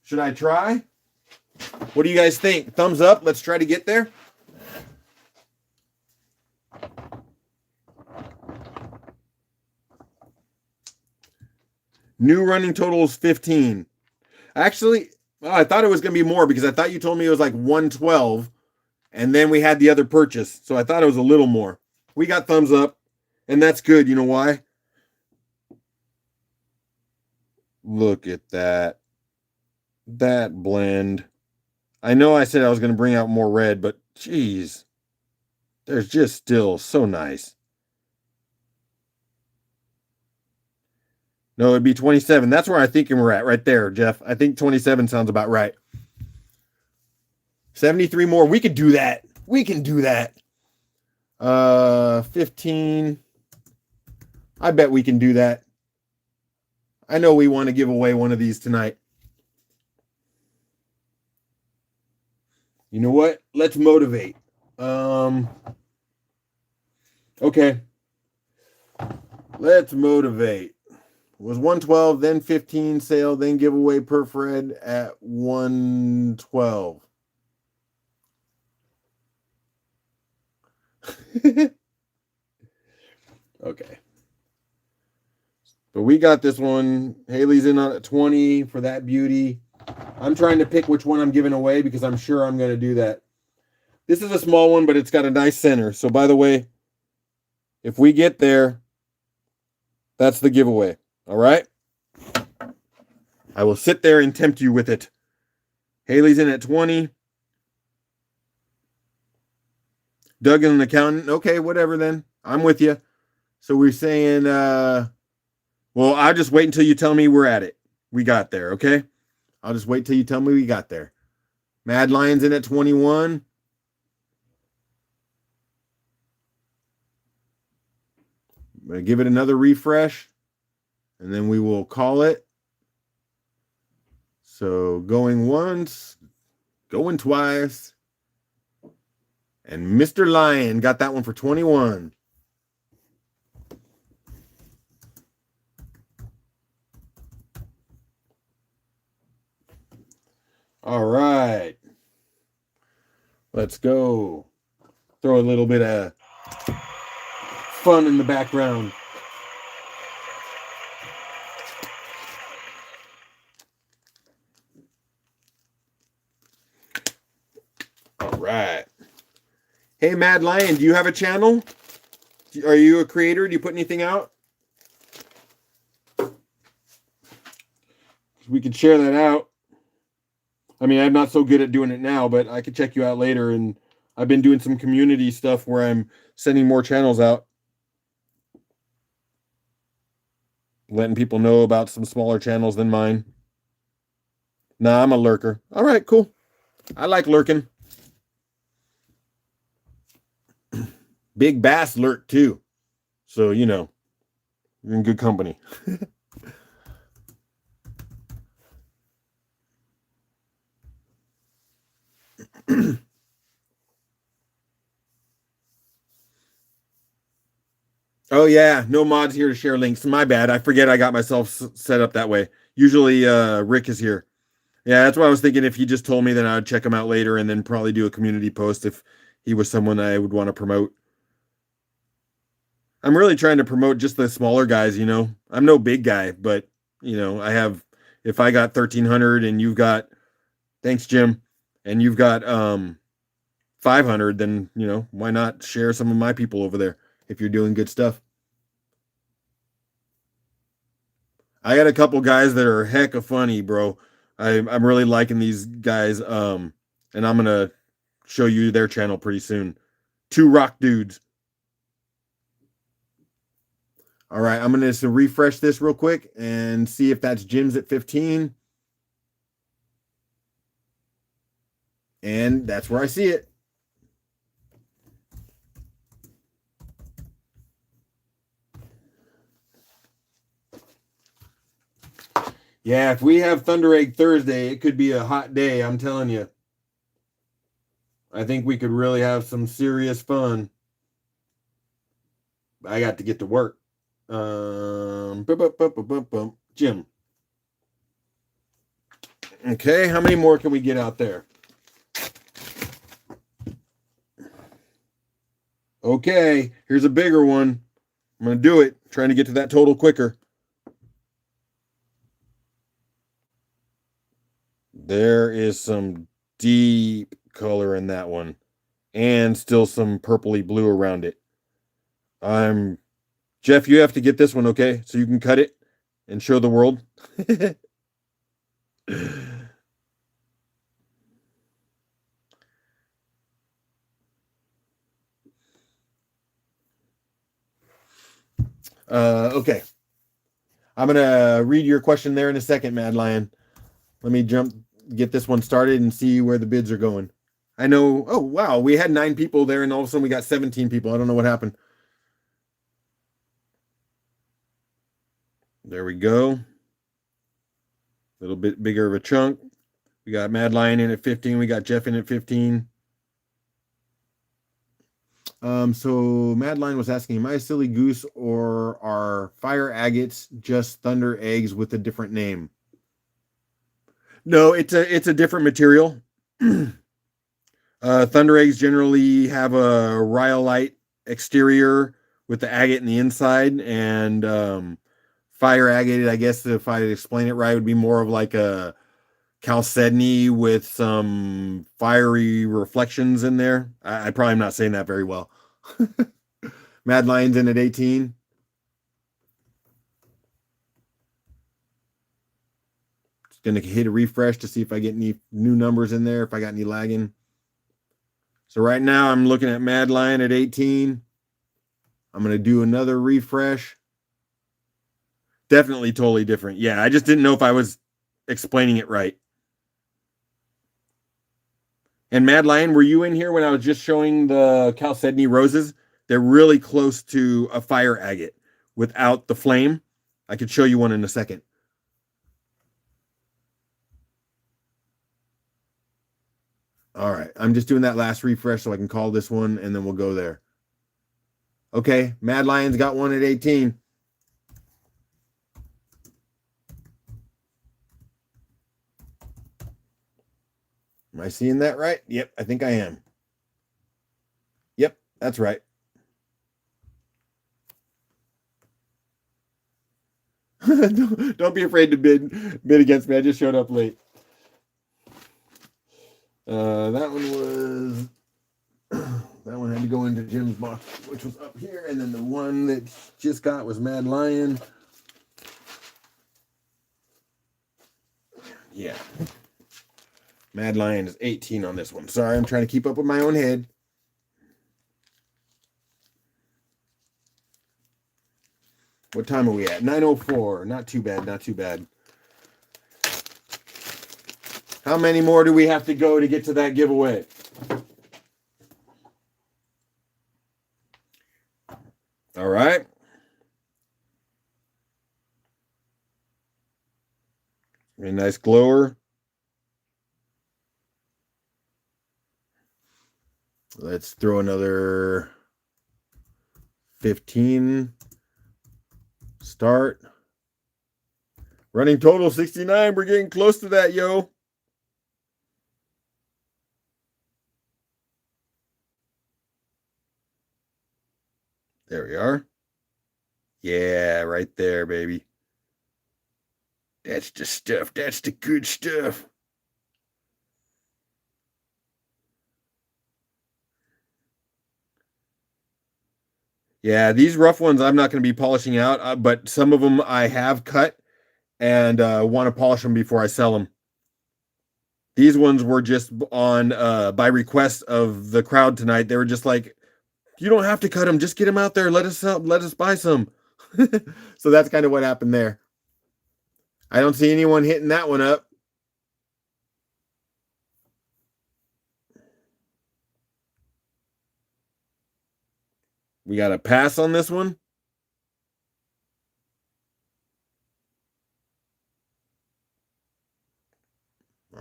Should I try? What do you guys think? Thumbs up. Let's try to get there. New running total is 15. Actually, I thought it was going to be more because I thought you told me it was like 112. And then we had the other purchase. So I thought it was a little more. We got thumbs up. And that's good. You know why? Look at that. That blend. I know I said I was going to bring out more red, but geez, there's just still so nice. No, it'd be 27. That's where I think we're at right there, Jeff. I think 27 sounds about right. 73 more. We could do that. We can do that. 15. I bet we can do that. I know we want to give away one of these tonight. You know what? Let's motivate. Okay. Let's motivate. It was 112, then 15 sale, then giveaway per Fred at 112. Okay. But we got this one. Haley's in on 20 for that beauty. I'm trying to pick which one I'm giving away because I'm sure I'm going to do that. This is a small one, but it's got a nice center. So, by the way, if we get there, that's the giveaway. All right? I will sit there and tempt you with it. Haley's in at 20. Doug is an accountant. Okay, whatever then. I'm with you. So we're saying, well, I'll just wait until you tell me we're at it. We got there, okay? I'll just wait till you tell me we got there. Mad Lion's in at 21. I'm going to give it another refresh, and then we will call it. So going once, going twice. And Mr. Lion got that one for 21. All right. Let's go. Throw a little bit of fun in the background. All right. Hey, Mad Lion, do you have a channel? Are you a creator? Do you put anything out? We could share that out. I mean, I'm not so good at doing it now, but I could check you out later. And I've been doing some community stuff where I'm sending more channels out. Letting people know about some smaller channels than mine. Nah, I'm a lurker. All right, cool. I like lurking. Big Bass lurk too. So, you know, you're in good company. Oh yeah, no mods here to share links. My bad. I forget I got myself set up that way. Usually Rick is here. Yeah, that's what I was thinking. If he just told me, then I'd check him out later and then probably do a community post if he was someone I would want to promote. I'm really trying to promote just the smaller guys, you know. I'm no big guy, but you know, I have if I got 1300 and you've got thanks Jim and you've got 500, then, you know, why not share some of my people over there if you're doing good stuff. I got a couple guys that are heck of funny, bro. I'm really liking these guys and I'm going to show you their channel pretty soon. Two rock dudes. All right, I'm going to refresh this real quick and see if that's Jim's at 15. And that's where I see it. Yeah, if we have Thunder Egg Thursday, it could be a hot day, I'm telling you. I think we could really have some serious fun. I got to get to work. Jim. Okay, how many more can we get out there? Okay, here's a bigger one. I'm going to do it, trying to get to that total quicker. There is some deep color in that one and still some purpley blue around it. Jeff, you have to get this one, okay? So you can cut it and show the world. Okay. I'm going to read your question there in a second, Mad Lion. Let me get this one started and see where the bids are going. I know, oh, wow, we had 9 people there and all of a sudden we got 17 people. I don't know what happened. There we go. A little bit bigger of a chunk. We got Mad Lion in at 15. We got Jeff in at 15. So Mad Lion was asking, am I a silly goose or are fire agates just thunder eggs with a different name? No, it's a different material. Thunder eggs generally have a rhyolite exterior with the agate in the inside, and fire agate, I guess if I explain it right, would be more of like a chalcedony with some fiery reflections in there. I probably am not saying that very well. Mad Lion's in at 18. Just gonna hit a refresh to see if I get any new numbers in there, if I got any lagging. So right now I'm looking at Mad Lion at 18. I'm gonna do another refresh. Definitely totally different. Yeah, I just didn't know if I was explaining it right. And Mad Lion, were you in here when I was just showing the chalcedony roses? They're really close to a fire agate without the flame. I could show you one in a second. All right, I'm just doing that last refresh so I can call this one and then we'll go there. Okay, Mad Lion's got one at 18. Am I seeing that right? Yep, I think I am. Yep, that's right. Don't be afraid to bid against me. I just showed up late. That one was that one had to go into Jim's box, which was up here, and then the one that just got was Mad Lion. Yeah. Mad Lion is 18 on this one. Sorry, I'm trying to keep up with my own head. What time are we at? 9:04. Not too bad, not too bad. How many more do we have to go to get to that giveaway? All right. A nice glower. Let's throw another 15. Start. Running total 69. We're getting close to that, yo. There we are. Yeah, right there, baby. That's the stuff. That's the good stuff. Yeah, these rough ones I'm not going to be polishing out, but some of them I have cut and want to polish them before I sell them. These ones were just on by request of the crowd tonight. They were just like, "You don't have to cut them. Just get them out there. Let us buy some." So that's kind of what happened there. I don't see anyone hitting that one up. We got a pass on this one.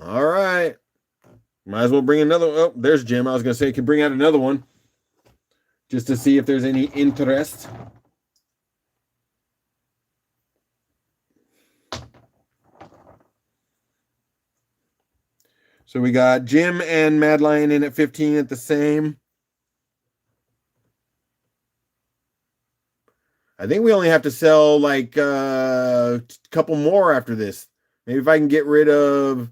All right. Might as well bring another. Oh, there's Jim. I was going to say, can bring out another one just to see if there's any interest. So we got Jim and Mad Lion in at 15 at the same. I think we only have to sell like a couple more after this. Maybe if I can get rid of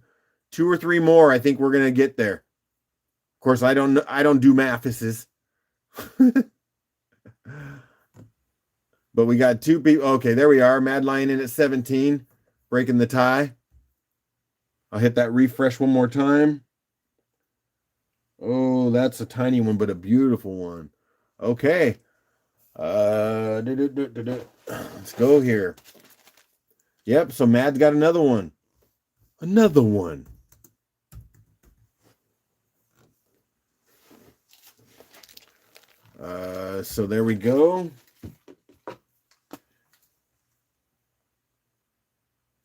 2 or 3 more, I think we're gonna get there. Of course, I don't do mathises. But we got 2 people. Okay, there we are. Mad Lion in at 17, breaking the tie. I'll hit that refresh one more time. Oh, that's a tiny one, but a beautiful one. Okay. Let's go here. Yep, so Mad's got another one. Another one. So there we go.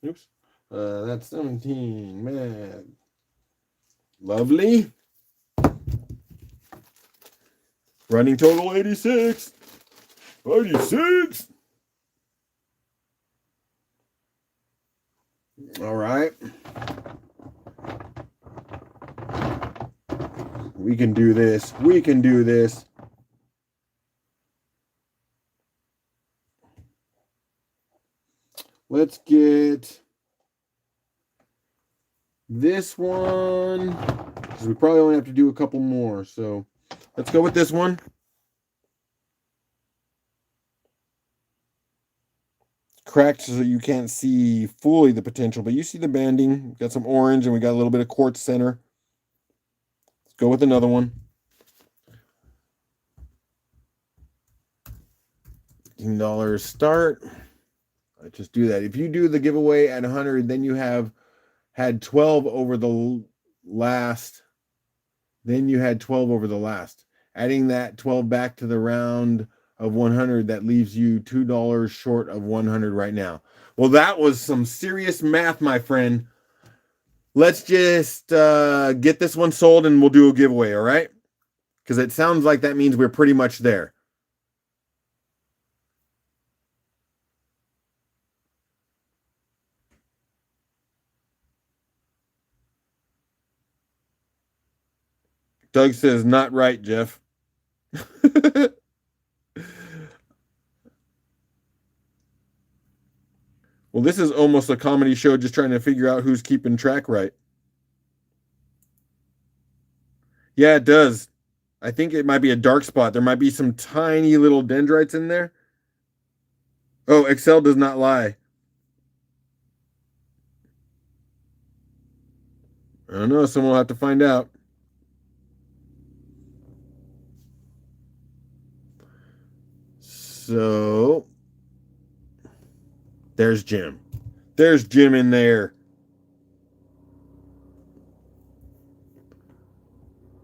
Oops. That's 17. Mad. Lovely. Running total 86. 86. All right. We can do this. We can do this. Let's get this one, because we probably only have to do a couple more. So let's go with this one. Cracked so you can't see fully the potential, but you see the banding. We've got some orange and we got a little bit of quartz center. Let's go with another one. $15 start. Let's just do that. If you do the giveaway at 100, then you have had 12 over the last. Then you had 12 over the last. Adding that 12 back to the round of 100, that leaves you $2 short of 100 right now. Well, that was some serious math, my friend. Let's just get this one sold and we'll do a giveaway, all right? Because it sounds like that means we're pretty much there. Doug says, not right, Jeff. Well, this is almost a comedy show just trying to figure out who's keeping track right. Yeah, it does. I think it might be a dark spot. There might be some tiny little dendrites in there. Oh, Excel does not lie. I don't know. Someone will have to find out. So there's Jim. There's Jim in there.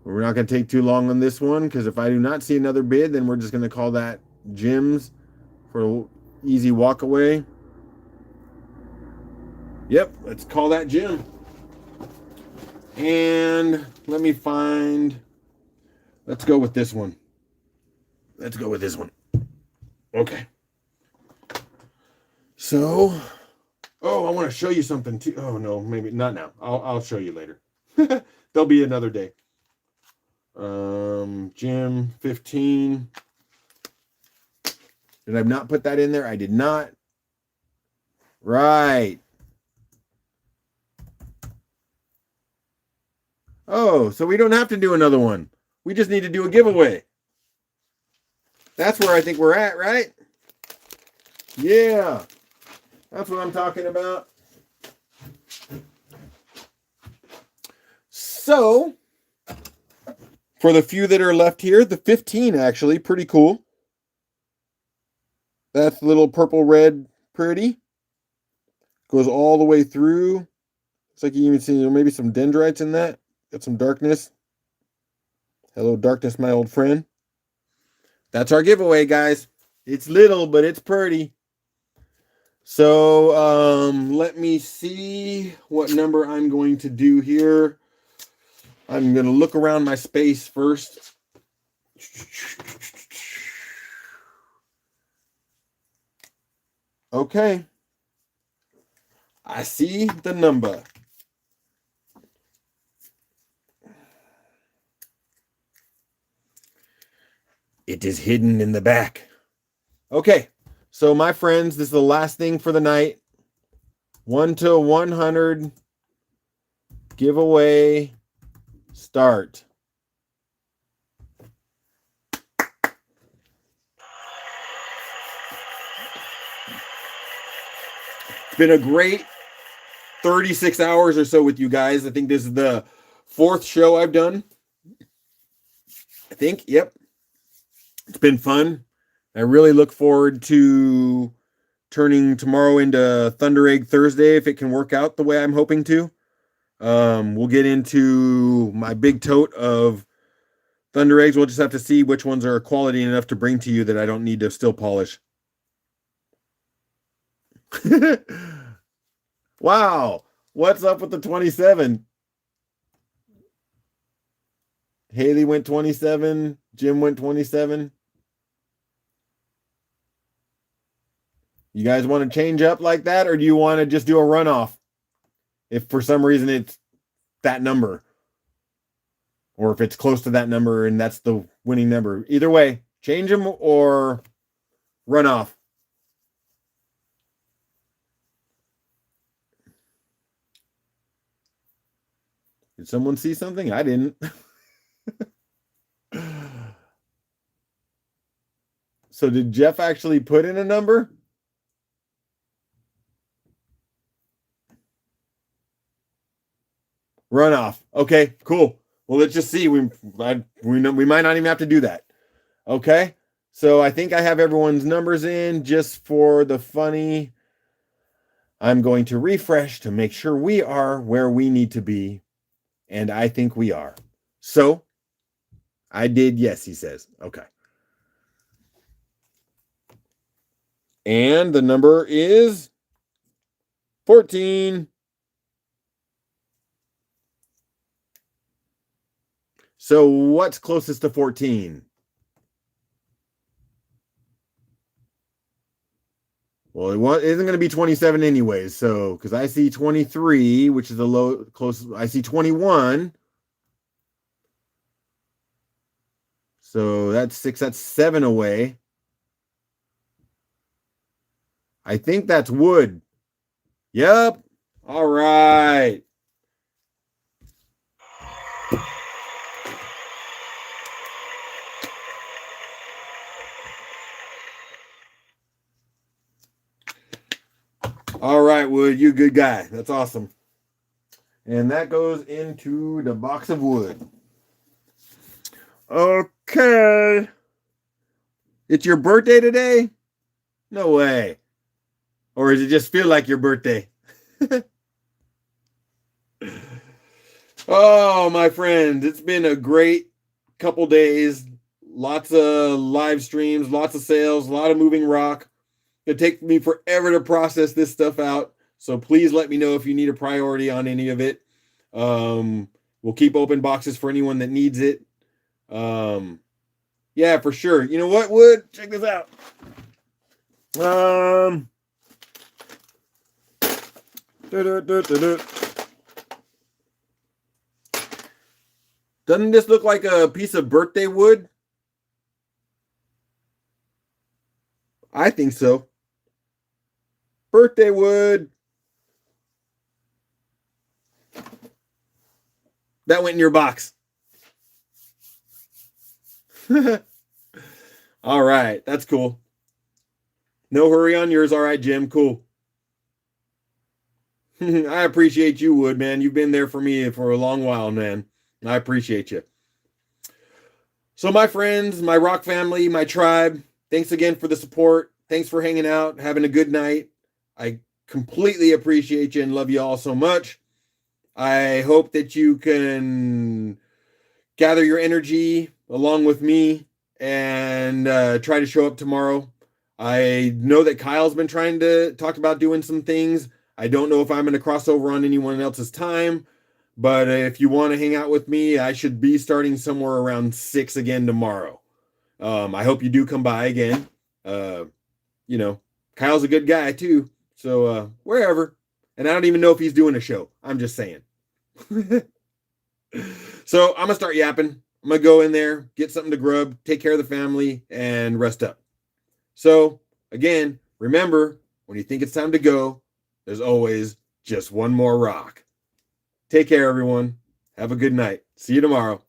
We're not going to take too long on this one because if I do not see another bid, then we're just going to call that Jim's for an easy walk away. Yep, let's call that Jim. And let me find. Let's go with this one. Let's go with this one. Okay. So, oh, I want to show you something too. Oh no, maybe not now. I'll show you later. There'll be another day. Gym 15. Did I not put that in there? I did not. Right. Oh, so we don't have to do another one. We just need to do a giveaway. That's where I think we're at, right? Yeah. That's what I'm talking about. So, for the few that are left here, the 15 actually, pretty cool. That's little purple red pretty. Goes all the way through. Looks like you even see maybe some dendrites in that. Got some darkness. Hello, darkness, my old friend. That's our giveaway, guys. It's little, but it's pretty. So, let me see what number I'm going to do here. I'm going to look around my space first. Okay. I see the number. It is hidden in the back. Okay. So, my friends, this is the last thing for the night. 1 to 100 giveaway start. It's been a great 36 hours or so with you guys. I think this is the 4th show I've done. I think, yep. It's been fun. I really look forward to turning tomorrow into Thunder Egg Thursday if it can work out the way I'm hoping to. We'll get into my big tote of Thunder Eggs. We'll just have to see which ones are quality enough to bring to you that I don't need to still polish. Wow. What's up with the 27? Haley went 27. Jim went 27. You guys want to change up like that, or do you want to just do a runoff? If for some reason it's that number, or if it's close to that number and that's the winning number. Either way, change them or run off. Did someone see something? I didn't. So did Jeff actually put in a number? Runoff. Okay, cool. Well, let's just see. We might not even have to do that. Okay. So I think I have everyone's numbers in just for the funny. I'm going to refresh to make sure we are where we need to be. And I think we are. So I did. Yes, he says. Okay. And the number is 14. So what's closest to 14? Well, it isn't going to be 27 anyways. So, because I see 23, which is the low closest. I see 21. So that's 6. That's 7 away. I think that's wood. Yep. All right. All right, Wood, you good guy. That's awesome. And that goes into the box of wood. Okay. It's your birthday today? No way. Or does it just feel like your birthday? Oh, my friends, it's been a great couple days. Lots of live streams, lots of sales, a lot of moving rock. It'll take me forever to process this stuff out. So please let me know if you need a priority on any of it. We'll keep open boxes for anyone that needs it. Yeah, for sure. You know what, Wood? Check this out. Doesn't this look like a piece of birthday wood? I think so. Birthday wood. That went in your box. All right, that's cool. No hurry on yours. All right, Jim. Cool. I appreciate you, Wood, man. You've been there for me for a long while, man. I appreciate you. So, my friends, my rock family, my tribe, thanks again for the support. Thanks for hanging out, having a good night. I completely appreciate you and love you all so much. I hope that you can gather your energy along with me and try to show up tomorrow. I know that Kyle's been trying to talk about doing some things. I don't know if I'm going to cross over on anyone else's time, but if you want to hang out with me, I should be starting somewhere around 6 again tomorrow. I hope you do come by again. Kyle's a good guy too, so wherever. And I don't even know if he's doing a show. I'm just saying. So I'm going to start yapping. I'm going to go in there, get something to grub, take care of the family, and rest up. So, again, remember, when you think it's time to go, there's always just one more rock. Take care, everyone. Have a good night. See you tomorrow.